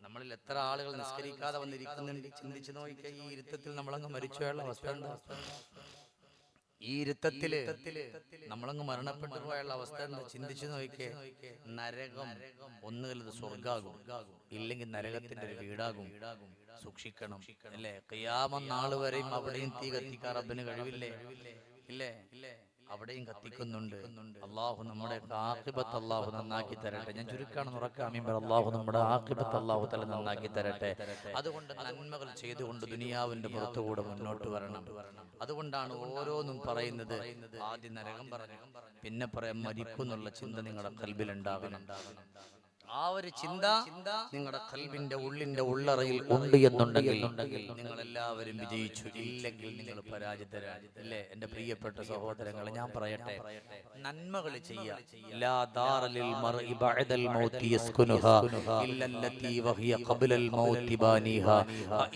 നമ്മളിൽ എത്ര ആളുകൾ നിസ്കരിക്കാതെ വന്നിരിക്കുന്നുണ്ട്. ചിന്തിച്ചു നോക്കിയാൽ ഈ ഇരുത്തത്തിൽ നമ്മളങ്ങ് മരിച്ചുപോയുള്ള അവസ്ഥ എന്താ? ഈ ഇരുത്തത്തില് നമ്മളങ്ങ് മരണപ്പെട്ടു പോയുള്ള അവസ്ഥ എന്താ? ചിന്തിച്ചു നോക്കിയേ. നരകം ഒന്നുകിൽ സ്വർഗാകും, ഇല്ലെങ്കിൽ നരകത്തിന്റെ ഒരു വീടാകും. സൂക്ഷിക്കണം, അല്ലേ? ഖിയാമത്ത് നാൾ വരെയും അവിടെയും തീ കത്തിക്കാൻ റബ്ബിന് കഴിവില്ലേ? ഇല്ലേ? അവിടെയും കത്തിക്കുന്നുണ്ട്. അള്ളാഹു നമ്മുടെ ആഖിബത്ത് അള്ളാഹു നന്നാക്കി തരട്ടെ. ഞാൻ ചുരുക്കാണെന്ന് ഉറക്കാം. അള്ളാഹു നമ്മുടെ ആഖിബത്ത് അള്ളാഹു തആല നന്നാക്കി തരട്ടെ. അതുകൊണ്ട് നന്മകൾ ചെയ്തുകൊണ്ട് ദുനിയാവിന്റെ പുറത്തുകൂടെ മുന്നോട്ട് വരണം. അതുകൊണ്ടാണ് ഓരോന്നും പറയുന്നത്. ആദ്യം നരകം പറഞ്ഞു, പിന്നെ പറയാം മരിക്കും എന്നുള്ള ചിന്ത നിങ്ങളുടെ ഖൽബിൽ ഉണ്ടാകണം. ആ ഒരു ചിന്ത നിങ്ങളുടെ ഖൽബിന്റെ ഉള്ളിന്റെ ഉള്ളറയിൽ ഉണ്ട് എന്നുണ്ടെങ്കിൽ നിങ്ങൾ എല്ലാവരും വിജയിച്ചു. ഇല്ലെങ്കിൽ നിങ്ങൾ പരാജിതരാണ്, അല്ലേ? എന്റെ പ്രിയപ്പെട്ട സഹോദരങ്ങളെ, ഞാൻ പറയട്ടെ, നന്മകൾ ചെയ്യാ. ലാ ദാറലിൽ മർഇ ബഅദൽ മൗതി യസ്കുനുഹാ ഇല്ലല്ലതി വഹിയ ഖബ്ലൽ മൗതി ബാനിഹാ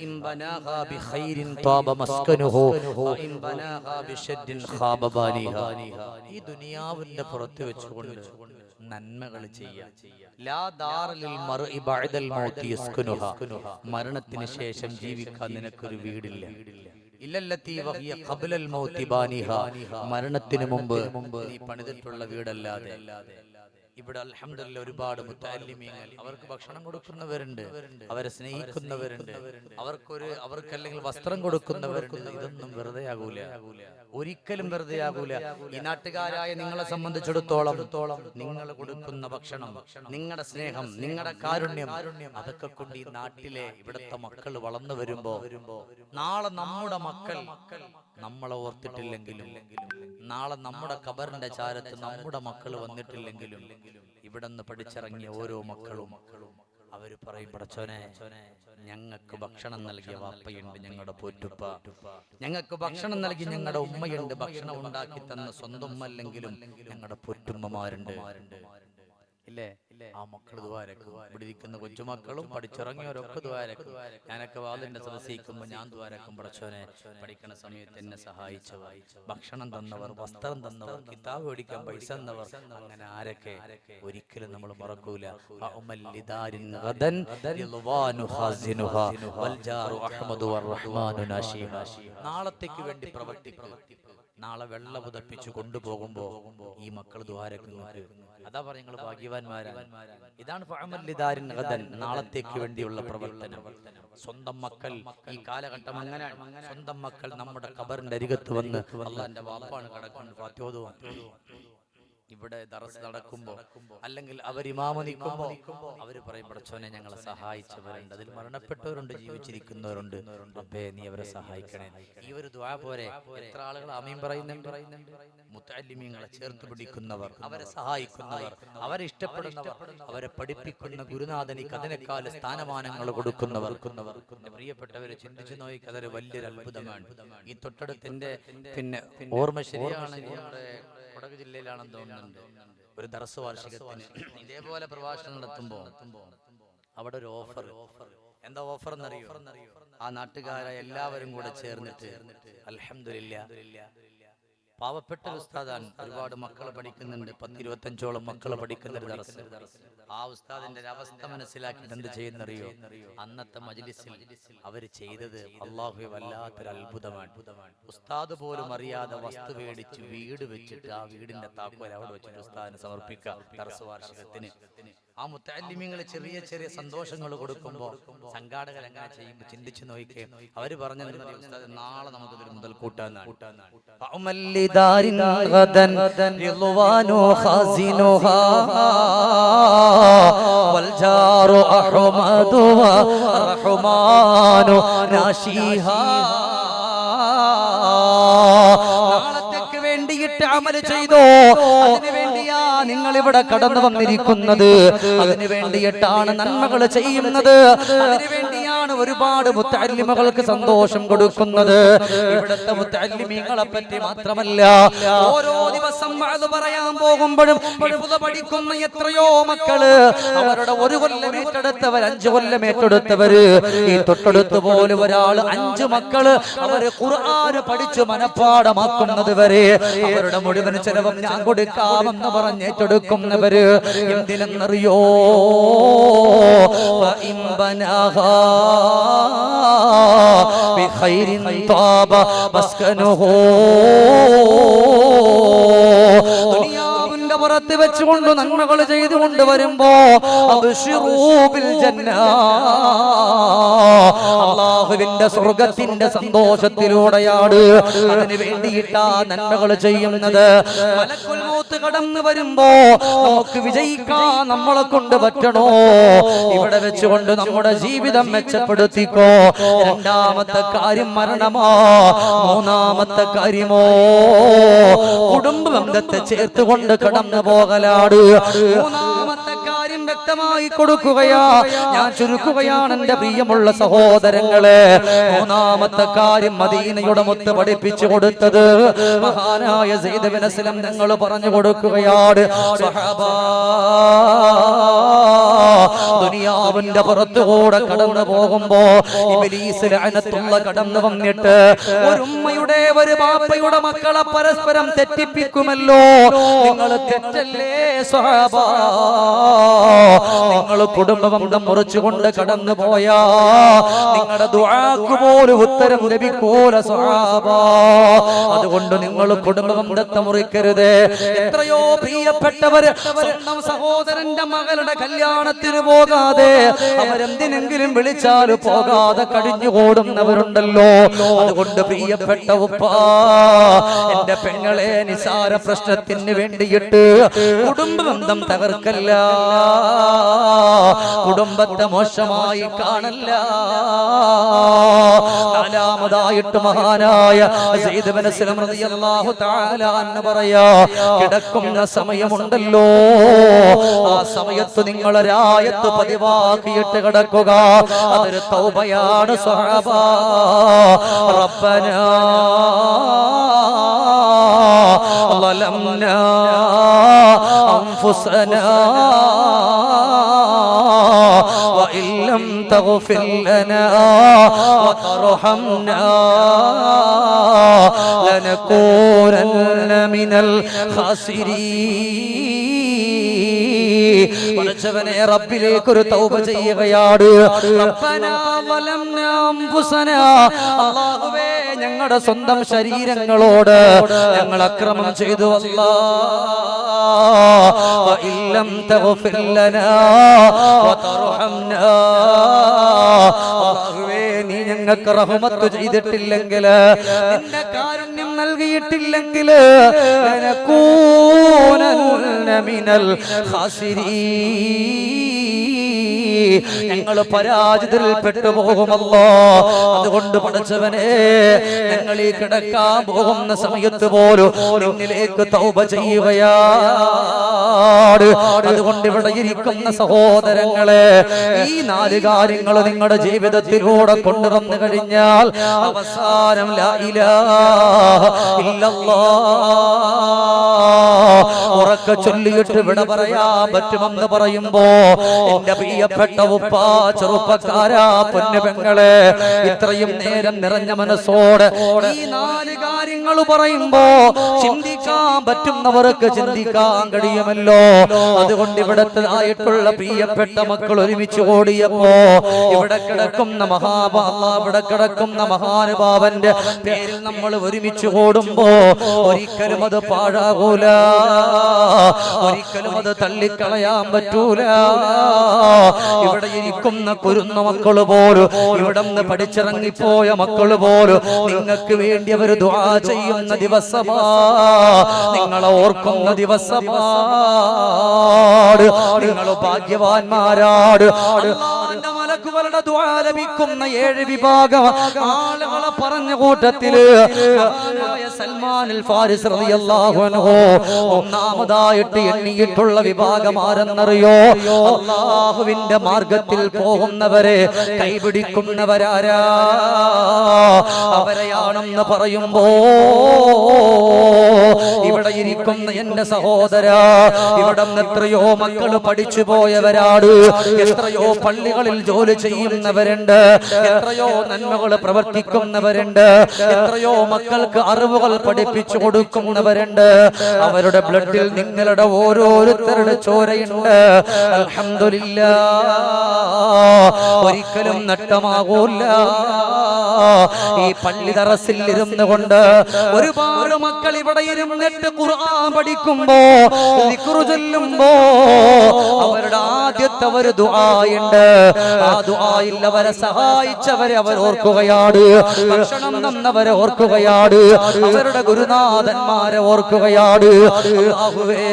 ഇൻ ബനാഹാ ബിഖൈരിൻ താബ മസ്കനുഹു ഇൻ ബനാഹാ ബിശദ്ദിൻ ഖാബ ബാനിഹാ. ഈ ദുനിയാവിന്റെ പുറത്ത് വെച്ചുകൊണ്ട് നന്മകൾ ചെയ്യാ. ലാ ദാറലിൽ മർഇ ബഅദൽ മൗതി യസ്കുനുഹാ, മരണത്തിന് ശേഷം ജീവിക്കാൻ നിനക്കൊരു വീടില്ല. ഇല്ലല്ലതി വഹിയ ഖബ്ലൽ മൗതി ബാനിഹാ, മരണത്തിന് മുമ്പ് നീ പണിതിട്ടുള്ള വീടല്ലാതെ. ഇവിടെ അൽഹംദുലില്ലാഹ് ഒരുപാട് മുത്തഅല്ലിമീങ്ങൾ, അവർക്ക് ഭക്ഷണം കൊടുക്കുന്നവരുണ്ട്, അവരെ സ്നേഹിക്കുന്നവരുണ്ട്, അവർക്കല്ലെങ്കിൽ വസ്ത്രം കൊടുക്കുന്നവരുണ്ട്. ഇതൊന്നും വെറുതെ ആകൂല, ഒരിക്കലും വെറുതെ ആകൂല. ഈ നാട്ടുകാരായ നിങ്ങളെ സംബന്ധിച്ചിടത്തോളം നിങ്ങൾ കൊടുക്കുന്ന ഭക്ഷണം, നിങ്ങളുടെ സ്നേഹം, നിങ്ങളുടെ കാരുണ്യം, അതൊക്കെ കൊണ്ട് ഈ നാട്ടിലെ ഇവിടുത്തെ മക്കൾ വളർന്നു വരുമ്പോ, നാളെ നമ്മുടെ മക്കൾ നമ്മളെ ഓർത്തിട്ടില്ലെങ്കിലും, നാളെ നമ്മുടെ ഖബറിന്റെ ചാരത്ത് നമ്മുടെ മക്കൾ വന്നിട്ടില്ലെങ്കിലും, ഇവിടെ നിന്ന് പഠിച്ചിറങ്ങിയ ഓരോ മക്കളും അവര് പറയും, പടച്ചോനെ ഞങ്ങൾക്ക് ഭക്ഷണം നൽകിയ വാപ്പയുണ്ട്, ഞങ്ങളുടെ പോറ്റുപ്പ, ഞങ്ങൾക്ക് ഭക്ഷണം നൽകി ഞങ്ങളുടെ ഉമ്മയുണ്ട്, ഭക്ഷണം ഉണ്ടാക്കി തന്ന സ്വന്തം ഉമ്മ അല്ലെങ്കിലും ഞങ്ങളുടെ പോറ്റുമ്മമാരുണ്ട്. ഇല്ലേ? ആ മക്കൾ ദ്വാരക്കും. ഇവിടെ ഇരിക്കുന്ന കൊച്ചുമക്കളും പഠിച്ചിറങ്ങിയവരൊക്കെ ദ്വാരക്കും. ഞാനൊക്കെ വാതിന്റെ സദസ്സിക്കുമ്പോൾ ഞാൻ ദ്വാരക്കും, പടച്ചോനെ പഠിക്കണ സമയത്ത് എന്നെ സഹായിച്ചവർ, ഭക്ഷണം തന്നവർ, വസ്ത്രം തന്നവർ, കിതാബ് മേടിക്കാൻ പൈസ തന്നവർ, അങ്ങനെ ആരൊക്കെ ഒരിക്കലും നമ്മൾ മറക്കൂല. നാളത്തേക്ക് വേണ്ടി പ്രവർത്തിക്കുക. നാളെ വെള്ളം പുതപ്പിച്ചു കൊണ്ടുപോകുമ്പോ ഈ മക്കൾ ദ്വാരക്കുന്നത്. അതാ പറഞ്ഞ നിങ്ങൾ ഭാഗ്യവാന്മാരാണ്. ഇതാണ് ഫഅമല്ലിദാരിൻ ഗദൻ, നാളത്തേക്ക് വേണ്ടിയുള്ള പ്രവർത്തനം. സ്വന്തം മക്കൾ ഈ കാലഘട്ടം അങ്ങനെയാണ്. സ്വന്തം മക്കൾ നമ്മുടെ ഖബറിന്റെ അരികത്ത് വന്ന് അല്ലാഹുവിന്റെ വാപ്പാണ് കിടക്കുന്നത്, ഫാത്തിഹ ഇവിടെ ദർസ് നടക്കുമ്പോ അല്ലെങ്കിൽ അവർ ഇമാമ നിൽക്കുമ്പോ അവര് പറയും, പടച്ചോനെ ഞങ്ങളെ സഹായിച്ചവരുണ്ട്, അതിൽ മരണപ്പെട്ടവരുണ്ട്, ജീവിച്ചിരിക്കുന്നവരുണ്ട്, റബ്ബേ നീ അവരെ സഹായിക്കണേ. ഈ ഒരു ദുആ പോരെ? എത്ര ആളുകൾ ആമീൻ പറയുന്നുണ്ട്? മുത്തഅല്ലിമീങ്ങളെ ചേർത്ത് പിടിക്കുന്നവർ, അവരെ സഹായിക്കുന്നവർ, അവരെ ഇഷ്ടപ്പെടുന്നവർ, അവരെ പഠിപ്പിക്കുന്ന ഗുരുനാഥനിക്ക് അതിനേക്കാൾ സ്ഥാനമാനങ്ങൾ കൊടുക്കുന്നവർ. പ്രിയപ്പെട്ടവരെ ചിന്തിച്ചു നോക്കി, അതൊരു വലിയൊരു അത്ഭുതമാണ്. ഈ തൊട്ടടുത്തിന്റെ പിന്നെ ഓർമ്മ ശരിയാണെങ്കിൽ കൊടക് ജില്ലയിലാണെന്ന് തോന്നുന്നുണ്ട്, ഒരു ദർസ് വാർഷികത്തിന് ഇതേപോലെ പ്രഭാഷണം നടത്തുമ്പോ അവിടെ ഒരു ഓഫർ. എന്താ ഓഫർ എന്നറിയോ? ആ നാട്ടുകാരെ എല്ലാവരും കൂടെ ചേർന്നിട്ട് അൽഹംദുലില്ലാഹ്, പാവപ്പെട്ട ഉസ്താദാണ്, ഒരുപാട് മക്കൾ പഠിക്കുന്നുണ്ട്, 10-25ഓളം മക്കൾ പഠിക്കുന്ന ഒരു ദർസ്. ആ ഉസ്താദിന്റെ അവസ്ഥ മനസ്സിലാക്കിയിട്ട് എന്ത് ചെയ്യുന്നറിയോ? അന്നത്തെ മജ്ലിസിൽ അവര് ചെയ്തത് അല്ലാഹുവേ വല്ലാത്തൊരു അത്ഭുതമാണ്. ഉസ്താദ് പോലും അറിയാതെ വസ്തു മേടിച്ച് വീട് വെച്ചിട്ട് ആ വീടിന്റെ താക്കോൽ അവിടെ വെച്ചിട്ട് ഉസ്താദിന് സമർപ്പിക്കാം ദർസ് വാർഷികത്തിന്. ആ മുത്തഅല്ലിമീങ്ങള് ചെറിയ ചെറിയ സന്തോഷങ്ങൾ കൊടുക്കുമ്പോൾ സംഘാടകർ എങ്ങനെ ചെയ്യുമ്പോൾ ചിന്തിച്ചു നോക്കിക്കേ. അവര് പറഞ്ഞത് ഉസ്താദ് നാളെ നമുക്കിതൊരു മുതൽ കൂട്ടാന്നാണ്. നാളത്തേക്ക് വേണ്ടിയിട്ട് അമൽ ചെയ്തോ, അതിനു വേണ്ടിയാ നിങ്ങൾ ഇവിടെ കടന്നു വന്നിരിക്കുന്നത്, അതിനു വേണ്ടിയിട്ടാണ് നന്മകൾ ചെയ്യുന്നത്, അതിനു വേണ്ടിയാണ് ഒരുപാട് മുത്തഅല്ലിമകൾക്ക് സന്തോഷം കൊടുക്കുന്നത്. ഇവിടുത്തെ മുത്തഅല്ലിമീങ്ങളെ പറ്റി മാത്രമല്ല, ഓരോ ദിവസം വഅദ് പറയാൻ പോകുമ്പോഴും ഹിഫ്ള് പഠിക്കുന്ന എത്രയോ മക്കള്, അവരുടെ 1 കൊല്ലം ഏറ്റെടുത്തവർ, 5 കൊല്ലം ഏറ്റെടുത്തവര്, ഈ തൊട്ടടുത്ത് പോലും ഒരാൾ 5 മക്കള് അവര് ഖുർആൻ പഠിച്ചു മനപ്പാഠമാക്കുന്നത് വരെ അവരുടെ മുഴുവൻ ചെലവും ഞാൻ കൊടുക്കാമെന്ന് പറഞ്ഞ് ഏറ്റെടുക്കുന്നവര്. എന്തിനെന്നറിയോ? ദുനിയാവിന്റെ പുറത്ത് വെച്ചുകൊണ്ട് നന്മകൾ ചെയ്തുകൊണ്ട് വരുമ്പോ അല്ലാഹുവിന്റെ സ്വർഗത്തിന്റെ സന്തോഷത്തിലൂടെയാണ് അതിന് വേണ്ടിയിട്ടാ നന്മകൾ ചെയ്യുന്നത്. മലക്കുൽ മൗത്ത് കടന്നു വരുമ്പോ നമുക്ക് വിജയിക്കാൻ നമ്മളെ കൊണ്ട് പറ്റണോ? ഇവിടെ വെച്ചുകൊണ്ട് നമ്മുടെ ജീവിതം മെച്ചപ്പെടുത്തിക്കോ. രണ്ടാമത്തെ കാര്യം മരണമോ, മൂന്നാമത്തെ കാര്യമോ കുടുംബ ബന്ധത്തെ ചേർത്തുകൊണ്ട് കടന്നു പോകലാണ്. മൂന്നാമത്തെ കാര്യം വ്യക്തമായി കൊടുക്കുകയാ, ഞാൻ ചുരുക്കുകയാണ് എന്റെ പ്രിയമുള്ള സഹോദരങ്ങളെ. മൂന്നാമത്തെ കാര്യം മദീനയുടെ മുത്ത് പഠിപ്പിച്ചു കൊടുത്തത് മഹാനായ സയ്യിദ് ഇബ്നു അസ്ലം തങ്ങൾ പറഞ്ഞു കൊടുക്കുകയാണ്. സ്വഹാബാ, ദുനിയാവിന്റെ പുറത്തുകൂടെ കടന്നു പോകുമ്പോ ഇബ്ലീസ് ലഅനത്തുള്ള കടന്നു വന്നിട്ട് ഒരു ഉമ്മയുടെ ഒരു ബാപ്പയുടെ മക്കളെ പരസ്പരം തെറ്റിപ്പിക്കുമല്ലോ. നിങ്ങൾ തെറ്റല്ലേ സ്വഹാബാ? നിങ്ങൾ കുടുംബബന്ധം മുറിച്ചുകൊണ്ട് കടന്നു പോയാ നിങ്ങളുടെ ദുആക്ക് പോലും ഉത്തരം ലഭിക്കൂല സ്വഹാബാ. അതുകൊണ്ട് നിങ്ങൾ കുടുംബബന്ധത്തെ മുറിക്കരുത്. എത്രയോ പ്രിയപ്പെട്ടവര് സ്വന്തം സഹോദരന്റെ മകളുടെ കല്യാണത്തിന് പോകാതെ അവരെന്തിനെങ്കിലും വിളിച്ചാൽ പോകാതെ കഴിഞ്ഞുകൂടുന്നവരുണ്ടല്ലോ. അതുകൊണ്ട് പ്രിയപ്പെട്ട ഉപ്പാ, എന്റെ പെങ്ങളെ നിസാര പ്രശ്നത്തിന് വേണ്ടിയിട്ട് കുടുംബബന്ധം തകർക്കല്ല, കുടുംബത്തെ മോശമായി കാണല്ല. നാലാമതായിട്ട് മഹാനായ സയ്യിദ് ഇബ്നു അസ്ലം റളിയല്ലാഹു തആല അൻഹു പറയാ, കിടക്കുന്ന സമയമുണ്ടല്ലോ, ആ സമയത്ത് നിങ്ങൾ ഒരായത്ത് പതിവാക്കിയിട്ട് കിടക്കുക. അതൊരു തൗബയാണ് സ്വഹാബാ. റബ്ബനാ ളലംനാ أنفسنا وإن لم تغفر لنا وترحمنا لنكونن من الخاسرين. പടച്ചവനെ റബ്ബിലേക്ക് ഒരു തൗബ ചെയ്യുകയാണ്. റബ്ബനാ വലംനാ അൻഫുസനാ, അല്ലാഹുവേ ഞങ്ങളുടെ സ്വന്തം ശരീരങ്ങളോട് ഞങ്ങൾ അക്രമം ചെയ്തു. അല്ലാഹ് വഇല്ലം തഗ്ഫിർ ലനാ വതർഹംനാ, അല്ലാഹുവേ നീ ഞങ്ങൾക്ക് റഹ്മത്ത് ചെയ്തിട്ടില്ലെങ്കിൽ, നിന്റെ കാരുണ്യം നൽകിയിട്ടില്ലെങ്കിൽ ലനകൂനന്ന മിനൽ ഖാസിരീൻ, ഞങ്ങൾ പരാജിതരിൽ പെട്ടുപോകുമല്ലോ. അതുകൊണ്ട് പടച്ചവനെ ഞങ്ങൾ ഈ കിടക്കാൻ പോകുന്ന സമയത്ത് പോലും നിന്നിലേക്ക് തൗബ ചെയ്യുകയാണ്. അതുകൊണ്ട് ഇവിടെ ഇരിക്കുന്ന സഹോദരങ്ങളെ, ഈ 4 കാര്യങ്ങൾ നിങ്ങളുടെ ജീവിതത്തിലൂടെ കൊണ്ടുവന്നു കഴിഞ്ഞാൽ അവസാനം ലാ ഇലാഹ ഇല്ലല്ലാഹ് ഉറക്കെ ചൊല്ലിയിട്ട് വിട പറയാൻ പറ്റുമെന്ന് പറയുമ്പോ എന്റെ പ്രിയപ്പെട്ട ഉപ്പ, ചെറുപ്പക്കാരാ, പൊന്നു പെങ്ങളെ, ഇത്രയും നേരം നിറഞ്ഞ മനസ്സോടെ ഈ 4 കാര്യങ്ങൾ പറയുമ്പോ ചിന്തിക്കാൻ പറ്റുന്നവർക്ക് ചിന്തിക്കാൻ കഴിയുമല്ലോ. അതുകൊണ്ട് ഇവിടത്തേതായിട്ടുള്ള പ്രിയപ്പെട്ട മക്കൾ ഒരുമിച്ച് ഓടിയപ്പോ ഇവിടെ കിടക്കുന്ന മഹാനുഭാവന്റെ പേരിൽ നമ്മൾ ഒരുമിച്ച് ഓടുമ്പോ ഒരിക്കലും അത് പാഴാകൂല, ഒരിക്കലും അത് തള്ളിക്കളയാൻ പറ്റൂല. ഇവിടെ ഇരിക്കുന്ന കുരുന്ന മക്കള് പോലും, ഇവിടെ നിന്ന് പഠിച്ചിറങ്ങിപ്പോയ മക്കള് പോലും നിങ്ങൾക്ക് വേണ്ടി അവർ ദുആ ചെയ്യുന്ന ദിവസമാ, നിങ്ങളെ ഓർക്കുന്ന ദിവസമാണ്. നിങ്ങൾ ഭാഗ്യവാന്മാരാണ്. അല്ലാഹുവിന്റെ മലക്കുകളുടെ ദുആ ലഭിക്കുന്ന 7 വിഭാഗം ആളുകളെ പറഞ്ഞ കൂട്ടത്തില് സൽമാൻ അൽ ഫാരിസ് റളിയല്ലാഹു അൻഹു ഒന്നാമതായിട്ട് എണ്ണിയിട്ടുള്ള വിഭാഗം ആരെന്നറിയോ? അല്ലാഹുവിന്റെ മാർഗത്തിൽ പോകുന്നവരെ കൈപിടിക്കുന്നവരാരാ? അവരെയാണെന്ന് പറയുമ്പോ ഇവിടെ ഇരിക്കുന്ന എന്റെ സഹോദര, ഇവിടെ എത്രയോ മക്കള് പഠിച്ചു പോയവരാണ്, എത്രയോ പള്ളികളിൽ ജോലി ചെയ്യുന്നവരുണ്ട്, എത്രയോ നന്മകൾ പ്രവർത്തിക്കുന്നവരുണ്ട്, എത്രയോ മക്കൾക്ക് അറിവുകൾ പഠിപ്പിച്ചു കൊടുക്കുന്നവരുണ്ട്. അവരുടെ ബ്ലഡിൽ നിങ്ങളുടെ ഓരോരുത്തരുടെ ചോരയുണ്ട്. അൽഹംദുലില്ലാഹ്, ഒരിക്കലും നഷ്ടമാകൂല. ഈ പള്ളി ദറസിൽ ഇരുന്നു കൊണ്ട് ഒരുപാട് മക്കൾ ഇവിടെ ഇരുന്നിട്ട് ഖുർആൻ പഠിക്കുമ്പോ, ദിക്റ് ചൊല്ലുമ്പോ അവരുടെ ആദ്യത്തെ ഒരു ദുആയുണ്ട്. ആ ദുആയിൽ അവരെ സഹായിച്ചവരെ അവർ ഓർക്കുകയാണ്, ഭക്ഷണം തന്നവരെ ഓർക്കുകയാണ്, അവരുടെ ഗുരുനാഥന്മാരെ ഓർക്കുകയാണ്. അല്ലാഹുവേ,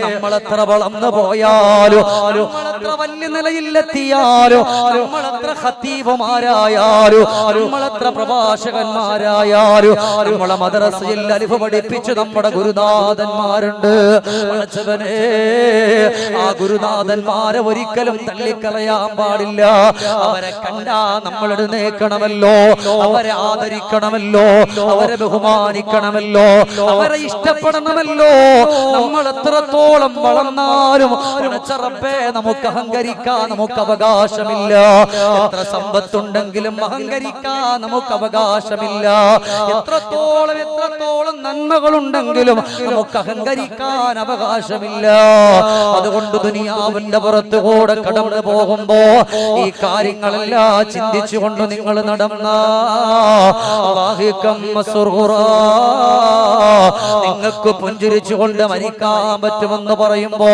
നമ്മളെത്ര വളർന്നു പോയാലോ, നമ്മളെത്ര വലിയ നിലയിലെത്തിയാലോ, നമ്മളെത്ര ഖത്തീബുമാരായാലോ, നമ്മളെത്ര പ്രഭാഷകന്മാരായാലും, നമ്മളെ മദ്രസയിൽ അലിഫ് പഠിപ്പിച്ച് നമ്മുടെ ഗുരുനാഥന്മാരുണ്ട്. പടച്ചവനേ, ആ ഗുരുനാഥന്മാരെ ഒരിക്കലും തള്ളിക്കളയാൻ പാടില്ല. അവരെ കണ്ടാ നമ്മൾ എഴുന്നേൽക്കണമല്ലോ, അവരെ ആദരിക്കണമല്ലോ, അവരെ ബഹുമാനിക്കണമല്ലോ, അവരെ ഇഷ്ടപ്പെടണമല്ലോ. നമ്മൾ എത്രത്തോളം വളർന്നാലും റബ്ബേ നമുക്ക് അഹങ്കരിക്കാൻ നമുക്ക് അവകാശമില്ല. എത്ര സമ്പത്തുണ്ടെങ്കിലും അഹങ്കരിക്കാൻ നമുക്ക് അവകാശമില്ല. എത്രത്തോളം നന്മകളുണ്ടെങ്കിലും നമുക്ക് അഹങ്കരിക്കാൻ അവകാശമില്ല. അതുകൊണ്ട് ദുനിയാവിന്റെ പുറത്തുകൂടെ കടന്നു പോകുമ്പോ ഈ കാര്യങ്ങളെല്ലാം ചിന്തിച്ചുകൊണ്ട് നിങ്ങൾ നടന്ന നിങ്ങൾക്ക് പുഞ്ചിരിച്ചുകൊണ്ട് മരിക്കാൻ പറ്റുമെന്ന് പറയുമ്പോ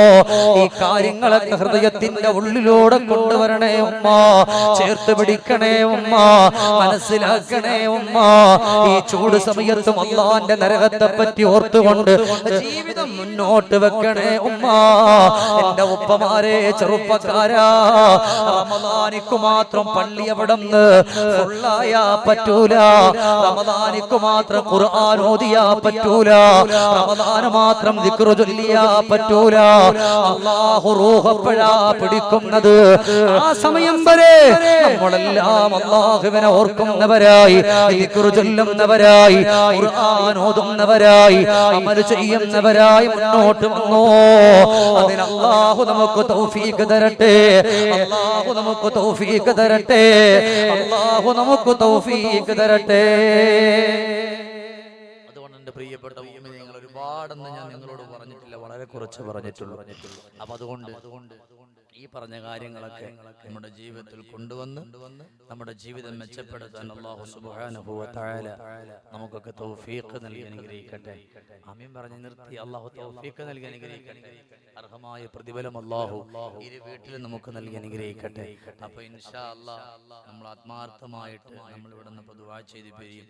ഈ കാര്യങ്ങളൊക്കെ ഹൃദയത്തിന്റെ ഉള്ളിലൂടെ കൊണ്ടുവരണേ ഉമ്മ, ചേർത്ത് പിടിക്കണേ ഉമ്മ, മനസ്സിലാക്കണേ ഉമ്മ. ഈ ചൂട് സമയത്തും അല്ലാഹുവിന്റെ നരകത്തെ പറ്റി ഓർത്തുകൊണ്ട് ജീവിതം മുന്നോട്ട് വെക്കണേ ഉമ്മ. എന്റെ ഉപ്പമാരെ, ചെറുപ്പക്കാരാ, റമദാനിക്കു മാത്രം പള്ളി എവിടെന്ന് ഫുള്ളായാ പറ്റൂല, റമദാനിക്കു മാത്രം ഖുർആൻ ഓതിയാ പറ്റൂല, റമദാന് മാത്രം ദിക്റ് ചൊല്ലിയാ പറ്റൂല. അല്ലാഹു റൂഹപ്പഴാ പിടിക്കുന്നത്. ആ സമയം വരെ നമ്മളെല്ലാം അല്ലാഹുവിനെ ഓർക്കുന്നവരായി, ദിക്ർ ചൊല്ലുന്നവരായി, ഖുർആൻ ഓതുന്നവരായി, അമൽ ചെയ്യുന്നവരായി മുന്നോട്ട് വന്നോ. അതിന് അല്ലാഹു നമുക്ക് തൗഫീഖ് തരട്ടെ. അല്ലാഹു നമുക്ക് തൗഫീഖ് തരട്ടെ. അല്ലാഹു നമുക്ക് തൗഫീഖ് തരട്ടെ. അതുകൊണ്ട് എൻ്റെ പ്രിയപ്പെട്ട മുഅ്മിനീങ്ങൾ, ഒരുപാടൊന്നും ഞാൻ നിങ്ങളോട് പറഞ്ഞിട്ടില്ല, വളരെ കുറച്ച് പറഞ്ഞിട്ടുള്ളൂ. അപ്പൊ അതുകൊണ്ട് ഈ പറഞ്ഞ കാര്യങ്ങളൊക്കെ നമ്മുടെ ജീവിതത്തിൽ കൊണ്ടുവന്ന് നമ്മുടെ ജീവിതം മെച്ചപ്പെടുത്താൻ അല്ലാഹു സുബ്ഹാനഹു വ തആല നമുക്കൊക്കെ തൗഫീഖ് നൽകി അനുഗ്രഹിക്കട്ടെ. ആമീൻ പറഞ്ഞ് നിർത്തി. അല്ലാഹു തൗഫീഖ് നൽകി അനുഗ്രഹിക്കട്ടെ. അർഹമായ പ്രതിഫലം അല്ലാഹു ഇരു വീട്ടിലും നമുക്ക് നൽകി അനുഗ്രഹിക്കട്ടെ. അപ്പൊ ഇൻഷാ അല്ലാഹ് നമ്മൾ ആത്മാർത്ഥമായിട്ട് നമ്മൾ ഇവിടെ നിന്ന് ദുആ ചെയ്ത് പിരിയും.